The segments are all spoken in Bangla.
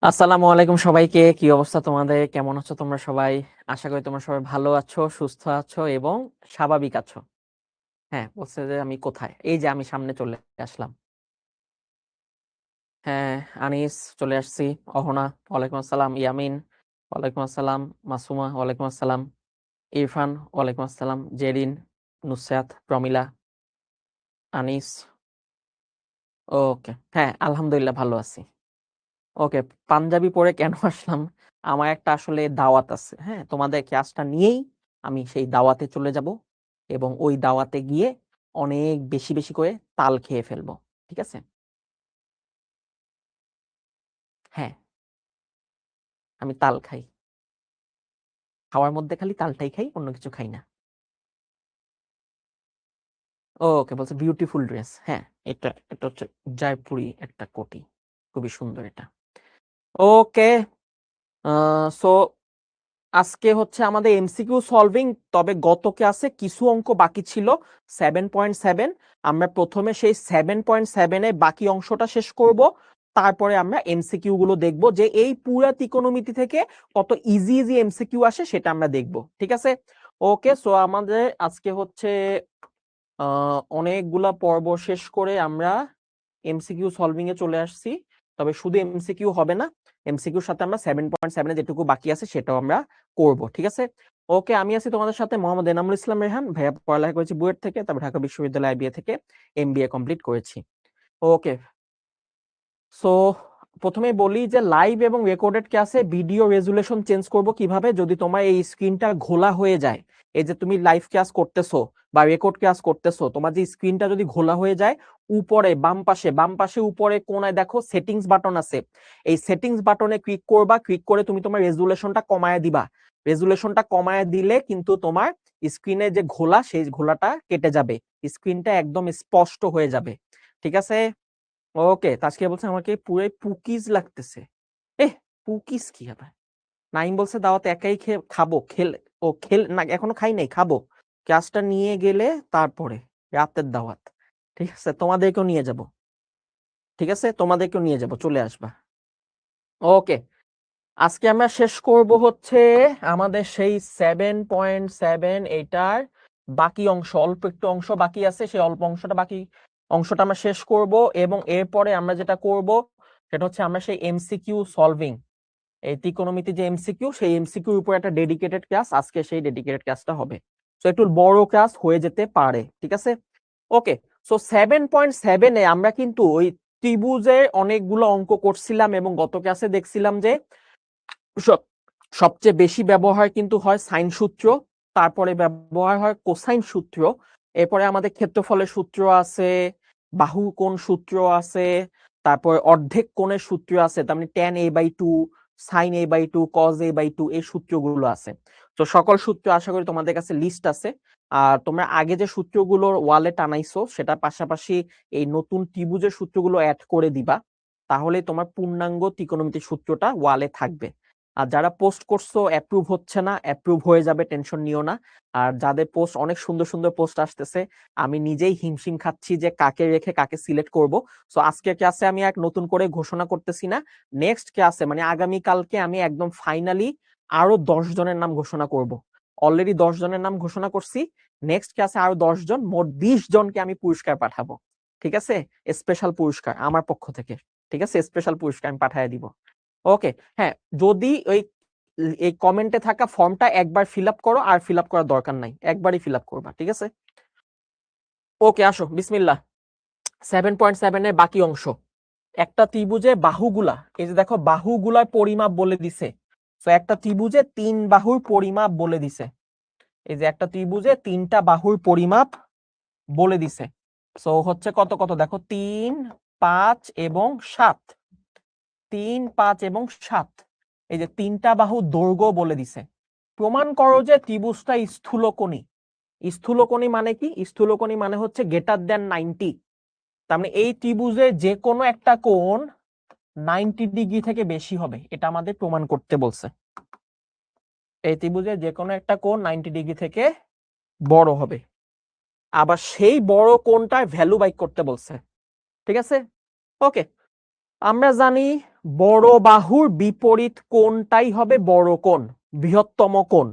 আসসালামু আলাইকুম সবাইকে। কি অবস্থা তোমাদের? কেমন আছো তোমরা সবাই? আশা করি তোমরা সবাই ভালো আছো, সুস্থ আছো এবং স্বাভাবিক আছো। হ্যাঁ, বলছে যে আমি কোথায়? এই যে আমি সামনে চলে আসলাম। হ্যাঁ, আনিস চলে আসছি। অহনা, ওয়ালাইকুম আসসালাম। ইয়ামিন, ওয়ালাইকুম আসসালাম। মাসুমা, ওয়ালাইকুম আসসালাম। ইরফান, ওয়ালাইকুম আসসালাম। জেরিন, নুসরাত, প্রমিলা, আনিস। ওকে। হ্যাঁ, আলহামদুলিল্লাহ ভালো আছি। ওকে, পাঞ্জাবি পরে কেন আসলাম? আমার একটা আসলে দাওয়াত আছে। হ্যাঁ? তোমাদের ক্লাসটা নিয়েই আমি সেই দাওয়াতে চলে যাব এবং ওই দাওয়াতে গিয়ে অনেক বেশি, বেশি করে তাল খেয়ে ফেলবো। ঠিক আছে? হ্যাঁ, আমি তাল খাই। খাওয়ার মধ্যে খালি তালটাই খাই, অন্য কিছু খাই না। ওকে, বলছে বিউটিফুল ড্রেস। হ্যাঁ, এটা হচ্ছে জয়পুরি একটা কোটি। খুবই সুন্দর এটা। ওকে, সো আজকে হচ্ছে আমাদের এমসিকিউ সলভিং। তবে গত ক্লাসে কিছু অঙ্ক বাকি ছিল 7.7। আমরা প্রথমে সেই 7.7 এ বাকি অংশটা শেষ করব, তারপরে আমরা এমসিকিউ গুলো দেখব যে এই পুরা ত্রিকোণমিতি থেকে কত ইজি ইজি এমসিকিউ আসে সেটা আমরা দেখব। ঠিক আছে? ওকে, সো আমাদের আজকে হচ্ছে অনেকগুলা পর্ব শেষ করে আমরা এমসিকিউ সলভিং এ চলে আসছি। তবে শুধু এমসিকিউ হবে না, এমসিকিউর সাথে আমরা 7.7 এ যেটুকু বাকি আছে সেটাও আমরা করব। ঠিক আছে? ওকে, আমি আছি তোমাদের সাথে মোহাম্মদ এনামুল ইসলাম রেহান। ভাইয়া পড়ালেখা করেছি বুয়েট থেকে, তারপর ঢাকা বিশ্ববিদ্যালয় আইবিএ থেকে এমবিএ কমপ্লিট করেছি। ওকে, সো প্রথমেই বলি যে লাইভ এবং রেকর্ডেড ক্লাসে ভিডিও রেজুলেশন চেঞ্জ করব কিভাবে, যদি তোমার এই স্ক্রিনটা ঘোলা হয়ে যায়। এই যে তুমি লাইভ ক্লাস করতেছো বা রেকর্ড ক্লাস করতেছো, তোমার যে স্ক্রিনটা যদি ঘোলা হয়ে যায়, উপরে বাম পাশে উপরে কোনায় দেখো সেটিংস বাটন আছে। এই সেটিংস বাটনে ক্লিক করবা, ক্লিক করে তুমি তোমার রেজুলেশনটা কমায় দিবা। রেজুলেশনটা কমায় দিলে কিন্তু তোমার স্ক্রিনে যে ঘোলা, সেই ঘোলাটা কেটে যাবে, স্ক্রিনটা একদম স্পষ্ট হয়ে যাবে। ঠিক আছে? ওকে, তাজকিয়া বলছে আমাকে পুরাই পুকিজ লাগতেছে। পুকিজ কি আবার? নাইম বলছে দাওয়াতে একাই খাবো, না, এখনো খাই নাই, খাবো। ক্লাসটা নিয়ে গেলে তারপরে রাতের দাওয়াত। ঠিক আছে, তোমাদেরকেও নিয়ে যাব। ঠিক আছে, তোমাদেরকেও নিয়ে যাব, চলে আসবা। ওকে, আজকে আমরা শেষ করব হচ্ছে আমাদের সেই 7.7, এটার বাকি অংশ, অল্প একটু অংশ বাকি আছে, সেই অল্প অংশটা আমরা শেষ করব। এবং এরপরে আমরা যেটা করব সেটা হচ্ছে আমরা সেই এমসিকিউ সলভিং, এই ত্রিকোণমিতি যে এমসিকিউ, সেই এমসিকিউর উপর একটা ডেডিকেটেড ক্লাস, আজকে সেই ডেডিকেটেড ক্লাসটা হবে। সো একটু বড় ক্লাস হয়ে যেতে পারে। ঠিক আছে? ওকে, সো 7.7 এ আমরা কিন্তু ওই ত্রিভুজের অনেকগুলো অঙ্ক করছিলাম এবং গত ক্লাসে দেখছিলাম যে সবচেয়ে বেশি ব্যবহার কিন্তু হয় সাইন সূত্র, তারপরে ব্যবহার হয় কোসাইন সূত্র, এরপরে আমাদের ক্ষেত্রফলের সূত্র আছে, বাহু কোণ সূত্র আছে, তারপর অর্ধেক কোণের সূত্র আছে, তার মানে tan a/2, sin a/2, cos a/2, এই সূত্রগুলো আছে। তো সকল সূত্র আশা করি তোমাদের কাছে লিস্ট আছে। আর তোমরা আগে যে সূত্রগুলো ওয়ালে টানাইছো সেটার পাশাপাশি এই নতুন ত্রিভুজের সূত্রগুলো অ্যাড করে দিবা, তাহলে তোমার পূর্ণাঙ্গ ত্রিকোণমিতির সূত্রটা ওয়ালে থাকবে। আর যারা পোস্ট করছো অ্যাপ্রুভ হচ্ছে না, অ্যাপ্রুভ হয়ে যাবে, টেনশন নিও না। আর যাদের পোস্ট অনেক সুন্দর সুন্দর পোস্ট আসতেছে, আমি নিজেই হিমশিম খাচ্ছি যে কাকে রেখে কাকে সিলেক্ট করব। সো আজকের ক্লাসে আমি এক নতুন করে ঘোষণা করতেছি না, নেক্সট ক্লাসে মানে আগামী কালকে আমি একদম ফাইনালি আরো 10 জনের নাম ঘোষণা করব। অলরেডি 10 জনের নাম ঘোষণা করছি, নেক্সট ক্লাসে আরো 10 জন, মোট 20 জনকে আমি পুরস্কার পাঠাবো। ঠিক আছে? স্পেশাল পুরস্কার আমার পক্ষ থেকে। ঠিক আছে, স্পেশাল পুরস্কার আমি পাঠিয়ে দিব। ওকে, হ্যাঁ, যদি ওই এই কমেন্টে থাকা ফর্মটা একবার ফিল আপ করো, আর ফিল আপ করার দরকার নাই, একবারই ফিল আপ করবা। ঠিক আছে? ওকে, আসো বিসমিল্লাহ। 7.7 এর বাকি অংশ, একটা ত্রিভুজে বাহুগুলা, এই যে দেখো বাহুগুলার পরিমাপ বলে দিছে। তো একটা ত্রিভুজে 3 বাহুর পরিমাপ বলে দিছে। এই যে একটা ত্রিভুজে 3টা বাহুর পরিমাপ বলে দিছে। সো হচ্ছে কত কত দেখো, 3, 5 এবং 7। 3, 5 এবং 7, এই যে 3টা বাহু দৈর্ঘ্য বলে দিছে। প্রমাণ করো যে ত্রিভুজটা স্থূলকোণী। স্থূলকোণী মানে কি? স্থূলকোণী মানে হচ্ছে গ্রেটার দেন 90। তার মানে এই ত্রিভুজে যে কোনো একটা কোণ 90 ডিগ্রি থেকে বেশি হবে, এটা আমাদের প্রমাণ করতে বলছে। এই ত্রিভুজে যে কোনো একটা কোণ 90 ডিগ্রি থেকে বড় হবে, আবার সেই বড় কোণটার ভ্যালু বাইক করতে বলছে। ঠিক আছে? ওকে, আমরা জানি বড় বাহুর বিপরীত কোণটাই হবে বড় কোণ, বৃহত্তম কোণ।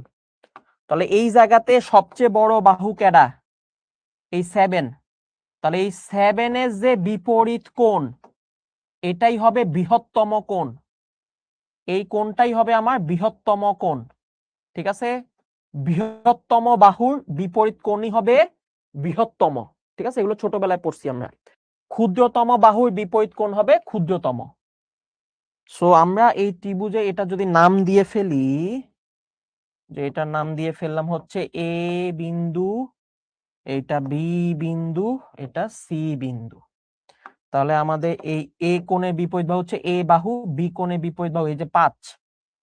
তাহলে এই জায়গাতে সবচেয়ে বড় বাহু কেডা? এই 7। তাহলে এই 7-এর যে বিপরীত কোণ এটাই হবে বৃহত্তম কোণ, এই কোণটাই হবে আমার বৃহত্তম কোণ। ঠিক আছে, বৃহত্তম বাহুর বিপরীত কোণই হবে বৃহত্তম। ঠিক আছে, এগুলো ছোটবেলায় পড়ছি আমরা। ক্ষুদ্রতম বাহুর বিপরীত কোণ হবে ক্ষুদ্রতম। সো আমরা এই ত্রিভুজে এটা যদি নাম দিয়ে ফেলি, যে এটার নাম দিয়ে ফেললাম হচ্ছে এ বিন্দু, এটা বি বিন্দু, এটা সি বিন্দু। তাহলে আমাদের এই এ কোণের বিপরীত বাহু হচ্ছে এ বাহু, বি কোণের বিপরীত বাহু এই যে 5,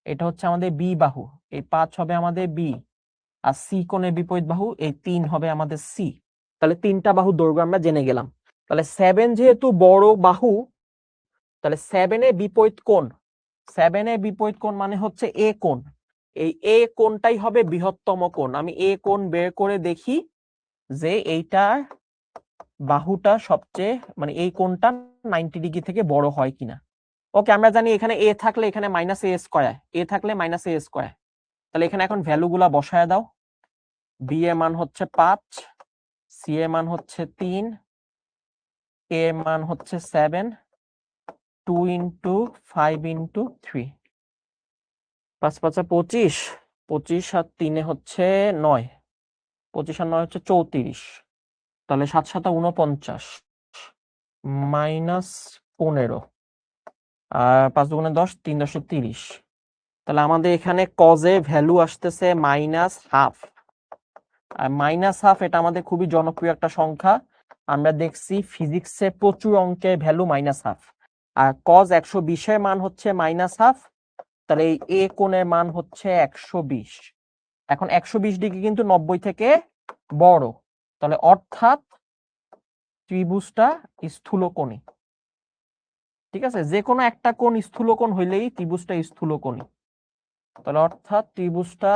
এটা হচ্ছে আমাদের বি বাহু, এই 5 হবে আমাদের বি, আর সি কোণের বিপরীত বাহু এই 3 হবে আমাদের সি। তাহলে 3টা বাহু দৈর্ঘ্য আমরা জেনে গেলাম। তাহলে 7 যেহেতু বড় বাহু, তাহলে 7-এর বিপরীত কোণ, 7-এর বিপরীত কোণ মানে হচ্ছে এ কোণ, এই এ কোণটাই হবে বৃহত্তম কোণ। আমি এ কোণ বের করে দেখি যে এইটার বাহুটা সবচেয়ে মানে এই কোণটা 90 ডিগ্রি থেকে বড় হয় কিনা। ওকে, আমরা জানি এখানে এ থাকলে এখানে মাইনাস এ স্কয়ার, এ থাকলে মাইনাস এ স্কয়ার। তাহলে এখানে এখন ভ্যালুগুলা বসায় দাও। বি এর মান হচ্ছে 5, সি এর মান হচ্ছে 3, এ এর মান হচ্ছে 7, 2 ইন্টু 5 ইন্টু 3, 5 5 25, 25 আর 3 হচ্ছে 9, 25 আর 9 হচ্ছে 34, তাহলে 7 7 49 মাইনাস 15, আর 5 দুগুণে 10, 3 10 30। তাহলে আমাদের এখানে কজে ভ্যালু আসতেছে -1/2, আর -1/2 এটা আমাদের খুবই জনপ্রিয় একটা সংখ্যা। আমরা দেখছি ফিজিক্সে প্রচুর অঙ্কের ভ্যালু -1/2, আর কজ 120-এর মান হচ্ছে -1/2। তাহলে এই এ কোণের মান হচ্ছে 120। এখন 120 ডিগ্রি কিন্তু 90 থেকে বড়, তাহলে অর্থাৎ ত্রিভুজটা স্থূলকোণী। ঠিক আছে, যে কোনো একটা কোণ স্থূলকোণ হইলেই ত্রিভুজটা স্থূলকোণী। তাহলে অর্থাৎ ত্রিভুজটা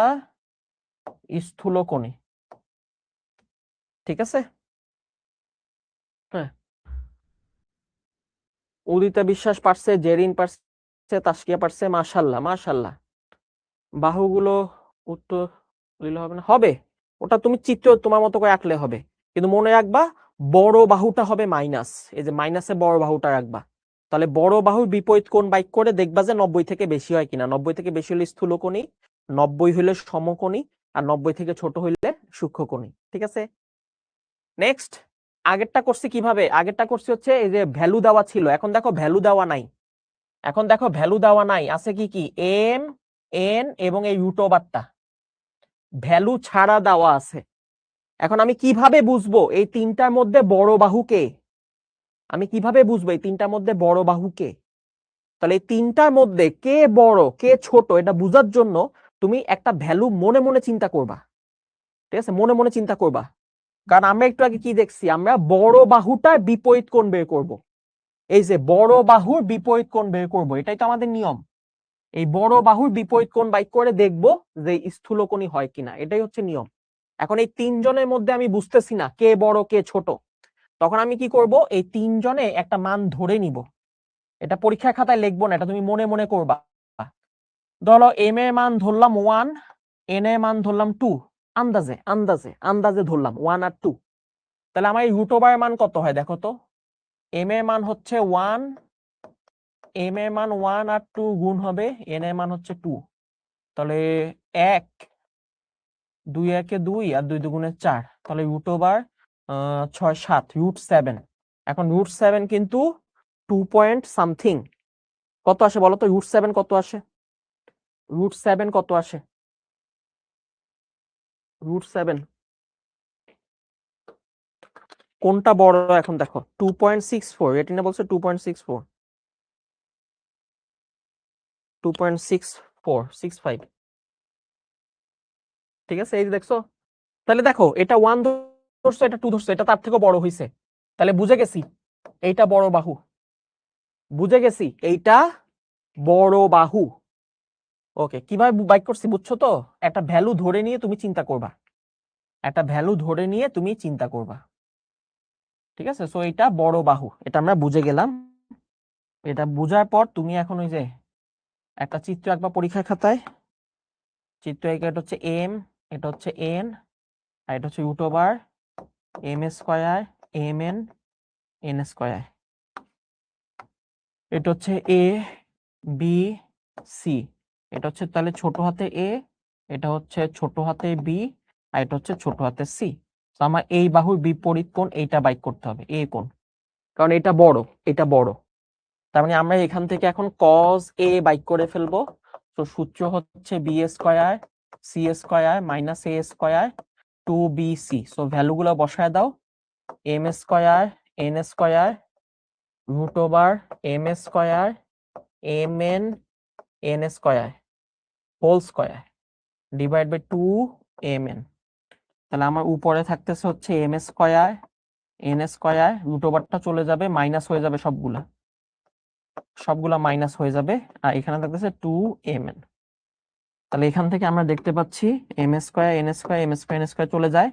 স্থূলকোণী। ঠিক আছে, হ্যাঁ। উদিতা বিশ্বাস পারছে, জেরিন পারছে, তাসকিয়া পারছে, মাশাআল্লাহ মাশাআল্লাহ। বাহুগুলো উত্তর দিলে হবে না? হবে, ওটা তুমি চিত্র তোমার মতো করে আঁকলে হবে, কিন্তু মনে রাখবা বড় বাহুটা হবে মাইনাস, এই যে মাইনাসে বড় বাহুটা রাখবা। তাহলে বড় বাহুর বিপরীত কোণ বাইক করে দেখবা যে 90 থেকে বেশি হয় কিনা। 90 থেকে বেশি হলে স্থূলকোণী, 90 হলে সমকোণী, আর 90 থেকে ছোট হইলে সূক্ষ্মকোণী। ঠিক আছে, নেক্সট। আগেরটা করছি কিভাবে? আগেরটা করছি হচ্ছে এই যে ভ্যালু দেওয়া ছিল, এখন দেখো ভ্যালু দেওয়া নাই। এখন দেখো ভ্যালু দেওয়া নাই, আছে কি কি এম, এন এবং এই রুট ওভারটা ভ্যালু ছাড়া দেওয়া আছে। এখন আমি কিভাবে বুঝবো এই তিনটার মধ্যে বড় বাহু কে? আমি কিভাবে বুঝবো এই তিনটার মধ্যে বড় বাহু কে? তাহলে এই তিনটার মধ্যে কে বড় কে ছোট এটা বুঝার জন্য তুমি একটা ভ্যালু মনে মনে চিন্তা করবা। ঠিক আছে, মনে মনে চিন্তা করবা, কারণ আমরা একটু আগে কি দেখছি, আমরা বড় বাহুটার বিপরীত কোণ বের করব। এই যে বড় বাহুর বিপরীত কোণ বের করব, এটাই তো আমাদের নিয়ম। এই বড় বাহুর বিপরীত কোণ বাইক করে দেখব যে স্থূলকোণী হয় কিনা, এটাই হচ্ছে নিয়ম। এখন এই তিনজনের মধ্যে আমি বুঝতেছি না কে বড় কে ছোট, তখন আমি কি করব, এই তিনজনে একটা মান ধরে নিব। এটা পরীক্ষা খাতায় লিখবো না, এটা তুমি মনে মনে করবা। ধরো এম এর মান ধরলাম 1, এন এর মান ধরলাম 2, আন্দাজে আন্দাজে আন্দাজে ধরলাম 1 আর 2। তাহলে আমার এই রুট ওভারের মান কত হয় দেখো তো। এম এর মান হচ্ছে 1, এম এর মান 1 আর 2 গুণ হবে এন এর মান হচ্ছে 2, তাহলে 1, 2 একে 2 আর 2 দুগুণে 4, তাহলে রুট ওভার 6 7 √7। এখন √7 কিন্তু 2 পয়েন্ট সামথিং। কত আসে বলো তো, √7 কত আসে? √7 কত আসে? √7 কোনটা বড় এখন দেখো, 2.64, এটি না বলছে 2.64, 2.64 65। ঠিক আছে, এই যে দেখছো, তাহলে দেখো এটা 1 ধরছো, এটা 2 ধরছো, এটা তার থেকে বড় হইছে। তাহলে বুঝে গেছি এইটা বড় বাহু, বুঝে গেছি এইটা বড় বাহু। ওকে, কিভাবে বাইক করছি বুঝছো তো? একটা ভ্যালু ধরে নিয়ে তুমি চিন্তা করবা, একটা ভ্যালু ধরে নিয়ে তুমি চিন্তা করবা। ঠিক আছে, সো এটা বড় বাহু, এটা আমরা বুঝে গেলাম। এটা বোঝার পর তুমি এখন ওই যে একটা চিত্র আঁকবা পরীক্ষার খাতায়। চিত্র এঁকে এটা হচ্ছে এম, এটা হচ্ছে এন, আর এটা হচ্ছে root over M square M N N square. এটা হচ্ছে এ বি সি, এটা হচ্ছে তাহলে ছোট হাতে এ, এটা হচ্ছে ছোট হাতে বি, আর এটা হচ্ছে ছোট হাতে সি। তো আমার এই বাহুর বিপরীত কোণ এইটা বাইক করতে হবে, এ কোণ, কারণ এটা বড়, এটা বড়। তার মানে আমরা এখান থেকে এখন cos a বাইক করে ফেলবো। তো সূত্র হচ্ছে b square c square minus a square 2bc। So ভ্যালুগুলো বসায় দাও, m square N square root over M square M N N square whole square divide by 2mn। তাহলে আমার উপরে থাকতেছে হচ্ছে m square N square, root ওভারটা চলে যাবে, মাইনাস হয়ে যাবে সবগুলা মাইনাস হয়ে যাবে, আর এখানে থাকতেছে 2mn। তাহলে এখান থেকে আমরা দেখতে পাচ্ছি M square N square M square N square চলে যায়,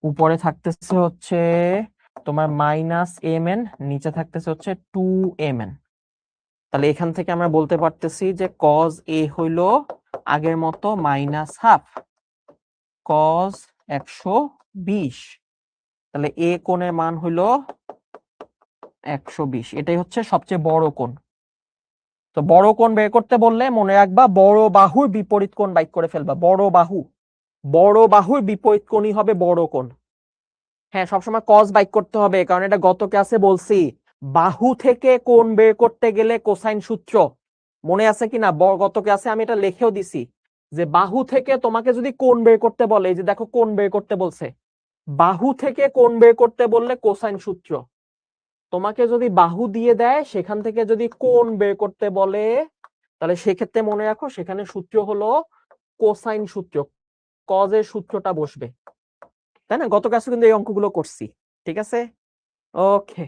উপরে থাকতেছে হচ্ছে তোমার মাইনাস mn, নিচে থাকতেছে হচ্ছে 2mn। তাহলে এখান থেকে আমরা বলতে পারতেছি যে cos a হইল আগের মতো মাইনাস হাফ cos 120। তাহলে এ কোণের মান হইল 120, এটাই হচ্ছে সবচেয়ে বড় কোণ। তো বড় কোণ বের করতে বললে মনে রাখবা বড় বাহুর বিপরীত কোণ বাইক করে ফেলবা। বড় বাহুর বিপরীত কোণই হবে বড় কোণ। হ্যাঁ, সবসময় কস বাইক করতে হবে, কারণ এটা গত ক্লাসে বলছি, বাহু থেকে কোণ বের করতে গেলে কোসাইন সূত্র মনে আছে কিনা? গত ক্লাসে আমি এটা লিখেও দিছি যে বাহু থেকে তোমাকে যদি কোণ বের করতে বলে, এই যে দেখো কোণ বের করতে বলছে, বাহু থেকে কোণ বের করতে বললে কোসাইন সূত্র। তোমাকে যদি বাহু দিয়ে দেয়, সেখান থেকে যদি কোণ বের করতে বলে, তাহলে সেক্ষেত্রে মনে রাখো সেখানে সূত্র হলো কোসাইন সূত্র, কজের সূত্রটা বসবে, তাই না? গত ক্লাসে কিন্তু এই অঙ্কগুলো করছি, ঠিক আছে? ওকে,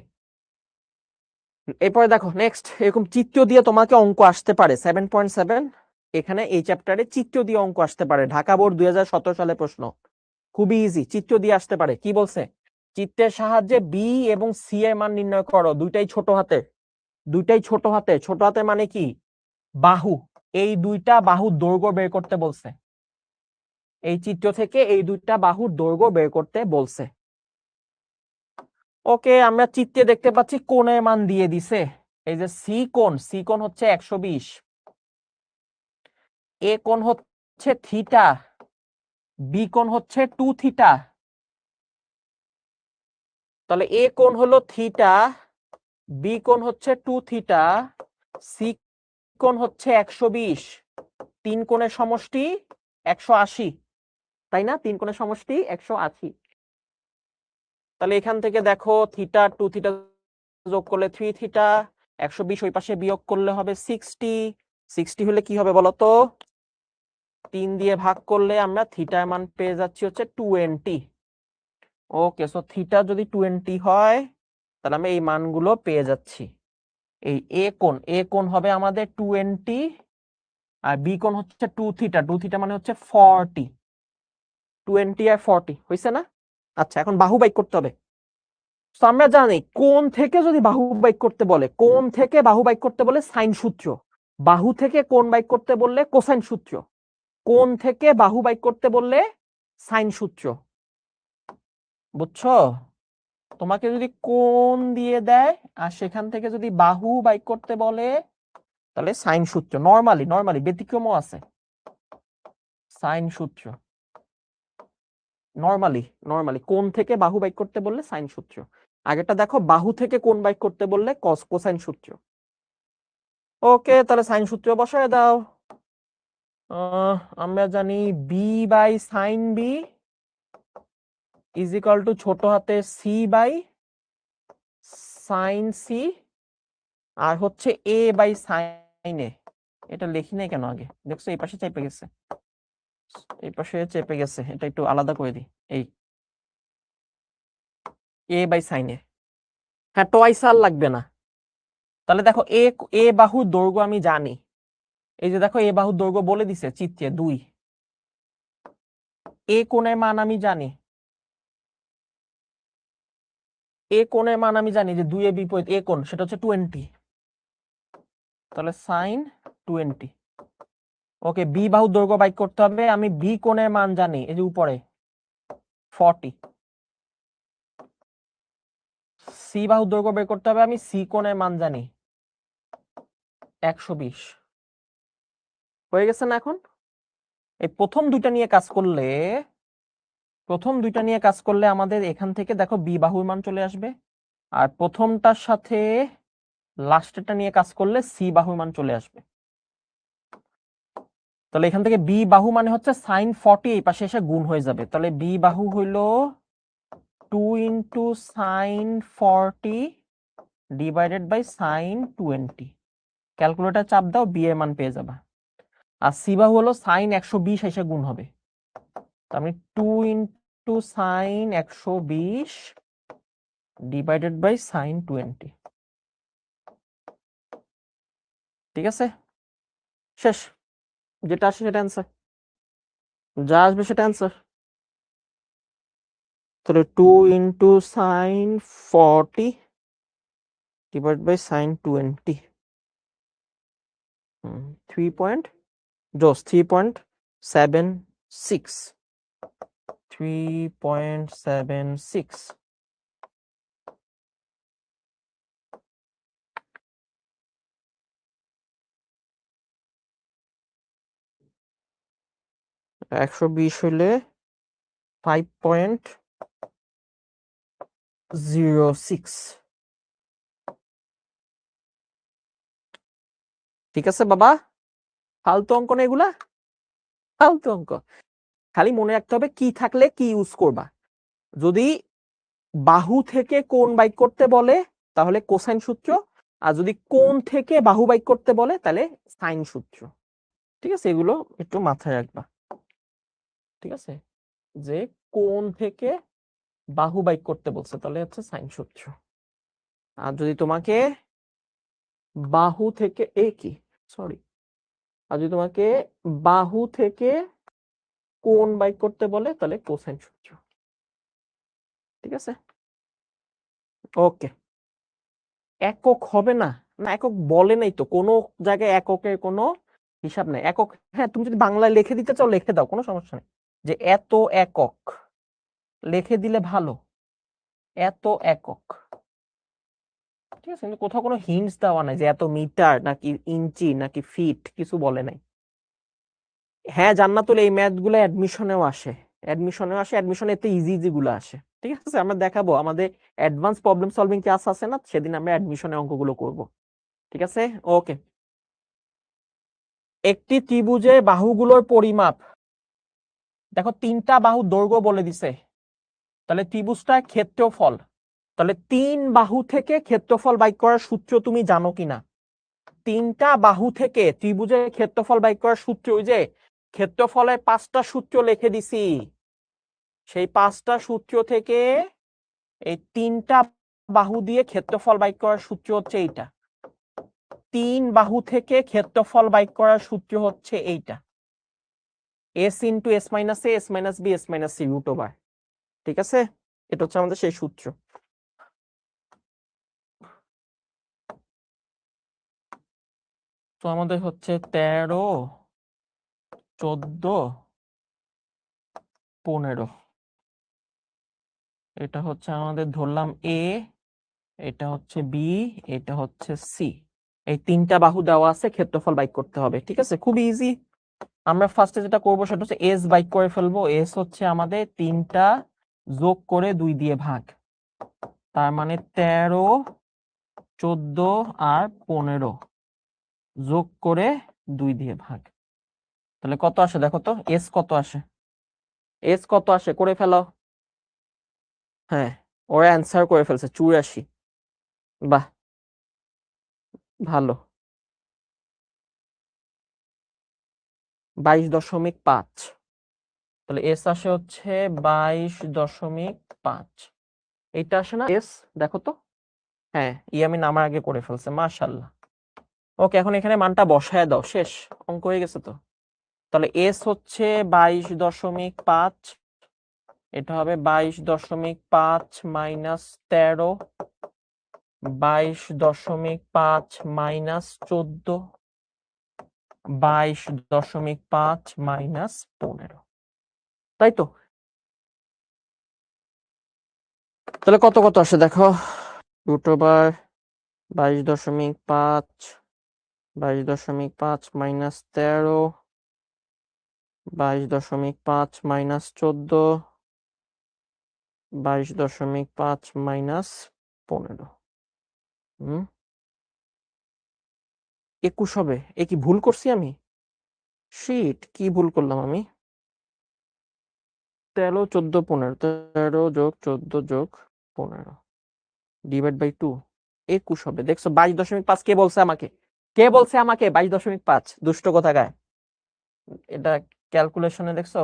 এরপরে দেখো নেক্সট, এরকম চিত্র দিয়ে তোমাকে অঙ্ক আসতে পারে 7.7, এখানে এই চ্যাপ্টারে চিত্র দিয়ে অঙ্ক আসতে পারে। ঢাকা বোর্ড 2017 সালে প্রশ্ন, খুবই ইজি, চিত্র দিয়ে আসতে পারে। কি বলছে? চিত্রের সাহায্যে বি এবং সি এর মান নির্ণয় করো। দুইটাই ছোট হাতে, ছোট হাতে মানে কি? বাহু। এই দুইটা বাহুর দৈর্ঘ্য বের করতে বলছে, এই চিত্র থেকে এই দুইটা বাহুর দৈর্ঘ্য বের করতে বলছে। ওকে, আমরা চিত্রে দেখতে পাচ্ছি কোণের মান দিয়ে দিছে। এই যে সি কোণ হচ্ছে 120, এ কোণ হচ্ছে থিটা, বি কোণ হচ্ছে 2 থিটা। তাহলে এ কোণ হলো থিটা, বি কোণ হচ্ছে 2 থিটা, সি কোণ হচ্ছে 120। তিন কোণের সমষ্টি 180, তাই না? তিন কোণের সমষ্টি 180। তাহলে এখান থেকে দেখো থিটা 2 থিটা যোগ করলে 3 থিটা, 120 ওই পাশে বিয়োগ করলে হবে 60। 60 হলে কি হবে বলো তো? 3 দিয়ে ভাগ করলে আমরা থিটার মান পেয়ে যাচ্ছি হচ্ছে 20। ওকে, সো থিটা যদি 20 হয়, তাহলে আমরা এই মানগুলো পেয়ে যাচ্ছি। এই এ কোণ হবে আমাদের 20, আর বি কোণ হচ্ছে 2 থিটা, 2 থিটা মানে হচ্ছে 40। 20 আর 40 হইছে না? আচ্ছা, এখন বাহু বাইক করতে হবে। তো আমরা জানি কোণ থেকে যদি বাহু বাইক করতে বলে, কোণ থেকে বাহু বাইক করতে বলে সাইন সূত্র, বাহু থেকে কোণ বাইক করতে বললে কোসাইন সূত্র, কোণ থেকে বাহু বাইক করতে বললে সাইন সূত্র। বুঝছো? তোমাকে যদি কোণ দিয়ে দেয় আর সেখান থেকে যদি বাহু বাইক করতে বলে, তাহলে সাইন সূত্র। নরমালি ব্যতিক্রমও আছে, সাইন সূত্র। নরমালি কোণ থেকে বাহু বাইক করতে বললে সাইন সূত্র। আগেরটা দেখো, বাহু থেকে কোণ বাইক করতে বললে কোসাইন সূত্র। ওকে, তাহলে সাইন সূত্র বসায় দাও। আমরা জানি B by sine B is equal to ছোট হাতে সি বাই সাইন সি, আর হচ্ছে এ বাই সাইন এ। এটা লিখি নাই কেন আগে? দেখছো এই পাশে চেপে গেছে, এটা একটু আলাদা করে দিই। এই এ বাই সাইন এ, হ্যাঁ টোয়াইস আর লাগবে না। তাহলে দেখো এ বাহুর দৈর্ঘ্য আমি জানি, এই যে দেখো এ বাহুর দৈর্ঘ্য বলে দিছে চিত্রে 2। এ কোণের মান আমি জানি, যে 2 এর বিপরীত এ কোণ, সেটা হচ্ছে 20। তাহলে সাইন 20। ওকে, বি বাহুর দৈর্ঘ্য বাইক করতে হবে। আমি বি কোণের মান জানি, এই যে উপরে 40। সি বাহুর দৈর্ঘ্য বের করতে হবে, আমি সি কোণের মান জানি 120। হয়ে গেছে না? এখন এই প্রথম দুইটা নিয়ে কাজ করলে আমাদের এখান থেকে দেখো বি বাহুর মান চলে আসবে, আর প্রথমটার সাথে লাস্টেরটা নিয়ে কাজ করলে সি বাহুর মান চলে আসবে। তাহলে এখান থেকে বি বাহু মানে হচ্ছে সাইন 40, এই পাশে এসে গুণ হয়ে যাবে। তাহলে বি বাহু হইল 2 into sine 40 divided by sine 20। Calculator চাপ দাও, বি এর মান পেয়ে যাবা। আর সি বাহু হলো সাইন 120 এসে গুণ হবে। আমি 2 into sine 120 divided by sine 20। ঠিক আছে, শেষ। যেটা আসে সেটা অ্যান্সার, যা আসবে সেটা অ্যান্সার। তাহলে 2 into sine 40 divide by sine 20, 3.76। 3.76। একশো 20 হইলে 5.06। ঠিক আছে বাবা, ফালতু অঙ্ক না এগুলা, ফালতু অঙ্ক। খালি মনে রাখতে হবে কি থাকলে কি ইউজ করবা। যদি বাহু থেকে কোণ বাইক করতে বলে তাহলে কোসাইন সূত্র, আর যদি কোণ থেকে বাহু বাইক করতে বলে তাহলে সাইন সূত্র। ঠিক আছে, এগুলো একটু মাথায় রাখবা। ঠিক আছে, যে কোণ থেকে বাহু বাইক করতে বলছে তাহলে হচ্ছে সাইন সূত্র। আর যদি তোমাকে বাহু থেকে আর যদি তোমাকে বাহু থেকে কোণ বাইক করতে বলে তাহলে কোসাইন সূত্র। ঠিক আছে, ওকে। একক হবে না, না একক বলে নাই তো, কোনো জায়গায় এককের কোনো হিসাব নাই। একক, হ্যাঁ তুমি যদি বাংলায় লিখে দিতে চাও লিখে দাও, কোনো সমস্যা নেই, যে এত একক লিখে দিলে ভালো, এত একক। ঠিক আছে, কিন্তু কোথাও কোনো হিন্টস দেওয়া নাই যে এত মিটার নাকি ইঞ্চি নাকি ফিট, কিছু বলে নাই। হ্যাঁ জান্নাতুল, এই ম্যাথ গুলো অ্যাডমিশনেও আসে, অ্যাডমিশনে এতে ইজি ইজি গুলো আসে। ঠিক আছে, আমরা দেখাবো আমাদের অ্যাডভান্স প্রবলেম সলভিং ক্লাস আছে না, সেদিন আমরা অ্যাডমিশনে অঙ্কগুলো করব। ঠিক আছে, ওকে। একটি ত্রিভুজের বাহুগুলোর পরিমাপ, দেখো 3টা বাহু দৈর্ঘ্য বলে দিছে, তাহলে ত্রিভুজটা ক্ষেত্রফল। তাহলে 3 বাহু থেকে ক্ষেত্রফল বাইর করার সূত্র তুমি জানো কিনা? 3টা বাহু থেকে ত্রিভুজের ক্ষেত্রফল বাইর করার সূত্র, ওই যে ক্ষেত্রফলের 5টা সূত্র লিখে দিছি, সেই 5টা সূত্র থেকে এই 3টা বাহু দিয়ে ক্ষেত্রফল বাইর করার সূত্র হচ্ছে এইটা। 3 বাহু থেকে ক্ষেত্রফল বাইর করার সূত্র হচ্ছে এইটা, s into s minus a, s minus b, s minus c root over. ঠিক আছে, এটা হচ্ছে আমাদের সেই সূত্র। তো আমাদের হচ্ছে 13, 14, 15। এটা হচ্ছে আমাদের ধরলাম এ, এটা হচ্ছে বি, এটা হচ্ছে সি। এই 3টা বাহু দেওয়া আছে, ক্ষেত্রফল বাইক করতে হবে। ঠিক আছে, খুব ইজি। আমরা ফার্স্টে যেটা করবো সেটা হচ্ছে এস বাইক করে ফেলবো। এস হচ্ছে আমাদের 3টা যোগ করে 2 দিয়ে ভাগ, তার মানে 13, 14 আর 15 যোগ করে 2 দিয়ে ভাগ। তাহলে কত আসে দেখো তো, এস কত আসে, এস কত আসে করে ফেলো। হ্যাঁ, ওরা অ্যান্সার করে ফেলছে 84। বাহ, ভালো। 22.5। তাহলে এস আসে হচ্ছে 22.5। এইটা আসে না এস, দেখো তো। হ্যাঁ, আমি নামার আগে করে ফেলছে, মাশাআল্লাহ। ওকে, এখন এখানে মানটা বসায় দাও, শেষ, অঙ্ক হয়ে গেছে তো। তাহলে এস হচ্ছে 22.5, এটা হবে 22.5 মাইনাস 13 22.5 মাইনাস 14, 22.5 মাইনাস 15, তাই তো? তাহলে কত কত আসে দেখো, √22.5, 22.5 মাইনাস 13, 22.5 মাইনাস 14, 22.5 মাইনাস 15, 21 হবে। এ কি ভুল করছি আমি? শিট, কি ভুল করলাম আমি? 13, 14, 15, 13 যোগ 14 যোগ 15 ডিভাইড বাই 2, 21 হবে। দেখছো 22.5 কে বলছে আমাকে? কে বলছে আমাকে 22.5? দুষ্ট কোথাকার। এটা ক্যালকুলেশনে দেখছো,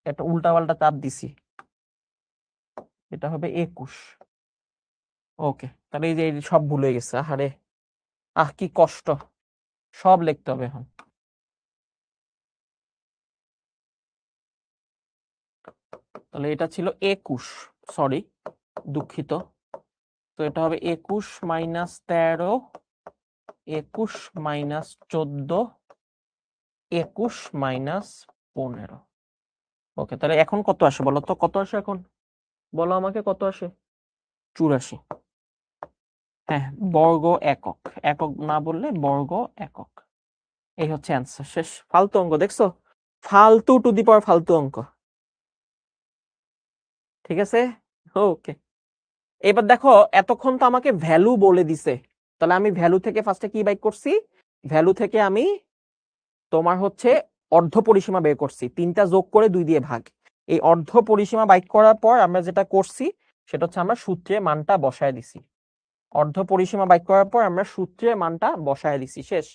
এটা উল্টা পাল্টা চাপ দিছি, এটা হবে 21। ওকে, তাহলে এই যে এই সব ভুলে গেছে। আরে কি কষ্ট, সব লিখতে হবে এখন। তাহলে এটা ছিল 21, সরি দুঃখিত। তো এটা হবে 21 মাইনাস 13, 21 মাইনাস 14, 21 মাইনাস 15। ওকে, তাহলে এখন কত আসে বলো তো? কত আসে এখন বলো আমাকে, কত আসে? 84। হ্যাঁ, বর্গ একক, একক না বললে বর্গ একক। এই হচ্ছে অ্যান্সার। শেষ। ফালতু অঙ্ক দেখছো, ফালতু টু দি পাওয়ার ফালতু অঙ্ক। ঠিক আছে, ওকে। এবার দেখো, এতক্ষণ তো আমাকে ভ্যালু বলে দিছে, তাহলে আমি ভ্যালু থেকে ফার্স্টে কি বাইক করছি? ভ্যালু থেকে আমি তোমার হচ্ছে অর্ধ পরিসীমা বের করছি, 3টা যোগ করে 2 দিয়ে ভাগ। এই অর্ধ পরিসীমা বাইক করার পর আমরা যেটা করছি সেটা হচ্ছে আমরা সূত্রে মানটা বসায় দিছি। অর্ধ পরিসীমা বাইক করার পর আমরা সূত্রে মানটা বসায় দিছি, শেষ।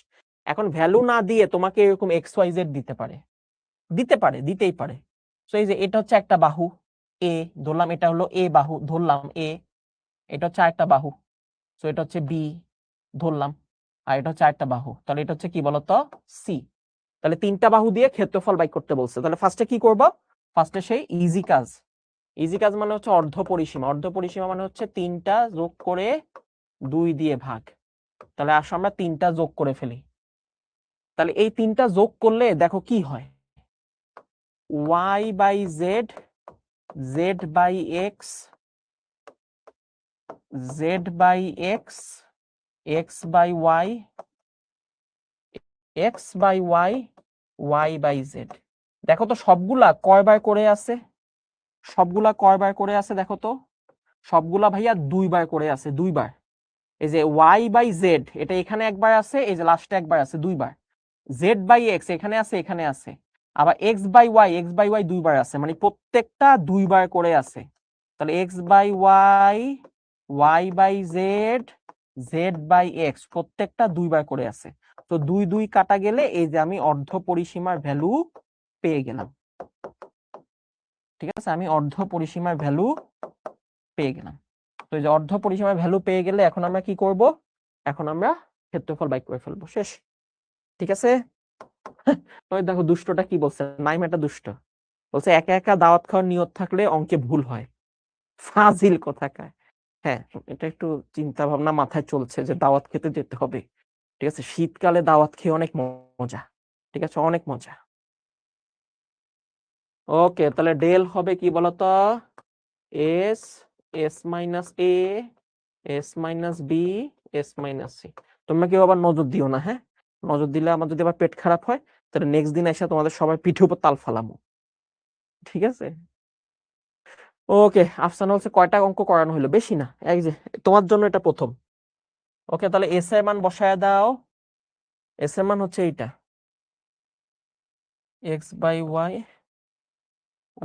এখন ভ্যালু না দিয়ে তোমাকে এরকম XYZ দিতে পারে, দিতেই পারে। তো এই যে এটা হচ্ছে একটা বাহু এ, ধরলাম এটা হলো এ বাহু, ধরলাম এ। এটা হচ্ছে আরেকটা বাহু, তো এটা হচ্ছে বি, ধরলাম। আর এটা হচ্ছে আরেকটা বাহু, তাহলে এটা হচ্ছে কি বলতো? সি। তাহলে 3টা বাহু দিয়ে ক্ষেত্রফল বাইক করতে বলছে। তাহলে ফার্স্টে কি করব? ফার্স্টে সেই ইজি কাজ। ইজি কাজ মানে হচ্ছে অর্ধ পরিসীমা। অর্ধ পরিসীমা মানে হচ্ছে 3টা যোগ করে 2 দিয়ে ভাগ। তাহলে আসো আমরা 3টা যোগ করে ফেলি। তাহলে এই 3টা যোগ করলে দেখো কি হয়, y by Z, Z by X, Z by X, X by Y, x by Y, Y by Z. দেখো তো সবগুলা কয়বার করে আছে? সবগুলা কয়বার করে আছে দেখো তো? সবগুলা ভাইয়া 2বার করে আছে, 2বার। এই যে ওয়াই বাই জেড, এটা এখানে একবার আছে, এই যে লাস্টে একবার আছে, 2বার। জেড বাই এক্স এখানে আছে, এখানে আছে। আবার x by Y, x by y 2বার আছে, মানে প্রত্যেকটা 2বার করে আছে। তাহলে x by Y, Y by Z, Z by x প্রত্যেকটা 2বার করে আছে। তো 2 2 কাটা গেলে এই যে আমি অর্ধ পরিসীমার ভ্যালু পেয়ে গেলাম। ঠিক আছে, আমি অর্ধ পরিসীমার ভ্যালু পেয়ে গেলাম। তো এই যে অর্ধ পরিসীমার ভ্যালু পেয়ে গেলে এখন আমরা কি করব? এখন আমরা ক্ষেত্রফল বাইর করে ফেলবো, শেষ। ঠিক আছে, ওই দেখো দুষ্টটা কি বলছে, নাইমাটা দুষ্ট বলছে একা একা দাওয়াত খাওয়ার নিয়ত থাকলে অঙ্কে ভুল হয়। ফাজিল কোথাকার। হ্যাঁ, এটা একটু চিন্তা ভাবনা মাথায় চলছে যে দাওয়াত খেতে যেতে হবে। ঠিক আছে, শীতকালে দাওয়াত খেয়ে অনেক মজা। ঠিক আছে, অনেক মজা। ওকে, তাহলে ডেল হবে কি বলতো? S, s minus a, s minus b, s minus c. তোমরা কেউ আবার নজর দিও না, হ্যাঁ? নজর দিলে আমার যদি আবার পেট খারাপ হয়, তাহলে নেক্সট দিন এসে তোমাদের সবাই পিঠে উপর তাল ফালামো। ঠিক আছে, ওকে। আফসানা হচ্ছে কয়টা অঙ্ক করানো হলো? বেশি না, এই যে তোমার জন্য এটা প্রথম। ওকে, তাহলে এস এর মান বসায় দাও। এস এর মান হচ্ছে এইটা, X by Y,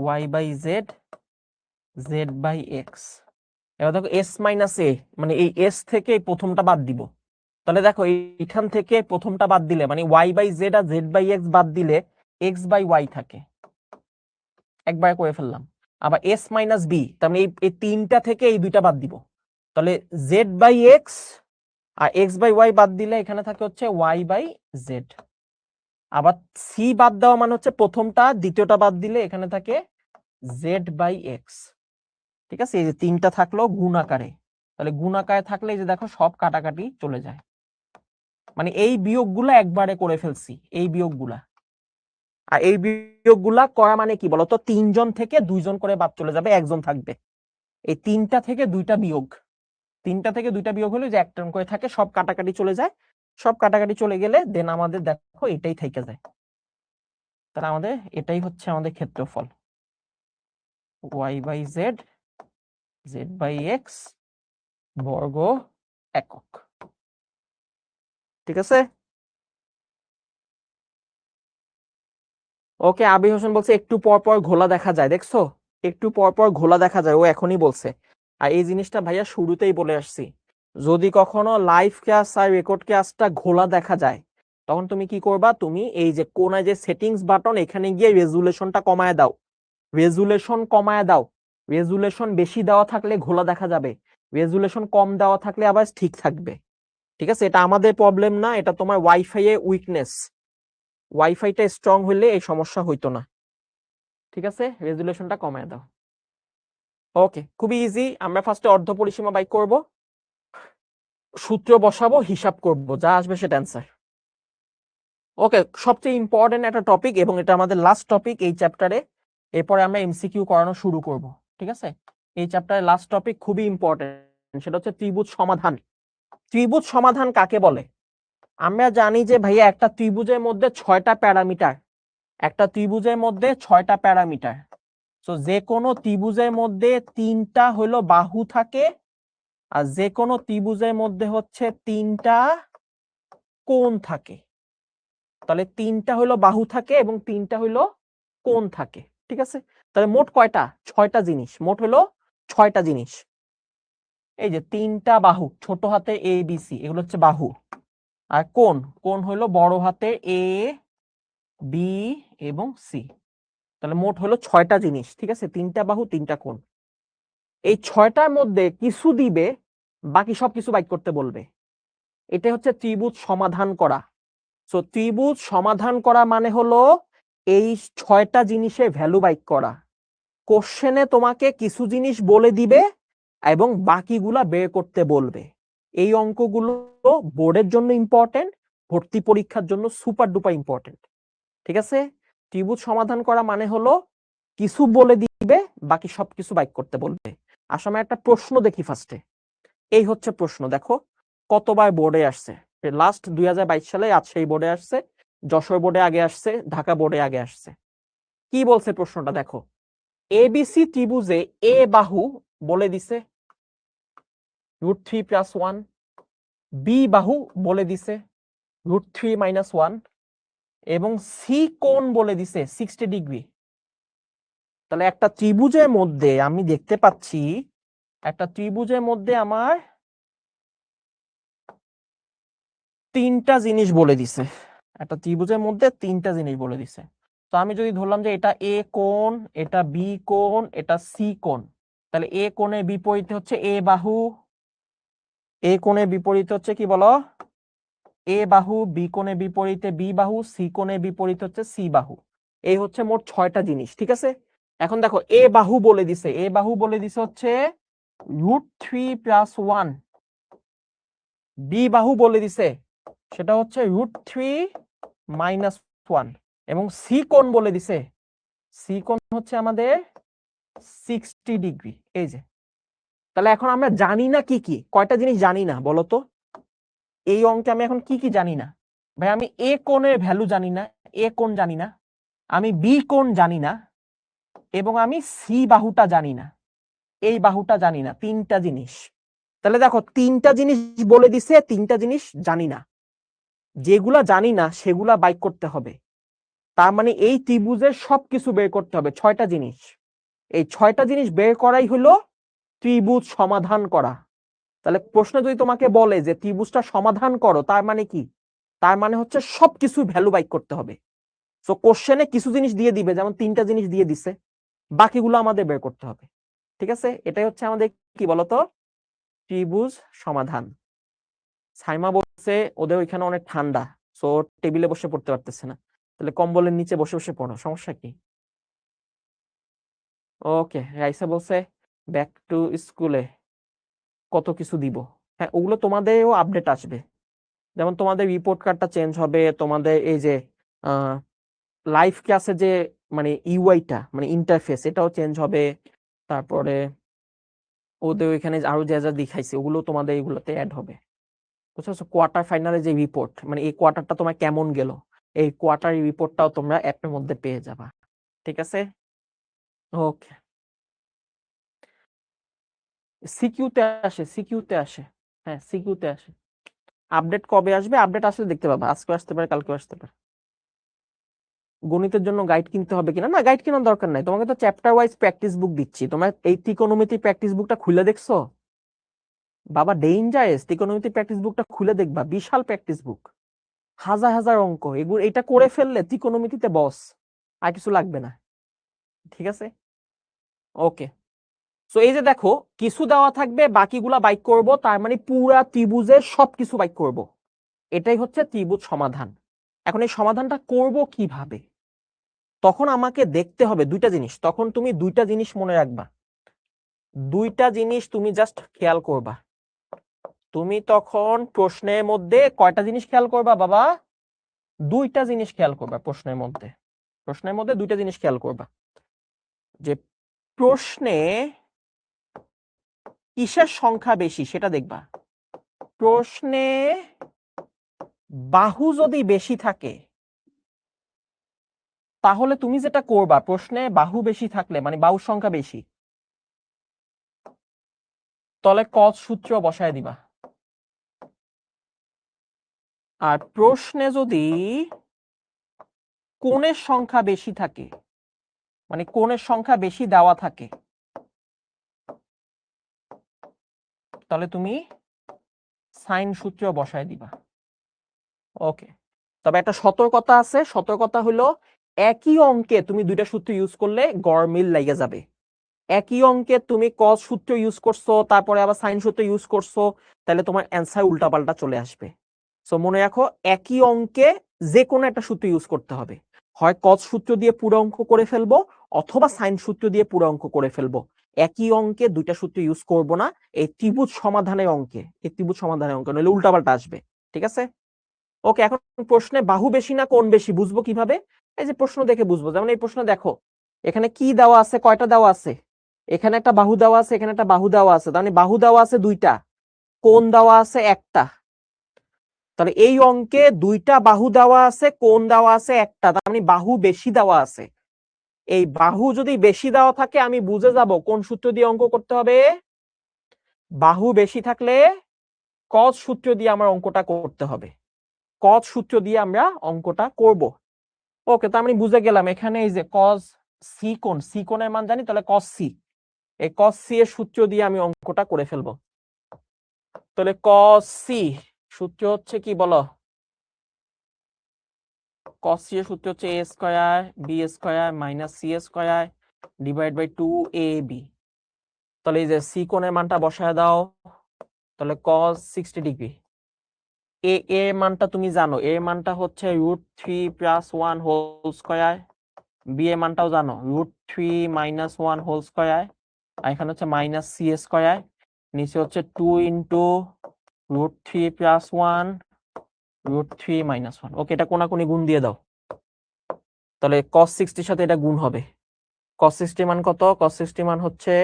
Y by Z, Z by X. এবার দেখো এস মাইনাস এ, মানে এই এস থেকে এই প্রথমটা বাদ দিব। তাহলে দেখো এইখান থেকে প্রথমটা বাদ দিলে মানে ওয়াই বাই জেড আর জেড বাই এক্স বাদ দিলে এক্স বাই ওয়াই থাকে, একবার করে ফেললাম। আবার এস মাইনাস বি, তার মানে এই 3টা থেকে এই 2টা বাদ দিব। তাহলে জেড বাই এক্স আর এক্স বাই ওয়াই বাদ দিলে এখানে থাকে হচ্ছে ওয়াই বাই জেড। আবার সি বাদ দেওয়া মানে হচ্ছে প্রথমটা দ্বিতীয়টা বাদ দিলে এখানে থাকে জেড বাই এক্স। ঠিক আছে, এই যে 3টা থাকলো গুণ আকারে, তাহলে গুণাকারে থাকলে এই যে দেখো সব কাটাকাটি চলে যায়, মানে এই বিয়োগগুলা একবারে করে ফেলছি, এই বিয়োগগুলা। আর এই বিয়োগগুলা করা মানে কি বলতো, 3 জন থেকে 2 জন করে বাদ চলে যাবে, একজন থাকবে। এই 3টা থেকে 2টা বিয়োগ, 3টা থেকে 2টা বিয়োগ হলে যে একটা করে থাকে, সব কাটাকাটি চলে যায়। সব কাটাকাটি চলে গেলে দেন আমাদের দেখো এটাই থেকে যায়। তাহলে আমাদের এটাই হচ্ছে আমাদের ক্ষেত্রফল, y by Z, Z by X বর্গ একক। ঠিক আছে। ওকে, আবির হোসেন বলছে একটু পর পর ঘোলা দেখা যায়, দেখছো একটু পর পর ঘোলা দেখা যায়, ও এখনই বলছে। আর এই জিনিসটা ভাইয়া শুরুতেই বলে আসছি, যদি কখনো লাইভ ক্লাস আর রেকর্ড ক্লাসটা ঘোলা দেখা যায়, তখন তুমি কি করবা, তুমি এই যে কোনায় যে সেটিংস বাটন, এখানে গিয়ে রেজুলেশনটা কমায় দাও, রেজুলেশন কমায় দাও। রেজুলেশন বেশি দেওয়া থাকলে ঘোলা দেখা যাবে, রেজুলেশন কম দেওয়া থাকলে আবার ঠিক থাকবে। ঠিক আছে, এটা আমাদের প্রবলেম না, এটা তোমার ওয়াইফাই এর উইকনেস। ওয়াইফাইটা স্ট্রং হইলে এই সমস্যা হইতো না। ঠিক আছে, রেজুলেশনটা কমায় দাও। ওকে, খুবই ইজি। আমরা ফার্স্টে অর্ধ পরিসীমা বাই করব, সূত্র বসাবো, হিসাব করব, যা আসবে সেটা অ্যান্সার। ওকে, সবচেয়ে ইম্পর্টেন্ট একটা টপিক, এবং এটা আমাদের লাস্ট টপিক এই চ্যাপ্টারে। এরপরে আমরা এমসিকিউ করানো শুরু করব। ঠিক আছে, এই চ্যাপ্টারে লাস্ট টপিক খুবই ইম্পর্টেন্ট, সেটা হচ্ছে ত্রিভুজ সমাধান। ত্রিভুজ সমাধান কাকে বলে? আমরা জানি যে ভাইয়া একটা ত্রিভুজের মধ্যে 6টা প্যারামিটার, একটা ত্রিভুজের মধ্যে 6টা প্যারামিটার। তো যে কোনো ত্রিভুজের মধ্যে 3টা হলো বাহু থাকে, আর যে কোনো ত্রিভুজের মধ্যে হচ্ছে 3টা কোণ থাকে। তাহলে 3টা হলো বাহু থাকে এবং 3টা হলো কোণ থাকে। ঠিক আছে, তাহলে মোট কয়টা? 6টা জিনিস, মোট হলো 6টা জিনিস। এই যে 3টা বাহু, ছোট হাতে এ বি সি, এগুলো হচ্ছে বাহু। আর কোণ, কোণ হলো বড় হাতে এ বি এবং সি। তাহলে মোট হলো 6টা জিনিস। ঠিক আছে, 3টা বাহু 3টা কোণ। এই 6টার মধ্যে কিছু দিবে, বাকি সবকিছু বাইক করতে বলবে। এটা হচ্ছে ত্রিভুজ সমাধান করা। সো ত্রিভুজ সমাধান করা মানে হলো এই 6টা জিনিসের ভ্যালু বাইক করা। কোশ্চেনে তোমাকে কিছু জিনিস বলে দিবে এবং বাকিগুলা বের করতে বলবে। এই অঙ্কগুলো বোর্ডের জন্য ইম্পর্টেন্ট, ভর্তি পরীক্ষার জন্য সুপার ডুপার ইম্পর্টেন্ট। ঠিক আছে, ত্রিভুজ সমাধান করা মানে হলো কিছু বলে দিবে, বাকি সবকিছু বাইক করতে বলবে। আসামে একটা প্রশ্ন দেখি ফার্স্টে। এই হচ্ছে প্রশ্ন, দেখো কতবার বোর্ডে আসছে। লাস্ট 2022 সালে রাজশাহী বোর্ডে আসছে, যশোর বোর্ডে আগে আসছে, ঢাকা বোর্ডে আগে আসছে। কি বলছে প্রশ্নটা দেখো, এবিসি ত্রিভুজে এ বাহু বলে দিছে √3 + 1, বি বাহু বলে দিছে √3 - 1, এবং সি কোণ বলে দিছে 60 ডিগ্রি। তাহলে একটা ত্রিভুজের মধ্যে আমি দেখতে পাচ্ছি, একটা ত্রিভুজের মধ্যে আমার 3টা জিনিস বলে দিছে। একটা ত্রিভুজের মধ্যে 3টা জিনিস বলে দিছে। তো আমি যদি ধরলাম যে এটা এ কোণ, এটা বি কোণ, এটা সি কোণ, তাহলে এ কোণের বিপরীতে হচ্ছে এ বাহু, এ কোণের বিপরীতে হচ্ছে কি বলো, এ বাহু, বি কোণের বিপরীতে বি বাহু, সি কোণের বিপরীতে হচ্ছে সি বাহু। এই হচ্ছে মোট 6টা জিনিস। ঠিক আছে, এখন দেখো এ বাহু বলে দিছে, এ বাহু বলে দিছে হচ্ছে √3 + 1, বি বাহু বলে দিছে সেটা হচ্ছে √3 - 1, এবং সি কোণ বলে দিছে, সি কোণ হচ্ছে আমাদের 60 ডিগ্রি। এই যে, তাহলে এখন আমরা জানি না কি কি, কয়টা জিনিস জানি না বলো তো? এই অঙ্কে আমি এখন কি কি জানি না? ভাই আমি এ কোণের ভ্যালু জানি না, এ কোণ জানি না, আমি বি কোণ জানি না, এবং আমি সি বাহুটা জানি না, এই বাহুটা জানি না। 3টা জিনিস। তাহলে দেখো 3টা জিনিস বলে দিছে, 3টা জিনিস জানি না। যেগুলা জানি না সেগুলা বাইক করতে হবে। তার মানে এই ত্রিভুজের সবকিছু বের করতে হবে, 6টা জিনিস। এই 6টা জিনিস বের করাই হলো ত্রিভুজ সমাধান করা। তাহলে প্রশ্ন যদি তোমাকে বলে যে ত্রিভুজটা সমাধান করো, তার মানে কি? তার মানে হচ্ছে সবকিছু ভ্যালু বাইক করতে হবে। সো কোশ্চেনে কিছু জিনিস দিয়ে দিবে, যেমন 3টা জিনিস দিয়ে দিছে, বাকিগুলো আমাদের বের করতে হবে। ঠিক আছে, এটাই হচ্ছে আমাদের কি বলতো, ত্রিভুজ সমাধান। সাইমা বলছে ওদের ওইখানে অনেক ঠান্ডা, সো টেবিলে বসে পড়তে পারতেছে না, তাহলে কম্বলের নিচে বসে বসে পড়ো, সমস্যা কি? ওকে, রাইসা বলছে ব্যাক টু স্কুলে। কত কিছু দিব। হ্যাঁ, ওগুলো তোমাদেরও আপডেট আসবে। যেমন তোমাদের রিপোর্ট কার্ডটা চেঞ্জ হবে, তোমাদের এই যে লাইভ ক্লাসে যে মানে ইউআইটা মানে ইন্টারফেস এটাও চেঞ্জ হবে। তারপরে ওদের ওইখানে আরো যা যা দেখাইছে ওগুলো তোমাদের এগুলোতে অ্যাড হবে, বুঝছো? কোয়ার্টার ফাইনালে যে রিপোর্ট মানে এই কোয়ার্টারটা তোমার কেমন গেল, এই কোয়ার্টার রিপোর্টটাও তোমরা অ্যাপের মধ্যে পেয়ে যাবা। ঠিক আছে, ওকে। সিকিউতে আসে, সিকিউতে আসে, হ্যাঁ সিকিউতে আসে। আপডেট কবে আসবে? আপডেট আসলে দেখতে পাবা, আজকে আসতে পারে, কালকে আসতে পারে। গণিতের জন্য গাইড কিনতে হবে কিনা, না গাইড কেনার দরকার নাই, তোমাকে তো চ্যাপ্টার ওয়াইজ প্র্যাকটিস বুক দিচ্ছি। তোমার এই ত্রিকোণমিতি প্র্যাকটিস বুকটা খুলে দেখছো? বাবা ডেঞ্জারাস, ত্রিকোণমিতি প্র্যাকটিস বুকটা খুলে দেখবা, বিশাল প্র্যাকটিস বুক, হাজার হাজার অঙ্ক। এগুলো এটা করে ফেললে ত্রিকোণমিতিতে বস, আর কিছু লাগবে না। ঠিক আছে, ওকে। সো এই যে দেখো কিছু দেওয়া থাকবে, বাকিগুলা বাইক করব, তার মানে পুরা ত্রিভুজের সবকিছু বাইক করব। এটাই হচ্ছে ত্রিভুজ সমাধান। এখন এই সমাধানটা করব কিভাবে? তখন আমাকে দেখতে হবে দুইটা জিনিস, তখন তুমি দুইটা জিনিস মনে রাখবা, দুইটা জিনিস তুমি জাস্ট খেয়াল করবা। তুমি তখন প্রশ্নের মধ্যে কয়টা জিনিস খেয়াল করবা বাবা? দুইটা জিনিস খেয়াল করবা প্রশ্নের মধ্যে, প্রশ্নের মধ্যে দুইটা জিনিস খেয়াল করবা। যে প্রশ্নে কিসের সংখ্যা বেশি সেটা দেখবা। প্রশ্নে বাহু যদি বেশি থাকে তাহলে তুমি যেটা করবা, প্রশ্নে বাহু বেশি থাকলে মানে বাহুর সংখ্যা বেশি, তাহলে cos সূত্র বসায় দিবা। আর প্রশ্নে যদি কোণের সংখ্যা বেশি থাকে মানে কোণের সংখ্যা বেশি দেওয়া থাকে তাহলে তুমি সাইন সূত্র বসায় দিবা। ওকে, তবে একটা সতর্কতা আছে, সতর্কতা হলো একই অঙ্কে তুমি দুইটা সূত্র ইউজ করলে গড়মিল লাগিয়ে যাবে। একই অঙ্কে তুমি cos সূত্র ইউজ করছো তারপরে আবার সাইন সূত্র ইউজ করছো, তাহলে তোমার অ্যান্সার উল্টাপাল্টা চলে আসবে। সো মনে রাখো একই অঙ্কে যে কোনো একটা সূত্র ইউজ করতে হবে, হয় cos সূত্র দিয়ে পুরো অঙ্ক করে ফেলবো অথবা সাইন সূত্র দিয়ে পুরো অঙ্ক করে ফেলবো। একই অঙ্কে দুইটা সূত্র ইউজ করব না এই ত্রিভুজ সমাধানের অঙ্কে, এই ত্রিভুজ সমাধানের অঙ্কে, নইলে উল্টাপাল্টা আসবে। ঠিক আছে, ওকে। এখন প্রশ্নে বাহু বেশি না কোণ বেশি বুঝবো কিভাবে? এই যে প্রশ্ন দেখে বুঝবো। যেমন এই প্রশ্ন দেখো, এখানে কি দেওয়া আছে, কয়টা দেওয়া আছে, এখানে একটা বাহু দেওয়া আছে, এখানে একটা বাহু দেওয়া আছে, তার মানে বাহু দেওয়া আছে দুইটা, কোণ দেওয়া আছে একটা। তাহলে এই অঙ্কে দুইটা বাহু দেওয়া আছে, কোণ দেওয়া আছে একটা, তার মানে বাহু বেশি দেওয়া আছে। এই বাহু যদি বেশি দেওয়া থাকে আমি বুঝে যাব কোন সূত্র দিয়ে অঙ্ক করতে হবে। বাহু বেশি থাকলে cos সূত্র দিয়ে আমার অঙ্কটা করতে হবে, cos সূত্র দিয়ে আমরা অঙ্কটা করব। ওকে, তো আমি বুঝে গেলাম এখানে এই যে cos c কোণ, c কোণের মান জানি, তাহলে cos c, এই cos c এর সূত্র দিয়ে আমি অঙ্কটা করে ফেলবো। তাহলে cos c সূত্র হচ্ছে কি বলো? cos c এর সূত্র হচ্ছে a square b square minus c square divide by 2ab। তাহলে এই যে c কোণের মানটা বসায় দাও, তাহলে cos 60 ডিগ্রি। এ এর মানটা তুমি জানো, এর মানটা হচ্ছে √3 + 1 হোল স্কয়ার, বি এর মানটাও জানো √3 - 1 হোল স্কয়ার, আর এখানে হচ্ছে মাইনাস c স্কয়ার, নিচে হচ্ছে 2 × √3 + 1 √3 - 1। ওকে, এটা কোনাকুনি গুণ দিয়ে দাও, তাহলে cos 60 সাথে এটা গুণ হবে। cos 60 মান কত? cos 60 মান হচ্ছে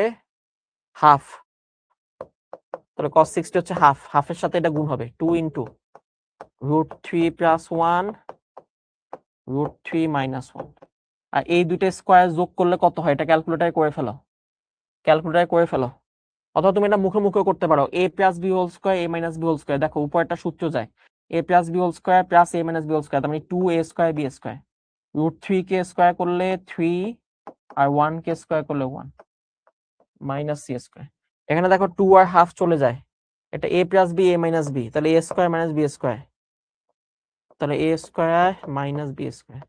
হাফ, তাহলে cos 60 হচ্ছে হাফ, হাফের সাথে এটা গুণ হবে 2 × √3 + 1 √3 - 1। আর এই দুইটা স্কয়ার যোগ করলে কত হয় এটা ক্যালকুলেটরে করে ফেলো, ক্যালকুলেটরে করে ফেলো, অথবা তুমি এটা মুখে মুখে করতে পারো। a + b whole square a - b whole square, দেখো উপরে একটা সূত্র যায় a + b whole square + a - b whole square, তার মানে 2a স্কয়ার b স্কয়ার, √3 কে স্কয়ার করলে 3 আর 1 কে স্কয়ার করলে 1 মাইনাস c স্কয়ার। এখানে দেখো 2 আর হাফ চলে যায়, এটা a + b a - b, তাহলে a স্কয়ার - b স্কয়ার, তাহলে a স্কয়ার - b স্কয়ার।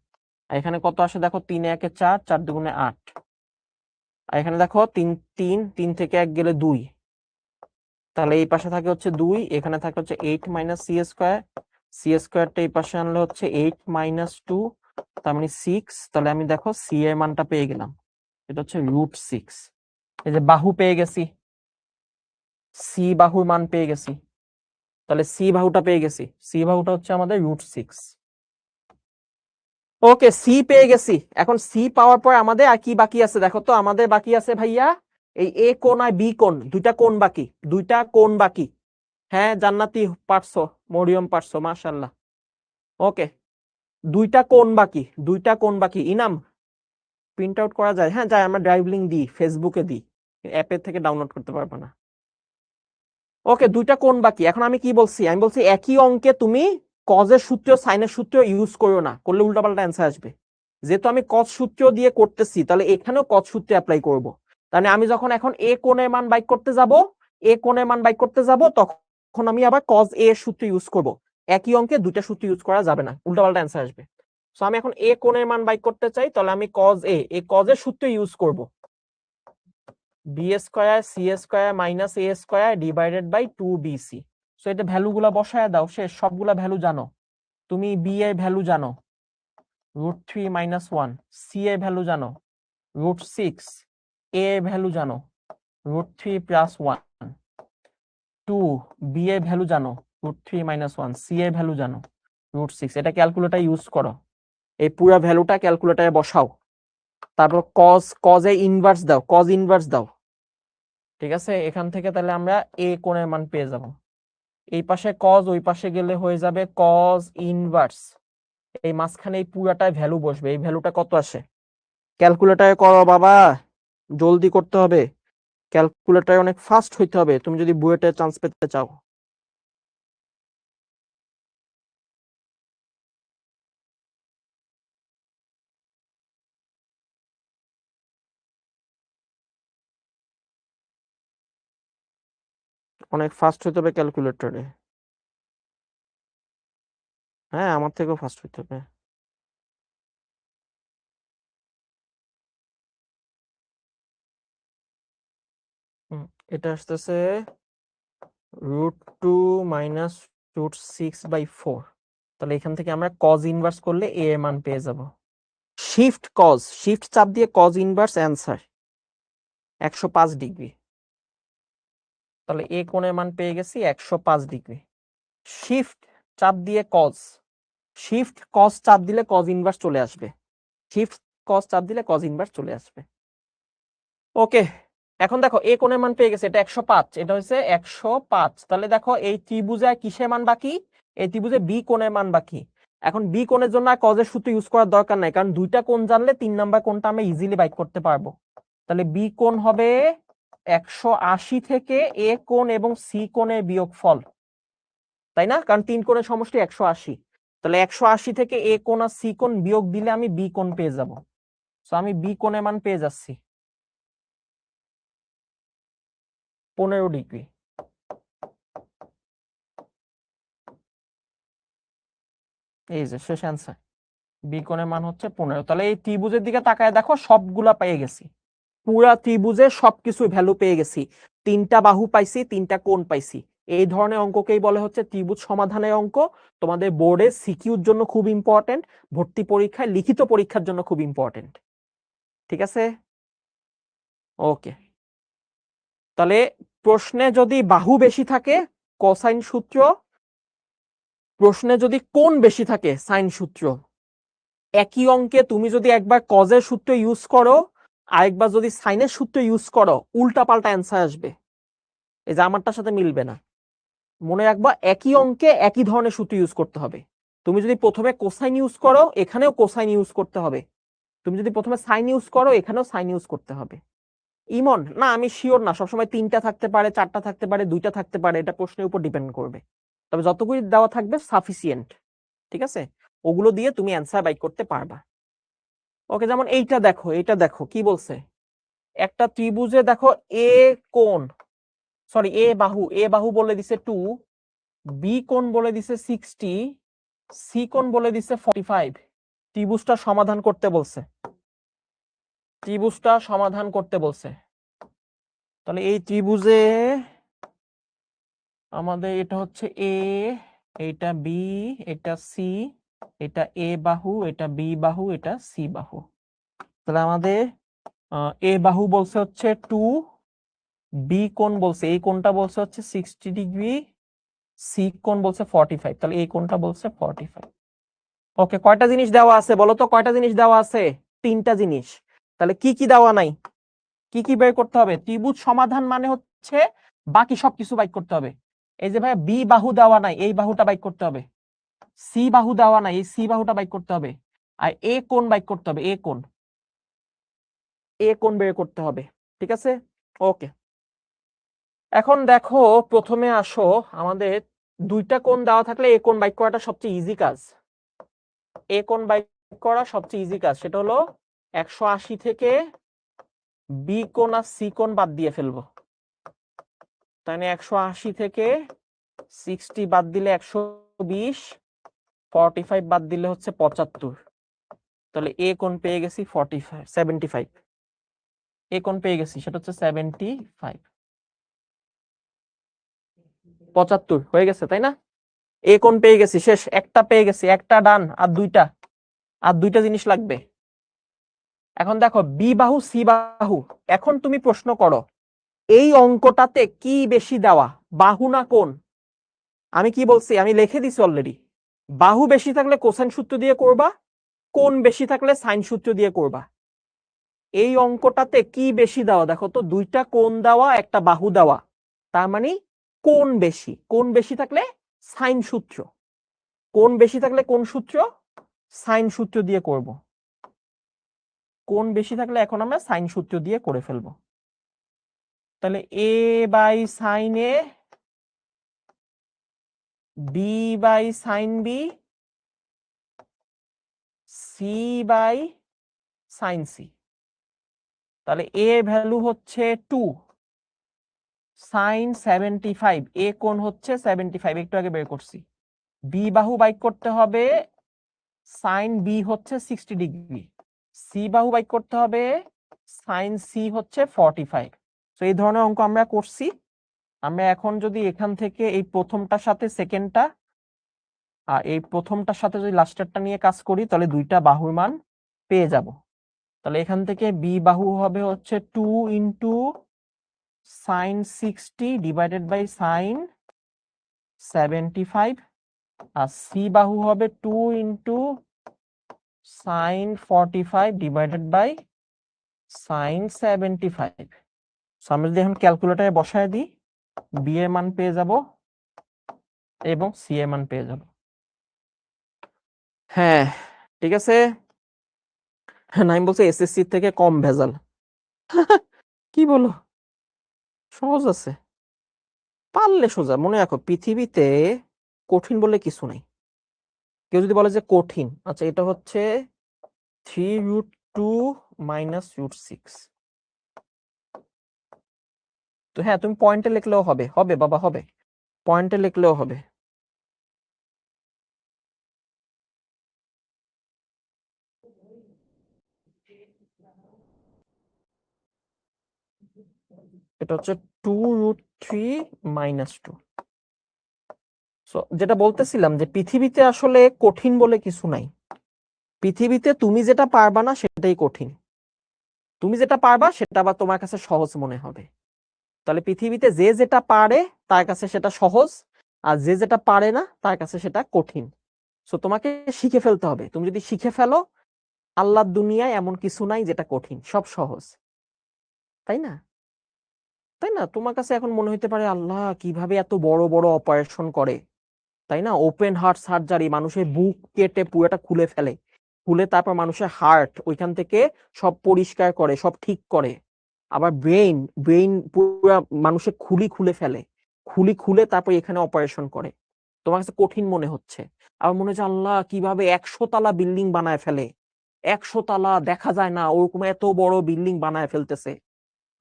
আর এখানে কত আসে দেখো, 3 এ 1 এ 4, 4 2 8। আর এখানে দেখো 3 3 3 থেকে 1 গেলে 2, তাহলে এই পাশে থাকে হচ্ছে 2, এখানে থাকে হচ্ছে 8 - c স্কয়ার, c স্কয়ারটা এই পাশে আনলে হচ্ছে 8 - 2, তার মানে 6। তাহলে আমি দেখো c এর মানটা পেয়ে গেলাম, এটা হচ্ছে √6। এই যে বাহু পেয়ে গেছি, সি বাহুর মান পেয়ে গেছি, তাহলে সি বাহুটা পেয়ে গেছি, সি বাহুটা হচ্ছে আমাদের √6। ওকে, সি পেয়ে গেছি। এখন সি পাওয়ার পর আমাদের আর কি বাকি আছে দেখো তো, আমাদের বাকি আছে ভাইয়া এই এ কোণ আর বি কোণ, দুইটা কোণ বাকি, দুইটা কোণ বাকি। হ্যাঁ জান্নাতি পারছো, মরিয়ম পারছো, মাশাআল্লাহ। ওকে, দুইটা কোণ বাকি, দুইটা কোণ বাকি। ইনাম প্রিন্ট আউট করা যায়? হ্যাঁ যায়, আমরা ড্রাইভ লিংক দিই, ফেসবুকে দিই, অ্যাপের থেকে ডাউনলোড করতে পারবে না। ওকে, দুইটা কোণ বাকি। এখন আমি কি বলছি, আমি বলছি একই অঙ্কে তুমি কজের সূত্র সাইনের সূত্র ইউজ করো না, করলে উল্টাপাল্টা অ্যান্সার আসবে। যেহেতু আমি কজ সূত্র দিয়ে করতেছি, তাহলে এখানেও কজ সূত্র অ্যাপ্লাই করব। তাহলে আমি যখন এখন এ কোণের মান বাইক করতে যাব, এ কোণের মান বাইক করতে যাব, তখন আমি আবার কজ এ এর সূত্র ইউজ করব। একই অঙ্কে দুইটা সূত্র ইউজ করা যাবে না, উল্টাপাল্টা অ্যান্সার আসবে। সো আমি এখন এ কোণের মান বাইক করতে চাই, তাহলে আমি কজ এ এই কজের সূত্র ইউজ করব। b² - a² divided by 2bc। So এটা ভ্যালুগুলা বসায় দাও, শেষ, সবগুলা ভ্যালু জানো তুমি। b এর ভ্যালু জানো √3 - 1, c এর ভ্যালু জানো √6, a এর ভ্যালু জানো √3 + 1, 2 b এর ভ্যালু জানো √3 - 1, c এর ভ্যালু জানো √6। এটা ক্যালকুলেটর ইউজ করো, এই পুরো ভ্যালুটা ক্যালকুলেটরে বসাও, তারপর কজ এ ইনভার্স দাও, কজ ইনভার্স দাও। ঠিক আছে, এখান থেকে তাহলে আমরা এ কোণের মান পেয়ে যাব। এই পাশে কজ, ওই পাশে গেলে হয়ে যাবে কজ ইনভার্স। এই মাঝখানে এই পুরাটায় ভ্যালু বসবে। এই ভ্যালুটা কত আসে? ক্যালকুলেটরে করো বাবা, জলদি করতে হবে, ক্যালকুলেটরে অনেক ফাস্ট হইতে হবে তুমি যদি বুয়েটে চান্স পেতে চাও। অনেক ফাস্ট হইতে হবে ক্যালকুলেটরে। হ্যাঁ, আমার থেকেও ফাস্ট হইতে হবে। এটা আসতেছে √2 - √6/4। তাহলে এখান থেকে আমরা কজ ইনভার্স করলে এ এর মান পেয়ে যাব। শিফট চাপ দিয়ে কজ ইনভার্স অ্যান্সার 105 ডিগ্রি। তাহলে এ কোণের মান পেয়ে গেছি 105 ডিগ্রি। শিফট চাপ দিয়ে কজ চাপ দিলে কজ ইনভার্স চলে আসবে, শিফট কজ চাপ দিলে কজ ইনভার্স চলে আসবে। ওকে, এখন দেখো এ কোণের মান পেয়ে গেছে, এটা 105, এটা হচ্ছে 105। তাহলে দেখো এই ত্রিভুজে কিসের মান বাকি? এই ত্রিভুজে বি কোণের মান বাকি। এখন বি কোণের জন্য আর কজের সূত্র ইউজ করার দরকার নাই, কারণ দুইটা কোণ জানলে 3 নাম্বার কোণটা আমরা ইজিলি বাইক করতে পারবো। তাহলে বি কোণ হবে 180 থেকে এ কোণ এবং সি কোণের বিয়োগফল, তাই না? কারণ 3 কোণের সমষ্টি 180। তাহলে 180 থেকে এ কোণ আর সি কোণ বিয়োগ দিলে আমি বি কোণ পেয়ে যাব। সো আমি বি কোণের মান পেয়ে যাচ্ছি 15 ডিগ্রি। এই যে শেষ অ্যান্সার, বি কোণের মান হচ্ছে 15। তাহলে এই ত্রিভুজের দিকে তাকায় দেখো, সবগুলা পেয়ে গেছি, পুরা ত্রিভুজে সবকিছু ভ্যালু পেয়ে গেছি। 3টা বাহু পাইছি, 3টা কোণ পাইছি। এই ধরনের অঙ্ককেই বলে হচ্ছে ত্রিভুজ সমাধানের অঙ্ক। তোমাদের বোর্ডে সিকিউর জন্য খুব ইম্পর্টেন্ট, ভর্তি পরীক্ষায় লিখিত পরীক্ষার জন্য খুব ইম্পর্টেন্ট। ঠিক আছে, ওকে। তাহলে প্রশ্নে যদি বাহু বেশি থাকে কোসাইন সূত্র, প্রশ্নে যদি কোণ বেশি থাকে সাইন সূত্র। একই অঙ্কে তুমি যদি একবার কজের সূত্র ইউজ করো, আরেকবার যদি সাইনের সূত্র ইউজ করো, উল্টা পাল্টা অ্যান্সার আসবে। এই যে আমারটার সাথে মিলবে না। মনে রাখবা একই অঙ্কে একই ধরনের সূত্র ইউজ করতে হবে। তুমি যদি প্রথমে কোসাইন ইউজ করো, এখানেও কোসাইন ইউজ করতে হবে। তুমি যদি প্রথমে সাইন ইউজ করো, এখানেও সাইন ইউজ করতে হবে। ইমন, না আমি শিওর না, সবসময় 3টা থাকতে পারে, 4টা থাকতে পারে, 2টা থাকতে পারে, এটা প্রশ্নের উপর ডিপেন্ড করবে। তবে যতগুলি দেওয়া থাকবে সাফিসিয়েন্ট। ঠিক আছে, ওগুলো দিয়ে তুমি অ্যান্সার বাইক করতে পারবা। ওকে, যেমন এইটা দেখো, এটা দেখো কি বলছে, একটা ত্রিভুজে দেখো এ কোণ, সরি এ বাহু বলে দিছে 2, বি কোণ বলে দিছে 60, সি কোণ বলে দিছে 45। ত্রিভুজটা সমাধান করতে বলছে, ত্রিভুজটা সমাধান করতে বলছে। তাহলে এই ত্রিভুজে আমাদের এটা হচ্ছে এ, এটা বি, এটা সি, এটা এ বাহু, এটা বি বাহু, এটা সি বাহু। তাহলে আমাদের এ বাহু বলছে হচ্ছে 2, বি কোণ বলছে, এই কোণটা বলছে হচ্ছে 60 ডিগ্রি, সি কোণ বলছে 45, তাহলে এই কোণটা বলছে 45। ওকে, কয়টা জিনিস দেওয়া আছে বলো তো, কয়টা জিনিস দেওয়া আছে? 3টা জিনিস। তাহলে কি কি দেওয়া নাই, কি কি বের করতে হবে? ত্রিভুজ সমাধান মানে হচ্ছে বাকি সবকিছু বাইর করতে হবে। এই যে ভাই বি বাহু দেওয়া নাই, এই বাহুটা বাইর করতে হবে। সি বাহু দেওয়া নাই, এই সি বাহুটা বাইর করতে হবে। আর এ কোণ বাইর করতে হবে, এ কোণ, এ কোণ বের করতে হবে। ঠিক আছে, ওকে। এখন দেখো, প্রথমে আসো, আমাদের 2টা কোণ দেওয়া থাকলে এ কোণ বাইর করাটা সবচেয়ে ইজি কাজ। এ কোণ বাইর করা সবচেয়ে ইজি কাজ, সেটা হলো 180 থেকে বি কোণ আর সি কোণ বাদ দিয়ে ফেলবো। তাহলে 180 থেকে 60 বাদ দিলে 120, 45 বাদ দিলে হচ্ছে 75। তাহলে এ কোণ পেয়ে গেছি 75। এ কোণ পেয়ে গেছি, সেটা হচ্ছে 75, 75 হয়ে গেছে, তাই না? এ কোণ পেয়ে গেছি, শেষ। একটা পেয়ে গেছি, একটা ডান, আর দুইটা জিনিস লাগবে। এখন দেখো বি বাহু সি বাহু, এখন তুমি প্রশ্ন করো এই অঙ্কটাতে কি বেশি দেওয়া, বাহু না কোণ? আমি কি বলছি, আমি লিখে দিছি অলরেডি। বাহু বেশি থাকলে কোসাইন সূত্র দিয়ে করবা, কোণ বেশি থাকলে সাইন সূত্র দিয়ে করবা। এই অঙ্কটাতে কি বেশি দেওয়া দেখো তো, 2টা কোণ দেওয়া, একটা বাহু দেওয়া, তার মানে কোণ বেশি। কোণ বেশি থাকলে সাইন সূত্র, কোণ বেশি থাকলে কোন সূত্র? সাইন সূত্র দিয়ে করব। কোণ বেশি থাকলে এখন আমরা সাইন সূত্র দিয়ে করে ফেলবো। তাহলে a by sine a, b by sine b, c by sine c. তাহলে এ ভ্যালু হচ্ছে 2, সাইন 75, এ কোণ হচ্ছে 75, একটু আগে বের করছি। বি বাহু বাইক করতে হবে, সাইন বি হচ্ছে 60 ডিগ্রি। সি বাহু বাইক করতে হবে, সাইন সি হচ্ছে 45। তো এই ধরনের অঙ্ক আমরা করছি। আমরা এখন যদি এখান থেকে এই প্রথমটার সাথে সেকেন্ডটা আর এই প্রথমটার সাথে যদি লাস্টেরটা নিয়ে কাজ করি, তাহলে 2টা বাহুর মান পেয়ে যাব। তাহলে এখান থেকে বি বাহু হবে হচ্ছে 2 into sine 60 divided by sine 75, আর সি বাহু হবে 2 into sine 45 divided by sine 75। আমরা যদি এখন ক্যালকুলেটরে বসায় দিই, বি এর মান পেয়ে যাব এবং সি এর মান পেয়ে যাব। হ্যাঁ, ঠিক আছে। নাইম বলছে এসএসসি থেকে কম ভেজাল। কি বলো, সহজ আছে, পারলে সোজা। মনে রাখো পৃথিবীতে কঠিন বলে কিছু নাই। কেউ যদি বলে যে কঠিন, আচ্ছা এটা হচ্ছে 3√2 মাইনাস √6। তো হ্যাঁ, তুমি পয়েন্টে লিখলেও হবে, হবে বাবা, হবে, পয়েন্টে লিখলেও হবে। এটা হচ্ছে 2√3 মাইনাস 2। যেটা বলতেছিলাম যে পৃথিবীতে আসলে কঠিন বলে কিছু নাই। পৃথিবীতে তুমি যেটা পারবা না সেটাই কঠিন, তুমি যেটা পারবা সেটা আবার তোমার কাছে সহজ মনে হবে। তাহলে পৃথিবীতে যে যেটা পারে তার কাছে সেটা সহজ, আর যে যেটা পারে না তার কাছে সেটা কঠিন। তোমাকে শিখে ফেলতে হবে। তুমি যদি শিখে ফেলো, আল্লাহর দুনিয়ায় এমন কিছু নাই যেটা কঠিন, সব সহজ, তাই না? তাই না? তোমার কাছে এখন মনে হতে পারে আল্লাহ কিভাবে এত বড় বড় অপারেশন করে, তাই না? ওপেন হার্ট সার্জারি, মানুষের বুক কেটে পুরোটা খুলে ফেলে, খুলে তারপর মানুষের হার্ট ওইখান থেকে সব পরিষ্কার করে, সব ঠিক করে। আবার ব্রেইন, পুরো মানুষের খুলি খুলে ফেলে, খুলি খুলে তারপর এখানে অপারেশন করে। তোমার কাছে কঠিন মনে হচ্ছে। আবার মনে হচ্ছে আল্লাহ কিভাবে 100 তলা বিল্ডিং বানায় ফেলে, 100 তলা দেখা যায় না ওরকম এত বড় বিল্ডিং বানায় ফেলতেছে।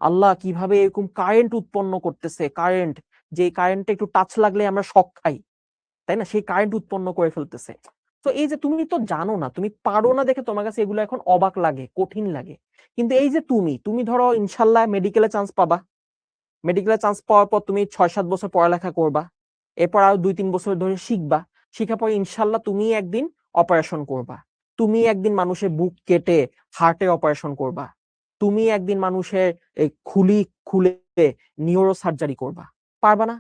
আল্লাহ কিভাবে এরকম কারেন্ট উৎপন্ন করতেছে, কারেন্ট, যে কারেন্টে একটু টাচ লাগলে আমরা শক খাই, তাই না? সেই কারেন্ট উৎপন্ন করে ফেলতেছে। তো এই যে তুমি তো জানো না, তুমি পারো না দেখে তোমার কাছে এগুলো এখন অবাক লাগে, কঠিন লাগে। কিন্তু এই যে তুমি ধরো ইনশাল্লাহ মেডিকেলে চান্স পাবা, মেডিকেলে চান্স পাওয়ার পর তুমি 6-7 বছর পড়ালেখা করবা, এরপর আরো 2-3 বছর ধরে শিখবা, শিখার পর ইনশাল্লাহ তুমি একদিন অপারেশন করবা, তুমি একদিন মানুষের বুক কেটে হার্টের অপারেশন করবা, তুমি একদিন মানুষের এই খুলি খুলে নিউরো সার্জারি করবা, পারবা না।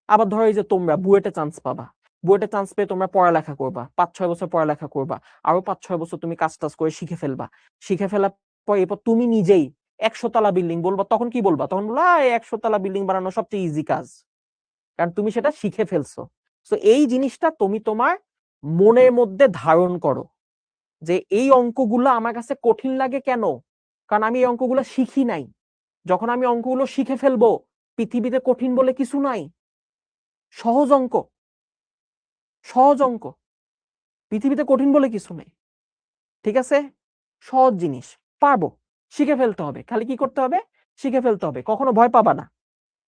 আবার ধরো এই যে তোমরা বুয়েটে চান্স পাবা, বুয়েটে চান্স পেয়ে তোমরা পড়ালেখা করবা, 5-6 বছর পড়ালেখা করবা, আরো 5-6 বছর তুমি কাজ টাজ করে শিখে ফেলবা, শিখে ফেলার পর এরপর তুমি নিজেই 100 তলা বিল্ডিং বলবা, তখন কি বলবা? তখন বলবা 100 তলা বিল্ডিং বানানো সবচেয়ে ইজি কাজ, কারণ তুমি সেটা শিখে ফেলছো। তো এই জিনিসটা তুমি তোমার মনের মধ্যে ধারণ করো যে এই অঙ্কগুলো আমার কাছে কঠিন লাগে কেন, কারণ আমি এই অঙ্কগুলো শিখি নাই। যখন আমি অঙ্কগুলো শিখে ফেলবো, পৃথিবীতে কঠিন বলে কিছু নাই, সহজ অঙ্ক, সহজ অঙ্ক, পৃথিবীতে কঠিন বলে কিছু নেই। ঠিক আছে, সহজ জিনিস পারবো, শিখে ফেলতে হবে। খালি কি করতে হবে? শিখে ফেলতে হবে। কখনো ভয় পাবা না।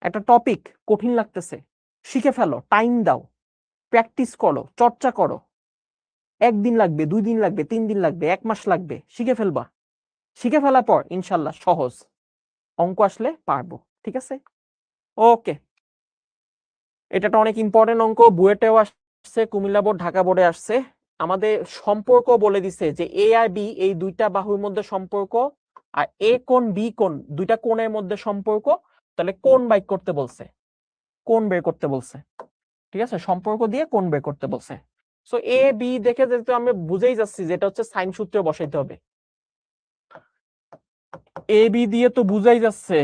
একটা টপিক কঠিন লাগতেছে, শিখে ফেলো, টাইম দাও, প্র্যাকটিস করো, চর্চা করো। 1 দিন লাগবে, 2 দিন লাগবে, 3 দিন লাগবে, 1 মাস লাগবে, শিখে ফেলবা। শিখে ফেলার পর ইনশাল্লাহ সহজ অঙ্ক আসলে পারবো। ঠিক আছে, ওকে। এটা অনেক ইম্পর্টেন্ট অঙ্ক, বুয়েটেও আসছে, কুমিল্লা বোর্ড, ঢাকা বোর্ডে আসছে। আমাদের সম্পর্ক বলে দিছে যে এ আর বি এই দুইটা বাহুর মধ্যে সম্পর্ক, আর এ কোণ বি কোণ দুইটা কোণের মধ্যে সম্পর্ক। তাহলে কোণ বাইর করতে বলছে, কোণ বের করতে বলছে। ঠিক আছে, সম্পর্ক দিয়ে কোণ বের করতে বলছে। সো এ বি দেখে যেহেতু আমরা বুঝেই যাচ্ছি যে এটা হচ্ছে সাইন সূত্রে বসাইতে হবে। এ বি দিয়ে তো বুঝাই যাচ্ছে।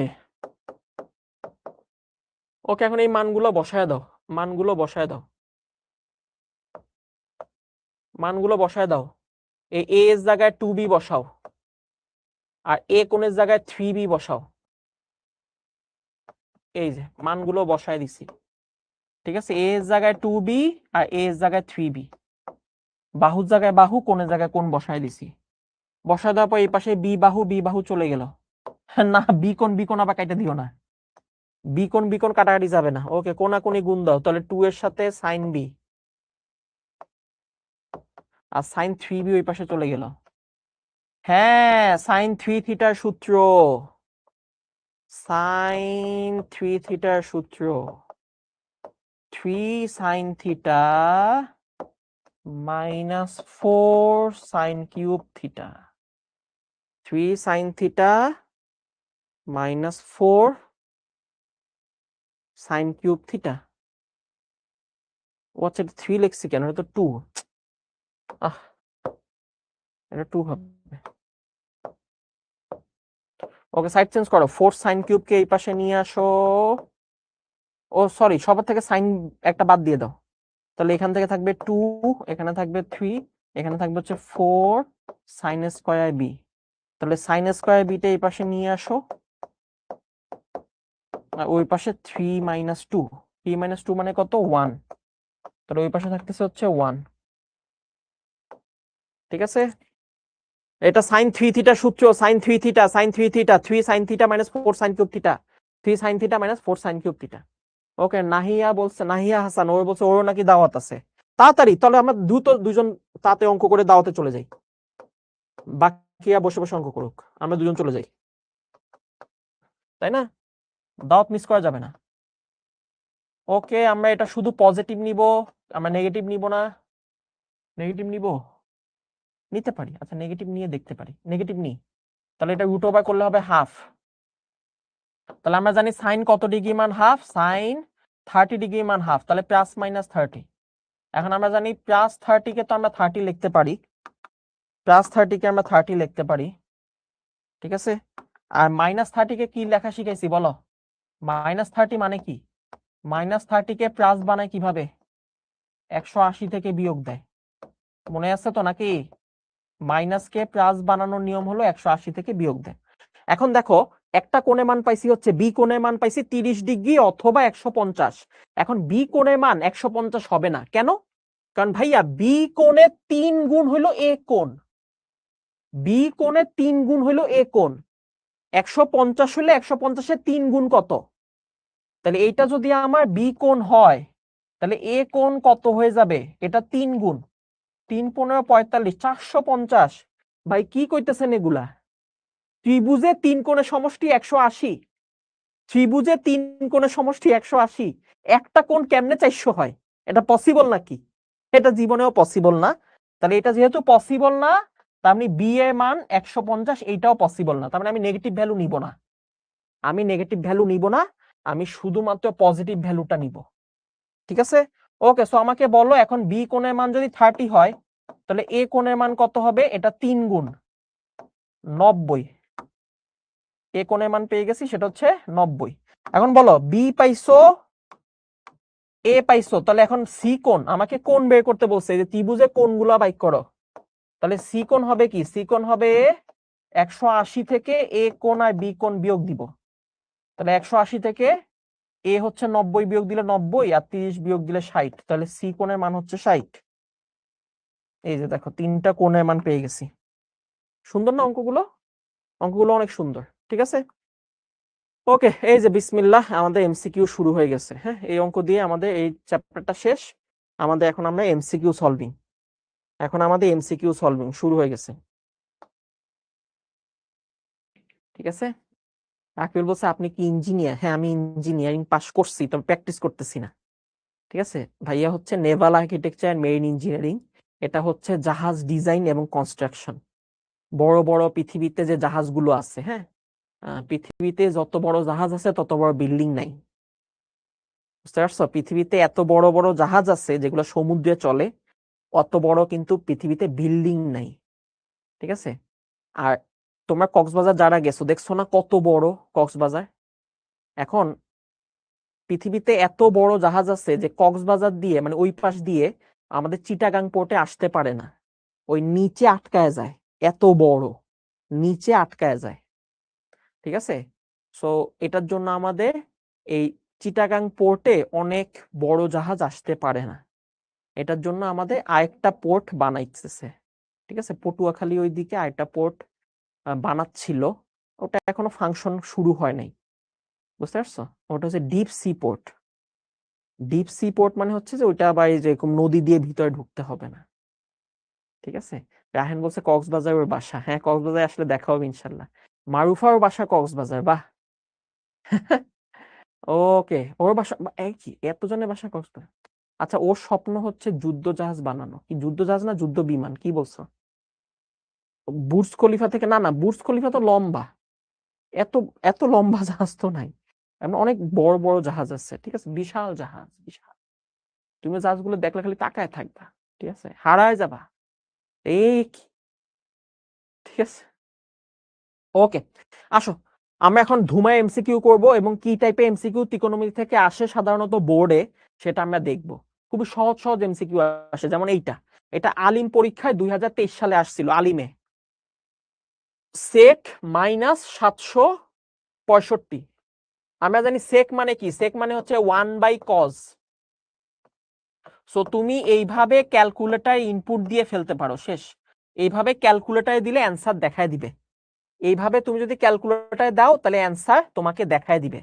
ওকে, এখন এই মানগুলো বসায় দাও, মানগুলো বসায় দাও, মানগুলো বসায় দাও। এই এ এর জায়গায় 2b বসাও, আর এ কোণের জায়গায় 3b বসাও। এই যে মানগুলো বসায় দিছি। ঠিক আছে, এ এর জায়গায় 2b আর এ এর জায়গায় 3b, বাহুর জায়গায় বাহু, কোণের জায়গায় কোণ বসায় দিছি। বসায় দেওয়ার পর এই পাশে বি বাহু চলে গেল। না, বি কোণ আবার কাটা দিও না, বি কোণ কাটাকাটি যাবে না। ওকে, কোণাকুণি গুণ দাও, তাহলে 2 এর সাথে সাইন বি, আর সাইন 3b ওই পাশে চলে গেল। হ্যাঁ, সাইন 3 থিটার সূত্র, সাইন 3 থিটার সূত্র, 3 sine theta minus 4 sine cube theta, 3 sine theta minus 4 sine cube theta. ও আচ্ছা, 3 লিখছি কেন? এটা তো 2। এটা 2 হবে। ওকে, সাইড চেঞ্জ করো, 4 সাইন কিউবকে এই পাশে নিয়ে আসো। ও সরি, সবার থেকে সাইন একটা বাদ দিয়ে দাও। তাহলে এখান থেকে থাকবে 2, এখানে থাকবে 3, এখানে থাকবে হচ্ছে 4 সাইন স্কয়ার বি। তাহলে সাইন স্কয়ার বিটা এই পাশে নিয়ে আসো, আর ওই পাশে 3 মাইনাস 2, 3 মাইনাস 2 মানে কত? 1। তাহলে ওই পাশে থাকতেছে হচ্ছে 1। ঠিক আছে, এটা সাইন 3 থিটা সূত্র, sine 3 theta, sine 3 theta, 3 sine theta minus 4 sine cube theta, 3 sine theta minus 4 sine cube theta. Okay, Nahiya বলছে, নাহিয়া হাসান, ওর বলছে ওর নাকি দাওয়াত আছে। তাড়াতাড়ি, তাহলে আমরা দুজন তাতে অঙ্ক করে দাওয়াতে চলে যাই, বাকিরা বসে বসে অঙ্ক করুক, আমরা দুজন চলে যাই, তাই না? দাওয়াত মিস করা যাবে না। ওকে, আমরা এটা শুধু পজিটিভ নিব, আমরা নেগেটিভ নিব না। নেগেটিভ নিব, নিতে পারি। আচ্ছা, নেগেটিভ নিয়ে দেখতে পারি, নেগেটিভ নিই। তাহলে এটা রুট ওভার করলে হবে হাফ। তাহলে আমরা জানি সাইন কত ডিগ্রি মান হাফ, সাইন 30 ডিগ্রি মান হাফ, তাহলে প্লাস মাইনাস 30। এখন আমরা জানি প্লাস 30 কে তো আমরা 30 লিখতে পারি, প্লাস 30 কে আমরা 30 লিখতে পারি। ঠিক আছে, আর মাইনাস 30 কে কি লেখা শিখাইছি বলো? মাইনাস 30 মানে কি? মাইনাস 30 কে প্লাস বানায় কিভাবে? 180 থেকে বিয়োগ দেয়, মনে আছে তো নাকি? মাইনাস কে প্লাস বানানোর নিয়ম হলো 180 থেকে বিয়োগ দেয়। এখন দেখো, একটা কোণের মান পাইছি হচ্ছে বি কোণের মান পাইছি 30 ডিগ্রি অথবা 150। এখন বি কোণের মান 150 হবে না কেন? কারণ ভাইয়া বি কোণে 3 গুণ হইলো এ কোণ, বি কোণে 3 গুণ হইলো এ কোণ। 150 হলে 150-এর 3 গুণ কত? তাহলে এইটা যদি আমার বি কোণ হয়, তাহলে এ কোণ কত হয়ে যাবে? এটা 3 গুণ, 3 15 45, 450। ভাই কি কইতেছেন এগুলা? ত্রিভুজে 3 কোণের সমষ্টি 180, ত্রিভুজে 3 কোণের সমষ্টি 180, একটা কোণ কেমনে 400 হয়? এটা পসিবল নাকি? এটা জীবনেও পসিবল না। তাহলে এটা যেহেতু পসিবল না, তার মানে বি এর মান 150, এইটাও পসিবল না, তার মানে আমি নেগেটিভ ভ্যালু নিব না। আমি নেগেটিভ ভ্যালু নিব না, আমি শুধুমাত্র পজিটিভ ভ্যালুটা নিব। ঠিক আছে, ওকে। সো আমাকে বলো এখন বি কোণের মান যদি 30 হয় তাহলে এ কোণের মান কত হবে? এটা 3 গুণ 90। এ কোণের মান পেয়ে গেছি, সেটা হচ্ছে 90। এখন বলো বি পাইছো, এ পাইছো, তাহলে এখন সি কোণ, আমাকে কোণ বের করতে বলছে, এই যে ত্রিভুজের কোণগুলো বাইর করো। তাহলে সি কোণ হবে কি? সি কোণ হবে 180 থেকে এ কোণ আর বি কোণ বিয়োগ দিব। তাহলে 180 থেকে এ হচ্ছে 90 বিয়োগ দিলে 90 আর 30 বিয়োগ দিলে 60, তাহলে সি কোণের মান হচ্ছে 60। এই যে দেখো 3টা কোণের মান পেয়ে গেছি। সুন্দর না অঙ্কগুলো? অঙ্কগুলো অনেক সুন্দর। ঠিক আছে, ওকে। এই যে বিসমিল্লাহ, আমাদের এমসিকিউ শুরু হয়ে গেছে। হ্যাঁ, এই অঙ্ক দিয়ে আমাদের এই চ্যাপ্টারটা শেষ। এখন আমরা এমসিকিউ সলভিং, আমাদের এমসিকিউ সলভিং শুরু হয়ে গেছে। ঠিক আছে, আকিল বলছে আপনি কি ইঞ্জিনিয়ার? হ্যাঁ, আমি ইঞ্জিনিয়ারিং পাস করছি, তবে প্র্যাকটিস করতেছি না। ঠিক আছে, ভাইয়া হচ্ছে naval architecture and marine engineering. এটা হচ্ছে জাহাজ ডিজাইন এবং কনস্ট্রাকশন। বড় বড় পৃথিবীতে যে জাহাজগুলো আছে, হ্যাঁ, পৃথিবীতে যত বড় জাহাজ আছে তত বড় বিল্ডিং নাই। বুঝতে পারছো? পৃথিবীতে এত বড় বড় জাহাজ আছে যেগুলো সমুদ্রে চলে, অত বড় কিন্তু পৃথিবীতে বিল্ডিং নাই। ঠিক আছে, আর তোমরা কক্সবাজার যারা গেছো দেখছো না কত বড় কক্সবাজার। এখন পৃথিবীতে এত বড় জাহাজ আছে যে কক্সবাজার দিয়ে, মানে ওই পাশ দিয়ে আমাদের চিটাগাং পোর্টে আসতে পারে না, ওই নিচে আটকায় যায়। এত বড়, নিচে আটকায় যায়। ঠিক আছে, সো এটার জন্য আমাদের এই চিটাগাং পোর্টে অনেক বড় জাহাজ আসতে পারে না। এটার জন্য আমাদের আরেকটা পোর্ট বানাইতেছে। ঠিক আছে, পটুয়াখালী ওইদিকে আরেকটা পোর্ট বানাচ্ছিল, ওটা এখনো ফাংশন শুরু হয় নাই। বুঝতে পারছো? ওটা হচ্ছে deep sea port. Deep sea port মানে হচ্ছে যে ওইটা আবার এই যে এরকম নদী দিয়ে ভিতরে ঢুকতে হবে না। ঠিক আছে, রাহেন বলছে কক্সবাজার ওর বাসা। হ্যাঁ, কক্সবাজার আসলে দেখা হবে ইনশাল্লাহ। মারুফার বাসা কক্সবাজার, বাহ। ওকে, ওর বাসা একই, এতজনের বাসা কক্সবাজার। আচ্ছা, ওর স্বপ্ন হচ্ছে যুদ্ধ জাহাজ বানানো। কি যুদ্ধ জাহাজ না যুদ্ধ বিমান, কি বলছো? বুর্জ খলিফা থেকে? না না, বুর্জ খলিফা তো লম্বা, এত এত লম্বা জাহাজ তো নাই। এমন অনেক বড় বড় জাহাজ আছে। ঠিক আছে, বিশাল জাহাজ, বিশাল। তুমি জাহাজগুলো দেখলে খালি তাকায় থাকবা। ঠিক আছে, হারায় যাবা। এই ঠিক আছে, ওকে। আসো, আমরা এখন ধুমায় এমসিকিউ করব, এবং কি টাইপের এমসিকিউ ত্রিকোণমিতি থেকে আসে সাধারণত বোর্ডে সেটা আমরা দেখব। খুবই সহজ সহজ এমসিকিউ আসে, যেমন এইটা। এটা আলিম পরীক্ষায় 2023 সালে আসছিল। আলিমে সেক মাইনাস 765। আমরা জানি সেক মানে কি? সেক মানে হচ্ছে 1/cos। সো তুমি এইভাবে ক্যালকুলেটর ইনপুট দিয়ে ফেলতে পারো, শেষ। এইভাবে ক্যালকুলেটরে দিলে অ্যান্সার দেখায় দিবে। এইভাবে তুমি যদি ক্যালকুলেটরে দাও তাহলে অ্যান্সার তোমাকে দেখায় দিবে।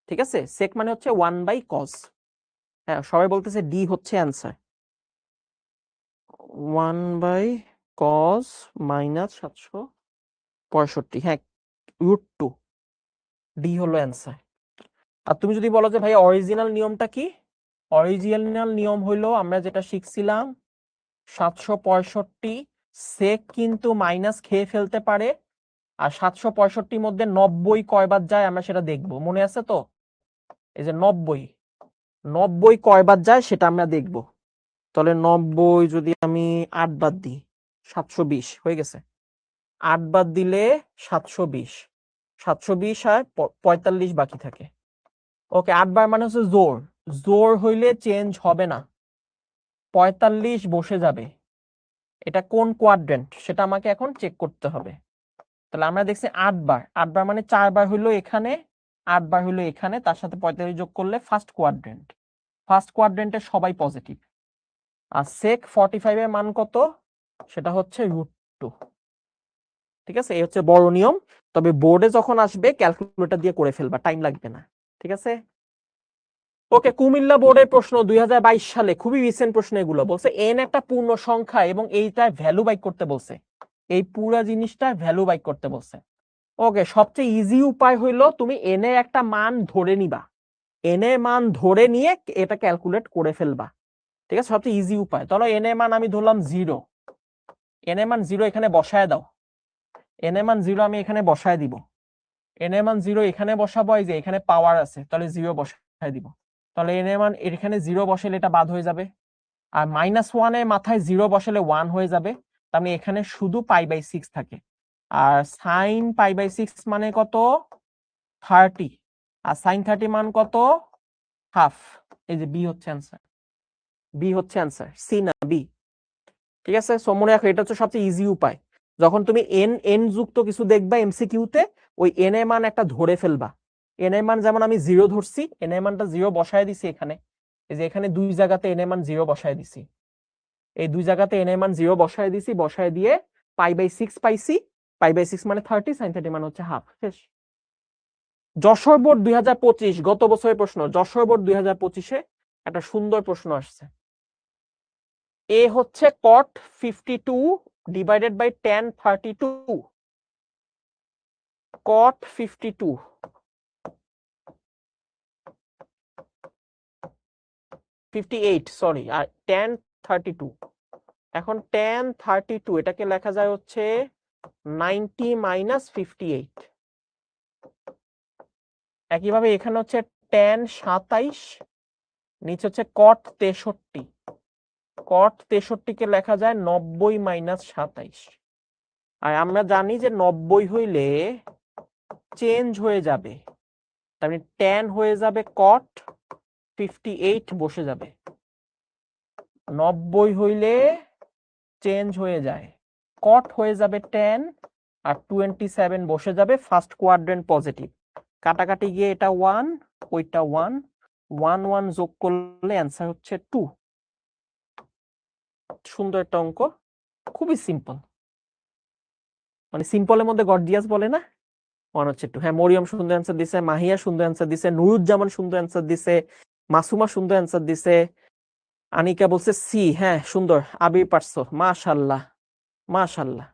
ঠিক আছে, সেক মানে হচ্ছে 1/cos। হ্যাঁ, সবাই বলতেছে ডি হচ্ছে অ্যান্সার। 1/cos মাইনাস 765, হ্যাঁ, √2, ডি হলো অ্যান্সার। আর তুমি যদি বলো যে ভাই অরিজিনাল নিয়মটা কি? অরিজিনাল নিয়ম হইলো আমরা যেটা শিখছিলাম, 765 সেক কিন্তু মাইনাস খেয়ে ফেলতে পারে, আর 765 মধ্যে 90 কয়বার যায় আমরা সেটা দেখবো। মনে আছে তো? এই যে 90 কয়বার যায় সেটা আমরা দেখব। তাহলে 90 যদি আমি 8 বাদ দিই, 720 হয়ে গেছে। 8 বাদ দিলে 720, 720 আর 45 বাকি থাকে। ওকে, 8 বার মানে হচ্ছে জোর, জোর হইলে চেঞ্জ হবে না, 45 বসে যাবে। এটা কোন কোয়াড্রেন্ট সেটা আমাকে এখন চেক করতে হবে। তাহলে আমরা দেখছি 8 বার, 8 বার মানে 4 বার হইলো এখানে, 8 বার হইলো এখানে, তার সাথে 45 যোগ করলে ফার্স্ট কোয়াড্রেন্ট। ফার্স্ট কোয়াড্রেন্টে সবাই পজিটিভ। আর সেক 45 এর মান কত? সেটা হচ্ছে √2। ঠিক আছে, এই হচ্ছে বড় নিয়ম। তবে বোর্ডে যখন আসবে ক্যালকুলেটর দিয়ে করে ফেলবা, টাইম লাগবে না। ঠিক আছে, ওকে। কুমিল্লা বোর্ডের প্রশ্ন 2022 সালে, খুবই রিসেন্ট প্রশ্ন এগুলো। বলছে এন একটা পূর্ণ সংখ্যা এবং এইটার ভ্যালু বাইক করতে বলছে। এই পুরা জিনিসটা ভ্যালু বাইক করতে বলছে। ওকে, সবচেয়ে ইজি উপায় হইলো তুমি এন এর একটা মান ধরে নিবা, এন এর মান ধরে নিয়ে এটা ক্যালকুলেট করে ফেলবা। ঠিক আছে, সবচেয়ে ইজি উপায়। তাহলে এন এর মান আমি ধরলাম 0, এন এর মান 0 এখানে বসায় দাও, এন এর মান 0 আমি এখানে বসায় দিব। এন এর মান 0 এখানে বসাবো, এই যে এখানে পাওয়ার আছে, তাহলে 0 বসাই দিব। তাহলে এন এর মান এখানে 0 বসালে এটা বাদ হয়ে যাবে, আর -1 এর মাথায় 0 বসালে 1 হয়ে যাবে। তার মানে এখানে শুধু π/6 থাকে। আর sin π/6 মানে কত? 30। আর sin 30 মান কত? হাফ। এই যে বি হচ্ছে অ্যান্সার, বি হচ্ছে অ্যান্সার, সি না বি। ঠিক আছে, সো মনে রাখো এটা হচ্ছে সবচেয়ে ইজি উপায়। যখন তুমি এন এন যুক্ত কিছু দেখবা এমসিকিউতে, ওই এন এর মান একটা ধরে ফেলবা। এন এর মান যেমন আমি 0 ধরছি, এন এর মানটা 0 বসায় দিছি এখানে। এই যে এখানে দুই জায়গাতে এন এর মান 0 বসায় দিছি, এই দুই জায়গাতে এন এর মান 0 বসায় দিছি, বসায় দিয়ে π/6 পাইছি। π/6 মানে 30, sin 30 মানে হচ্ছে হাফ। শেষ। যশোর বোর্ড 2025, গত বছরের প্রশ্ন, যশোর বোর্ড 2025-এ একটা সুন্দর প্রশ্ন আসছে। এ হচ্ছে cot 52 divided by tan 32। cot 52 58 sorry, আর tan 32। এখন tan 32 এটাকে লেখা যায় হচ্ছে 90 মাইনাস 58। একইভাবে এখানে হচ্ছে tan 27, নিচে হচ্ছে cot 63। cot 63 কে লেখা যায় 90 মাইনাস 27। আর আমরা জানি যে 90 হইলে চেঞ্জ হয়ে যাবে, তার মানে tan হয়ে যাবে cot 58 বসে যাবে। 90 হইলে চেঞ্জ হয়ে যায়, cot হয়ে যাবে tan, আর 27 বসে যাবে, ফার্স্ট কোয়াড্রেন্ট পজিটিভ। কাটাকাটি গিয়ে এটা 1, ওইটা 1, 1 1 যোগ করলে অ্যান্সার হচ্ছে 2। সুন্দর একটা অঙ্ক, খুবই সিম্পল, মানে সিম্পলের মধ্যে গর্জিয়াস বলে না, 1 হচ্ছে 2। হ্যাঁ, মরিয়ম সুন্দর অ্যান্সার দিছে, মাহিয়া সুন্দর অ্যান্সার দিছে, নুরুজ্জামান সুন্দর অ্যান্সার দিছে, মাসুমা সুন্দর অ্যান্সার দিছে, আনিকা বলছে সি। হ্যাঁ সুন্দর, আবির পারছো, মাশাআল্লাহ মাশাআল্লাহ।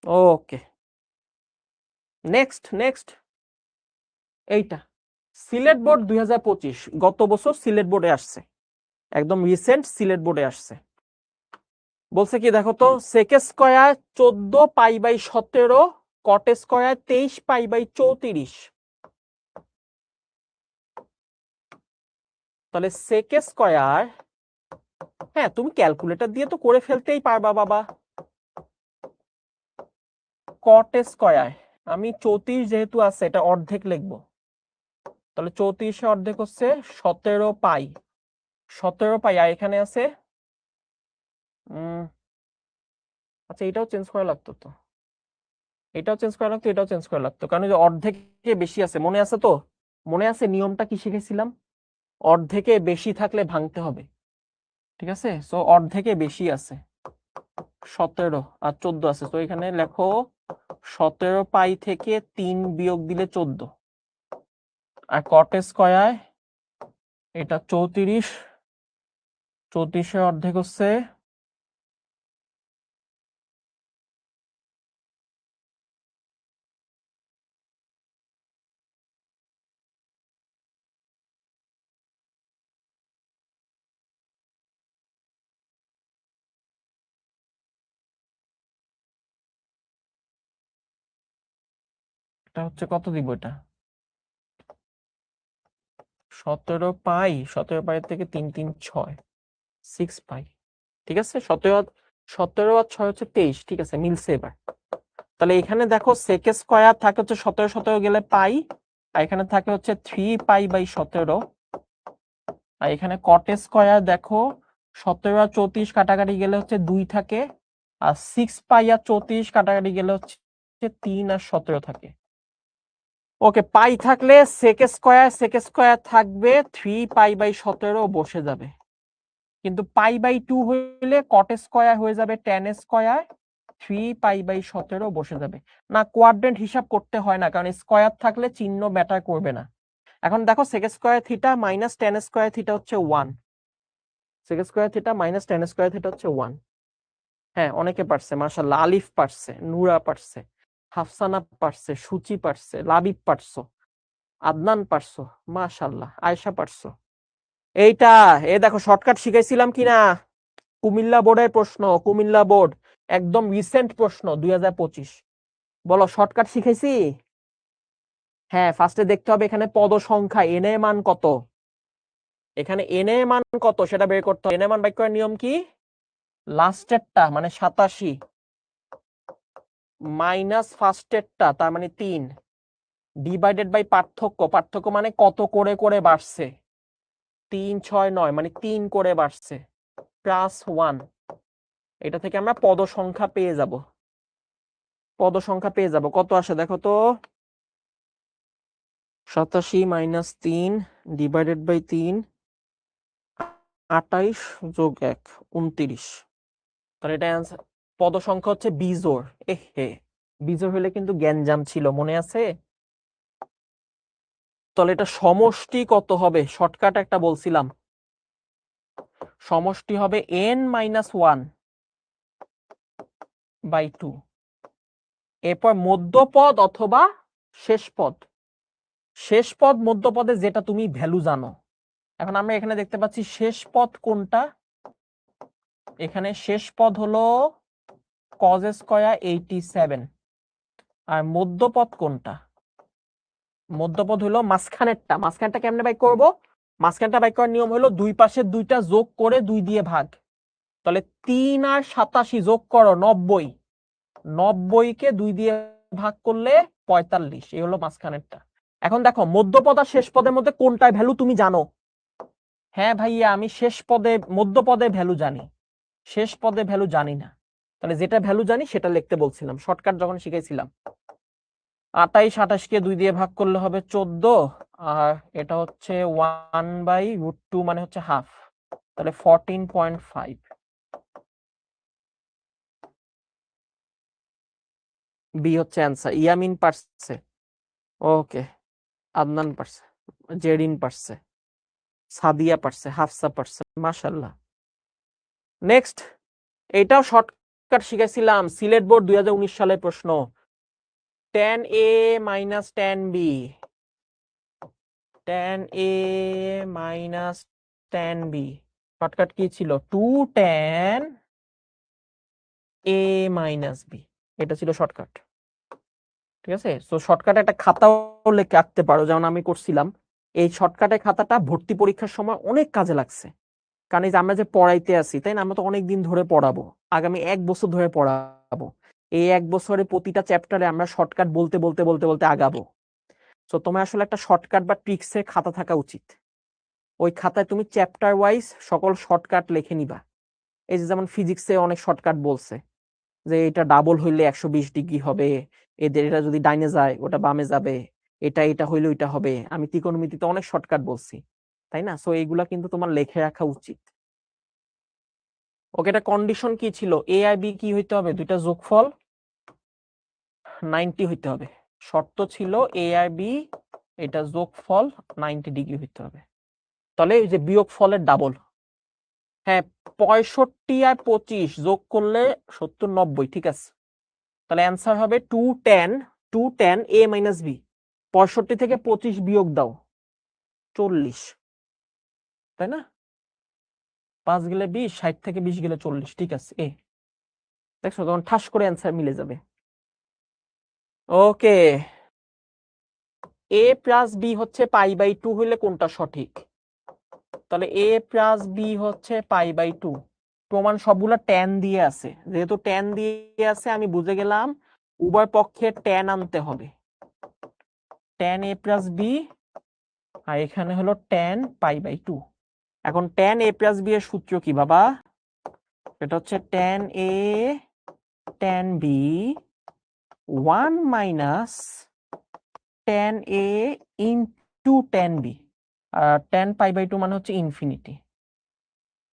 ওকে, নেক্সট নেক্সট। এইটা সিলেট বোর্ড 2025, গত বছর সিলেট বোর্ডে আসছে, একদম রিসেন্ট সিলেট বোর্ডে আসছে। বলছে কি দেখো তো, সেক স্কয়ার 14 π/17, কট স্কয়ার 23 π/34। তাহলে সেক স্কয়ার, হ্যাঁ তুমি ক্যালকুলেটর দিয়ে তো করে ফেলতেই পারবা বাবা। কট স্কয়ার, আমি 34 যেহেতু আছে এটা অর্ধেক লিখবো, তাহলে 34 অর্ধেক হচ্ছে 17 পাই। 17 পাই, আর এখানে আছে আচ্ছা এটাও চেঞ্জ করা লাগতো, তো এটাও চেঞ্জ করা লাগতো, এটাও চেঞ্জ করা লাগতো, কারণ এই যে অর্ধেকে বেশি আছে, মনে আছে তো? মনে আছে নিয়মটা কি শিখেছিলাম? অর্ধেকে বেশি থাকলে ভাঙতে হবে। ঠিক আছে, সো অর্ধেকে বেশি আছে, 17 আর 14 আছে, তো এখানে লেখো 17 পাই থেকে 3 বিয়োগ দিলে 14। আর কট স্কয়ার এটা 34, 34 অর্ধেক হচ্ছে এটা হচ্ছে কত দিব, এটা 17 পাই, 17 পাই থেকে 3 3 6, 6 পাই। ঠিক আছে, 17 আর 6 হচ্ছে 23। ঠিক আছে, মিলছে এবার। তাহলে এখানে দেখো সেক স্কয়ার থাকে হচ্ছে 17 17 গেলে পাই, আর এখানে থাকে হচ্ছে 3 π/17। আর এখানে কট স্কয়ার দেখো 17 আর 34 কাটাকাটি গেলে হচ্ছে 2 থাকে, আর 6 পাই আর 34 কাটাকাটি গেলে হচ্ছে 3 আর 17 থাকে। ওকে, পাই থাকলে সেক স্কয়ার থাকবে 3 π/17 বসে যাবে, কিন্তু π/2 হইলে কট স্কয়ার হয়ে যাবে tan স্কয়ার, 3 π/17 বসে যাবে। না, কোয়াড্রেন্ট হিসাব করতে হয় না, কারণ স্কয়ার থাকলে চিহ্ন ম্যাটার করবে না। এখন দেখো sec square theta minus tan square theta হচ্ছে 1, sec square theta minus tan square theta হচ্ছে 1। হ্যাঁ অনেকে পারছে, মাশাআল্লাহ, আলিফ পারছে, নূরা পারছে, হাফসানা পারছে, সুচি পারছে, লাবিব পারছো, আদনান পারছো, মাশাআল্লাহ, আয়েশা পারছো। এইটা দেখো শর্টকাট শিখাইছিলাম কিনা, কুমিল্লা বোর্ডের প্রশ্ন, কুমিল্লা বোর্ড একদম রিসেন্ট প্রশ্ন 2025। বলো শর্টকাট শিখাইছি? হ্যাঁ, ফার্স্টে দেখতে হবে এখানে পদ সংখ্যা n এর মান কত, এখানে n এর মান কত সেটা বের করতে হবে। n এর মান বের করার নিয়ম কি, লাস্টেরটা মানে 87 মাইনাস ফার্স্টেরটা তার মানে 3 ডিভাইডেড বাই পার্থক্য, পার্থক্য মানে কত করে করে বাড়ছে, 3 6 9 মানে 3 করে বাড়ছে, প্লাস 1। এটা থেকে আমরা পদ সংখ্যা পেয়ে যাব, পদ সংখ্যা পেয়ে যাব। কত আসে দেখো তো, 87 মাইনাস 3 ডিভাইডেড বাই 3 28 যোগ 1 29। তাহলে এটা অ্যান্সার। পদ সংখ্যা হচ্ছে বিজোড়। হে, বিজোড় হলে কিন্তু গ্যাঞ্জাম ছিল, মনে আছে? তাহলে এটা সমষ্টি কত হবে, শর্টকাট একটা বলছিলাম, সমষ্টি হবে n মাইনাস 1 বাই 2। এরপর মধ্যপদ অথবা শেষ পদ, শেষ পদ মধ্যপদে যেটা তুমি ভ্যালু জানো। এখন আমরা এখানে দেখতে পাচ্ছি শেষ পদ কোনটা, এখানে শেষ পদ হলো cos স্কয়ার 87, আর মধ্যপদ কোনটা, মধ্যপদ হলো মাঝখানেরটা। মাঝখানটা কেমনে বাই করব, মাঝখানটা বাই করার নিয়ম হলো দুই পাশের দুইটা যোগ করে 2 দিয়ে ভাগ। তাহলে 3 আর 87 যোগ করো 90, 90 কে 2 দিয়ে ভাগ করলে 45, এই হলো মাঝখানেরটা। এখন দেখো মধ্যপদ আর শেষ পদের মধ্যে কোনটার ভ্যালু তুমি জানো? হ্যাঁ ভাইয়া, আমি শেষ পদে মধ্যপদে ভ্যালু জানি, শেষ পদে ভ্যালু জানি না। তাহলে যেটা ভ্যালু জানি সেটা লিখতে বলছিলাম, শর্টকাট যখন শিখাইছিলাম। 28 28 কে 2 দিয়ে ভাগ করলে হবে 14, আর এটা হচ্ছে 1/√2 মানে হচ্ছে হাফ, তাহলে 14.5। বি হচ্ছে অ্যান্সার। ইয়ামিন পারছে, ওকে, আদনান পারছে, জেরিন পারছে, সাদিয়া পারছে, হাফসা পারছে, মাশাআল্লাহ। নেক্সট, এটাও শর্টকাট শিখাইছিলাম, সিলেট বোর্ড 2019 সালের প্রশ্ন। tan a minus tan b, tan a minus tan b, shortcut key ছিল, 2 tan a মাইনাস b, এটা ছিল শর্টকাট। ঠিক আছে, সো শর্টকাটে একটা খাতাও লিখে রাখতে পারো, যেমন আমি করছিলাম। এই শর্টকাটের খাতাটা ভর্তি পরীক্ষার সময় অনেক কাজে লাগছে, কারণ এই যে আমরা যে পড়াইতে আছি, তাই না, আমরা তো অনেক দিন ধরে পড়াবো, আগামী 1 বছর ধরে পড়াবো। এই 1 বছরে প্রতিটা চ্যাপ্টারে আমরা শর্টকাট বলতে বলতে বলতে বলতে আগাবো। সো তোমার আসলে একটা শর্টকাট বা ট্রিক্সের খাতা থাকা উচিত। ওই খাতায় তুমি চ্যাপ্টার ওয়াইজ সকল শর্টকাট লিখে নিবা। এই যে যেমন ফিজিক্সে অনেক শর্টকাট বলছে, যে এটা ডাবল হইলে 120 ডিগ্রি হবে, এদের এটা যদি ডাইনে যায় ওটা বামে যাবে, এটা হইলে ওইটা হবে। আমি ত্রিকোণমিতিতে অনেক শর্টকাট বলছি, তাই না? সো এইগুলা কিন্তু তোমার লিখে রাখা উচিত। ওকে, এটা কন্ডিশন কি ছিল, এ আর বি কি হইতে হবে, দুইটা যোগফল 90 হইতে হবে। শর্ত ছিল এ আর বি এটা যোগফল 90 ডিগ্রি হইতে হবে। তাহলে এই যে বিয়োগ ফলের ডাবল, হ্যাঁ 65 আর 25 যোগ করলে 70 90, ঠিক আছে। তাহলে অ্যান্সার হবে 2 tan a মাইনাস b। 65 থেকে 25 বিয়োগ দাও 40, তাই না? 5 গেলে 20, 60 থেকে 20 গেলে 40, ঠিক আছে। এ দেখছো, তখন ঠাস করে অ্যান্সার মিলে যাবে। ওকে, a প্লাস b হচ্ছে π/2 হইলে কোনটা সঠিক? তাহলে a প্লাস b হচ্ছে π/2। প্রমাণ সবগুলা tan দিয়ে আছে, যেহেতু tan দিয়ে আছে আমি বুঝে গেলাম উভয় পক্ষে tan আনতে হবে। tan a প্লাস b, আর এখানে হলো tan π/2। এখন tan a প্লাস b এর সূত্র কি বাবা? এটা হচ্ছে tan a tan b 1 minus tan a into tan b, আর tan π/2 মানে হচ্ছে ইনফিনিটি।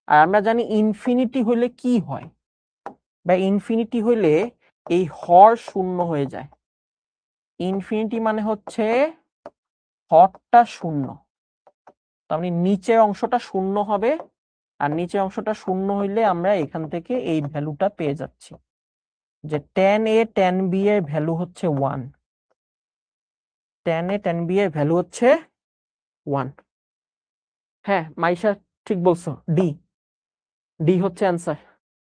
আর আমরা জানি ইনফিনিটি হইলে কি হয়, বা ইনফিনিটি হইলে এই হর শূন্য হয়ে যায়। ইনফিনিটি মানে হচ্ছে হরটা শূন্য, তার মানে নিচের অংশটা শূন্য হবে, আর নিচের অংশটা শূন্য হইলে আমরা এখান থেকে এই ভ্যালুটা পেয়ে যাচ্ছি, যে tan a tan b এর ভ্যালু হচ্ছে 1, tan a tan b এর ভ্যালু হচ্ছে 1। হ্যাঁ মাইশা ঠিক বলছো, ডি, ডি হচ্ছে অ্যান্সার।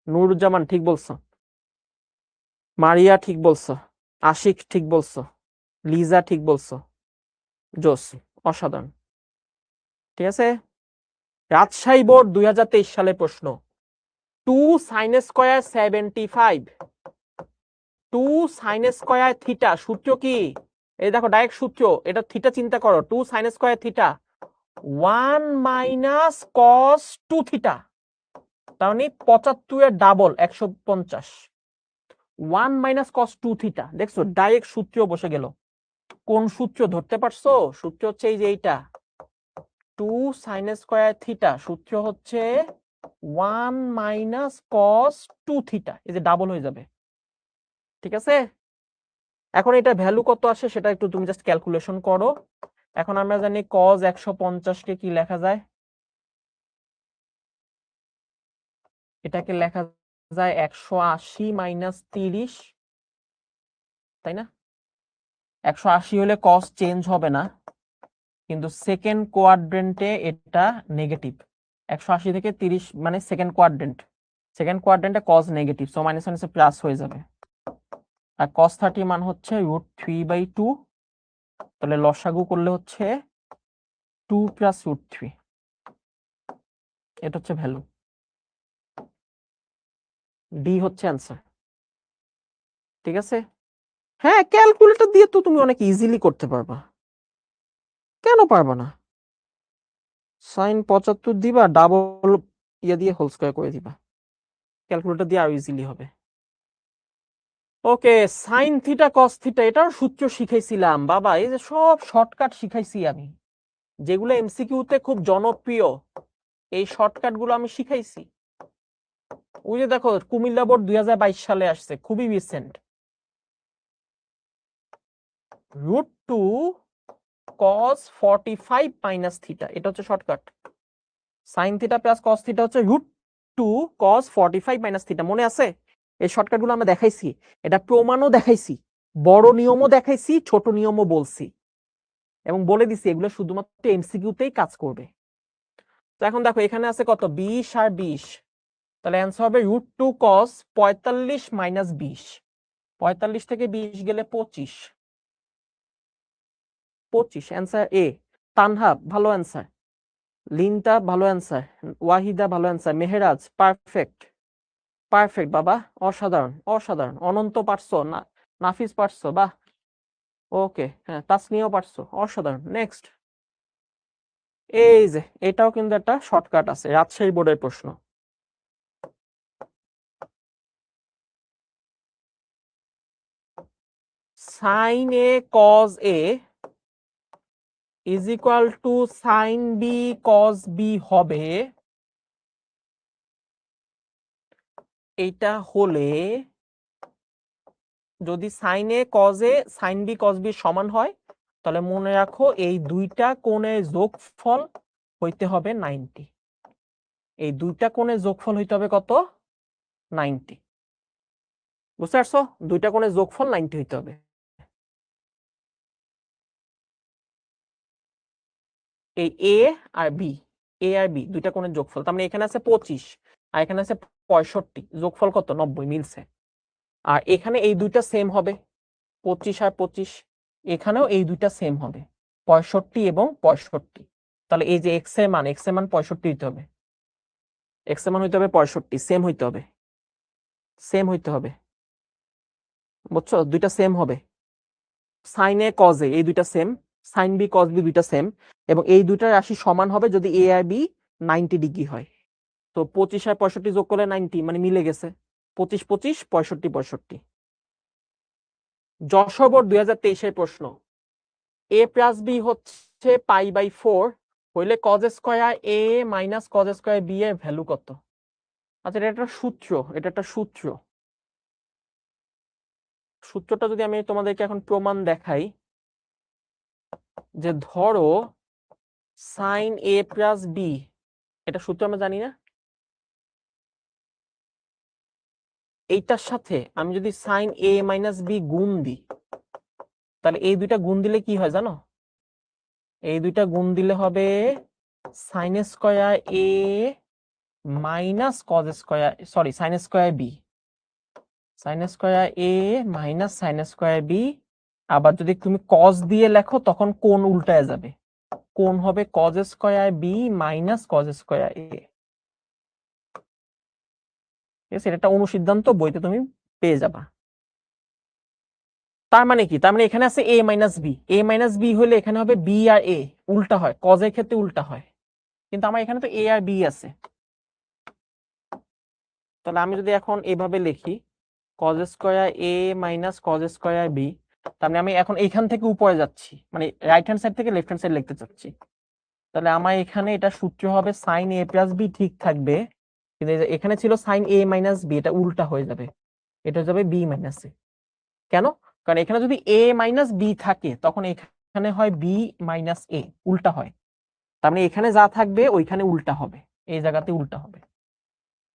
নুরুজ্জামান ঠিক বলছো, মারিয়া ঠিক বলছো, আশিক ঠিক বলছো, লিজা ঠিক বলছো। জোস, অসাধারণ। ঠিক আছে, রাজশাহী বোর্ড 2023 সালের প্রশ্ন। 2 sin square 75, 2 sin square theta সূত্র কি? এই দেখো ডাইরেক্ট সূত্র, এটা থিটা চিন্তা করো। 2 sin square theta 1 minus cos 2 theta, তার মানে 75 এর ডাবল 150। 1 মাইনাস cos 2 থিটা, দেখছো ডাইরেক্ট সূত্র বসে গেল। কোন সূত্র ধরতে পারছো? সূত্র হচ্ছে এই যে এইটা, 2 sin স্কয়ার থিটা সূত্র হচ্ছে 1 মাইনাস cos 2 থিটা, এই যে ডাবল হয়ে যাবে। ঠিক আছে, এখন এটা ভ্যালু কত আসে সেটা একটু তুমি জাস্ট ক্যালকুলেশন করো। এখন আমরা জানি cos 150 কে কি লেখা যায়? এটাকে লেখা যায় 180 মাইনাস 30, তাই না? 180 হলে cos চেঞ্জ হবে না, কিন্তু সেকেন্ড কোয়াড্রেন্টে এটা নেগেটিভ। 180 থেকে 30 মানে সেকেন্ড কোয়াড্রেন্টে cos নেগেটিভ, সো মাইনাস মাইনাসে প্লাস হয়ে যাবে। আর cos 30 মান হচ্ছে √3/2, তাহলে লসাগু করলে হচ্ছে 2 প্লাস √3, এটা হচ্ছে ভ্যালু। ডি হচ্ছে অ্যান্সার। ঠিক আছে, হ্যাঁ ক্যালকুলেটর দিয়ে তো তুমি অনেক ইজিলি করতে পারবা, কেন পারবা না? sin 75 দিবা, ডাবল ইয়ে দিয়ে হোল স্কয়ার করে দিবা, ক্যালকুলেটর দিয়ে আরো ইজিলি হবে। ওকে, sin থিটা cos থিটা এটার সূত্র শিখাইছিলাম বাবা, এই যে সব শর্টকাট শিখাইছি আমি, যেগুলো এমসিকিউতে খুব জনপ্রিয়, এই শর্টকাট গুলো আমি শিখাইছি। ওই যে দেখো কুমিল্লা বোর্ড 2022 সালে আসছে, খুবই রিসেন্ট। √2 cos 45 মাইনাস থিটা, এটা হচ্ছে shortcut. sin theta plus cos theta হচ্ছে √2 cos 45 মাইনাস থিটা, মনে আছে? এই শর্টকাট গুলো আমরা দেখাইছি, এটা প্রমাণও দেখাইছি, বড় নিয়মও দেখাইছি, ছোট নিয়মও বলছি, এবং বলে দিছি এগুলো শুধুমাত্র এমসিকিউতেই কাজ করবে। তো এখন দেখো এখানে আছে কত, 20 আর 20, তাহলে অ্যান্সার হবে √2 cos 45 মাইনাস 20। 45 থেকে 20 গেলে 25, 25 অ্যান্সার এ। তানহা ভালো অ্যান্সার, লিনটা ভালো অ্যান্সার, ওয়াহিদা ভালো অ্যান্সার, মেহেরাজ পারফেক্ট, পারফেক্ট বাবা, অসাধারণ অসাধারণ। অনন্ত পারছো না, নাফিস পারছো, বাহ, ওকে, হ্যাঁ তাসনিয়াও পারছো, অসাধারণ। নেক্সট, এই যে এটাও কিন্তু একটা শর্টকাট আছে, রাজশাহী বোর্ডের প্রশ্ন। sin a cos a is equal to sin b cos b হবে, এটা হলে যদি sin a cos a sin b cos b সমান হয়, তাহলে মনে রাখো এই দুইটা কোণের যোগফল হইতে হবে 90। এই দুইটা কোণের যোগফল হইতে হবে কত? 90। বুঝতে পারছো? দুইটা কোণের যোগফল 90 হইতে হবে। এই এ আর বি, এ আর বি দুইটা কোণের যোগফল, তার মানে এখানে আছে 25 আর এখানে আছে 65, যোগফল কত? 90, মিলছে। আর এখানে এই দুইটা সেম হবে, 25 আর 25, এখানেও এই দুইটা সেম হবে, 65 এবং 65। তাহলে এই যে এক্স এর মান 65 হইতে হবে, এক্স এর মান হইতে হবে 65, সেম হইতে হবে, সেম হইতে হবে, বুঝছো? দুইটা সেম হবে, সাইন এ কজ এ এই দুইটা same, sine B cos B দুইটা সেম, এবং এই দুইটা রাশি সমান হবে যদি এ আর বি 90 ডিগ্রি হয়। তো 25 আর 65 যোগ করলে 90, মানে মিলে গেছে, 25 25 65 65। যশোর বোর্ড 2023 এর প্রশ্ন। a প্লাস বি হচ্ছে π/4 হইলে cos square a minus cos square b এর ভ্যালু কত? আচ্ছা এটা একটা সূত্র, এটা একটা সূত্র, সূত্রটা যদি আমি তোমাদেরকে এখন প্রমাণ দেখাই, যে ধরো sin a প্লাস b, এটা সূত্র আমরা জানি না, এইটার সাথে আমি যদি sin a মাইনাস b গুণ দিই, তাহলে এই দুইটা গুণ দিলে কি হয় জানো? এই দুইটা গুণ দিলে হবে sin square a minus cos square, sorry sin square b, sin square a minus sin square b, আবার যদি তুমি কজ দিয়ে লেখো তখন কোণ উল্টায় যাবে, কোণ হবে cos square b minus cos square a. ঠিক আছে, এটা একটা অনুসিদ্ধান্ত, বইতে তুমি পেয়ে যাবা। তার মানে কি, তার মানে এখানে আছে এ মাইনাস বি, এ মাইনাস বি হলে এখানে হবে বি আর এ, উল্টা হয়, কজের ক্ষেত্রে উল্টা হয়, কিন্তু আমার এখানে তো এ আর বি আছে। তাহলে আমি যদি এখন এভাবে লিখি কজ স্কয়ার এ মাইনাস কজ স্কয়ার বি, তার মানে আমি এখন এইখান থেকে উপরে যাচ্ছি, মানে রাইট হ্যান্ড সাইড থেকে লেফট হ্যান্ড সাইড লিখতে চাচ্ছি। তাহলে আমার এখানে এটা সূত্র হবে সাইন এ প্লাস বি ঠিক থাকবে, কিন্তু এখানে ছিল সাইন এ মাইনাস বি, এটা উল্টা হয়ে যাবে, এটা হয়ে যাবে বি মাইনাস এ। কেন? কারণ এখানে যদি এ মাইনাস বি থাকে তখন এখানে হয় বি মাইনাস এ, উল্টা হয়। তার মানে এখানে যা থাকবে ওইখানে উল্টা হবে, এই জায়গাতে উল্টা হবে।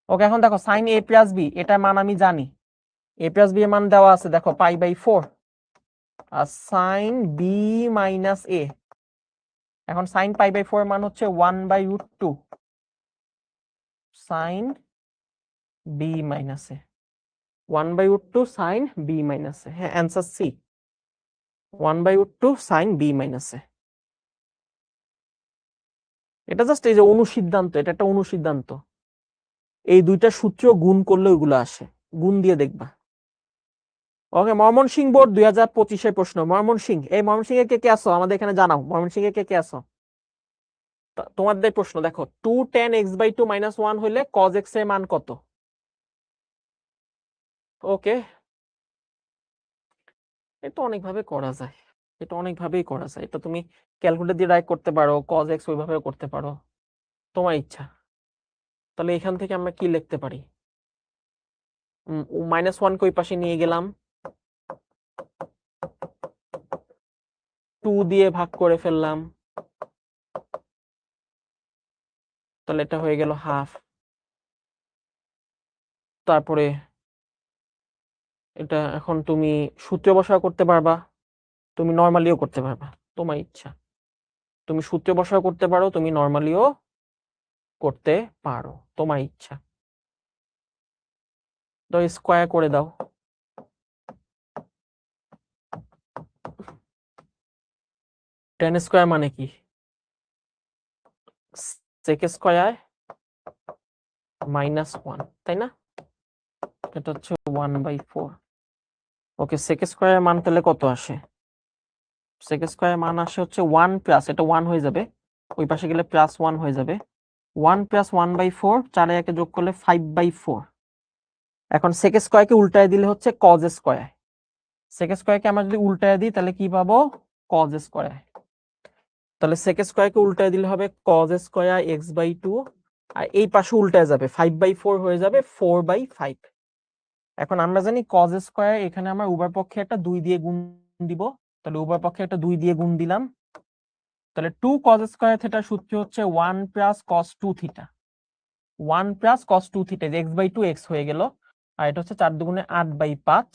ওকে, এখন দেখো সাইন এ প্লাস বি, এটার মান আমি জানি, এ প্লাস বি এর মান দেওয়া আছে, দেখো পাই বাই 4, আর সাইন বি মাইনাস এ, এখন সাইন পাই বাই 4 এর মান হচ্ছে 1/√2 sine b minus a, 1/√2 sine b minus a. হ্যাঁ, answer c, 1/√2 sine b minus a. এটা জাস্ট এই যে অনুসিদ্ধান্ত, এটা একটা অনুসিদ্ধান্ত, এই দুইটা সূত্র গুণ করলে ওইগুলো আসে, গুণ দিয়ে দেখবা। ওকে, ময়মনসিংহ বোর্ড 2025 এর প্রশ্ন। ময়মনসিংহ, এই ময়মনসিংহে কে কে আসো আমাদের এখানে জানাও, ময়মনসিংহে কে কে আসো? তোমাদের প্রশ্ন দেখো, 2 tan x/2 - 1 হলে cos x এর মান কত? ওকে, এটা অনেকভাবে করা যায়, এটা অনেকভাবেই করা যায়, এটা তুমি ক্যালকুলেটর দিয়ে ডাইরেক্ট করতে পারো, cos x ওইভাবেও করতে পারো, তোমার ইচ্ছা। তাহলে এখান থেকে আমরা কি লিখতে পারি? -1 কে ওই পাশে নিয়ে গেলাম, 2 দিয়ে ভাগ করে ফেললাম, তাহলে এটা হয়ে গেল হাফ। তারপরে এটা এখন তুমি সূত্র বসাও করতে পারবা, তুমি নরমালিও করতে পারবা, তোমার ইচ্ছা। তুমি সূত্র বসাও করতে পারো, তুমি নরমালিও করতে পারো, তোমার ইচ্ছা। তো স্কয়ার করে দাও, tan স্কয়ার মানে কি? sec স্কয়ার -1, তাই না? এটা হচ্ছে 1/4। ওকে, sec স্কয়ার মান তাহলে কত আসে? sec স্কয়ার মান আসে হচ্ছে 1 প্লাস, এটা 1 হয়ে যাবে, ওই পাশে গেলে +1 হয়ে যাবে, 1 + 1/4, 4 এ যোগ করলে 5/4। এখন sec স্কয়ারকে উল্টায় দিলে হচ্ছে cos স্কয়ার, sec স্কয়ারকে আমরা যদি উল্টায় দিই তাহলে কি পাবো? cos square. তাহলে sec স্কয়ারকে উল্টায় দিলে হবে cos স্কয়ার x/2, আর এই পাশে উল্টায় যাবে, 5/4 হয়ে যাবে 4/5। এখন আমরা জানি cos স্কয়ার, এখানে আমরা উভয় পক্ষে একটা 2 দিয়ে গুণ দিব, তাহলে উভয় পক্ষে একটা 2 দিয়ে গুণ দিলাম, তাহলে 2 cos স্কয়ার থিটার সূত্র হচ্ছে 1 + cos 2 theta, 1 + cos 2 theta, x/2 x হয়ে গেল, আর এটা হচ্ছে 4 দুগুণে 8/5,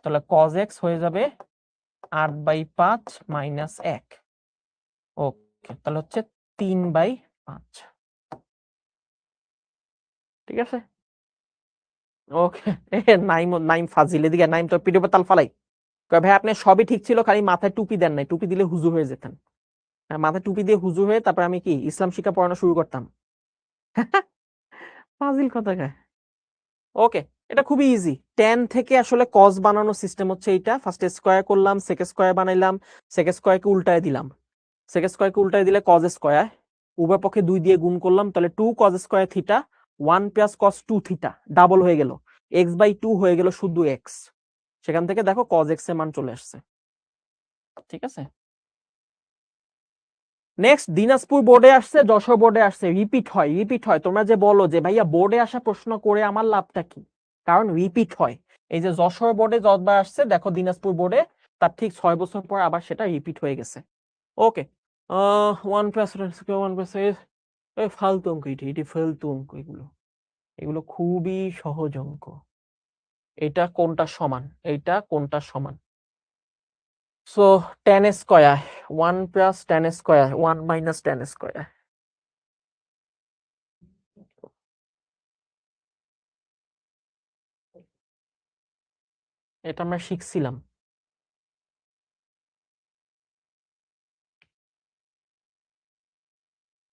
তাহলে cos x হয়ে যাবে 8/5 - 1। ওকে, তাহলে হচ্ছে 3/5। ঠিক আছে, ওকে। নাইম নাইম ফাজিল, এদিকে নাইম তো পিঠে তাল ফালাই, কয় ভাই আপনি সবই ঠিক ছিল, খালি মাথায় টুপি দেন নাই, টুপি দিলে হুজুর হয়ে যেতেন। মাথায় টুপি দিয়ে হুজুর হয়ে তারপর আমি কি ইসলাম শিক্ষা পড়ানো শুরু করতাম। ফাজিল কথা কয়। ওকে, এটা খুবই ইজি, tan থেকে আসলে cos বানানোর সিস্টেম হচ্ছে এইটা, ফার্স্টে স্কয়ার করলাম, sec স্কয়ার বানাইলাম, sec স্কয়ারকে উল্টায় দিলাম, sec স্কয়ারকে উল্টায় দিলে cos স্কয়ার, উভয় পক্ষে 2 দিয়ে গুণ করলাম, তাহলে 2 cos square theta, 1 + cos 2 theta, double হয়ে গেল, x/2 হয়ে গেল শুধু x, সেখান থেকে দেখো cos x এর মান চলে আসছে। ঠিক আছে, নেক্সট দিনাজপুর বোর্ডে আসছে, যশোর বোর্ডে আসছে, রিপিট হয়, রিপিট হয়। তোমরা যে বলো যে ভাইয়া বোর্ডে আসা প্রশ্ন করে আমার লাভটা কি, কারণ রিপিট হয়। এই যে যশোর বোর্ডে যতবার আসছে, দেখো দিনাজপুর বোর্ডে তার ঠিক 6 বছর পর আবার সেটা রিপিট হয়ে গেছে। ওকে, 1 + 1 + ফালতু অঙ্ক, এটি ফালতু অঙ্ক, এগুলো এগুলো খুবই সহজ অঙ্ক। এটা কোনটা সমান, এইটা কোনটা সমান? So tan square, 1 + tan square, 1 - tan square. এটা আমরা শিখছিলাম।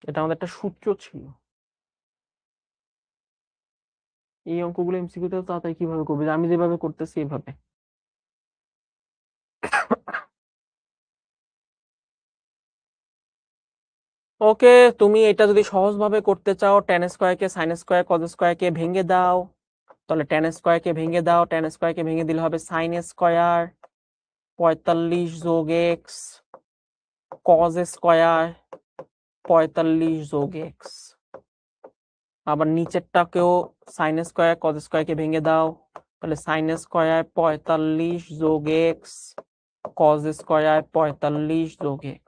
এটা আমাদের একটা সূত্র ছিল। এই অঙ্কগুলো এমসিকিউ তে তাড়াতাড়ি কিভাবে করবে, আমি যেভাবে করতেছি এইভাবে। ওকে, তুমি এটা যদি সহজভাবে করতে চাও, tan স্কয়ার কে sin স্কয়ার cos স্কয়ার কে ভেঙে দাও, তাহলে tan স্কয়ার কে ভেঙে দাও, tan স্কয়ার কে ভেঙে দিলে হবে sin স্কয়ার 45 যোগ x cos স্কয়ার 45 যোগ x। আবার নিচেরটাকেও sin স্কয়ার cos স্কয়ার কে ভেঙে দাও, তাহলে sin স্কয়ার 45 যোগ x cos স্কয়ার 45 যোগ x।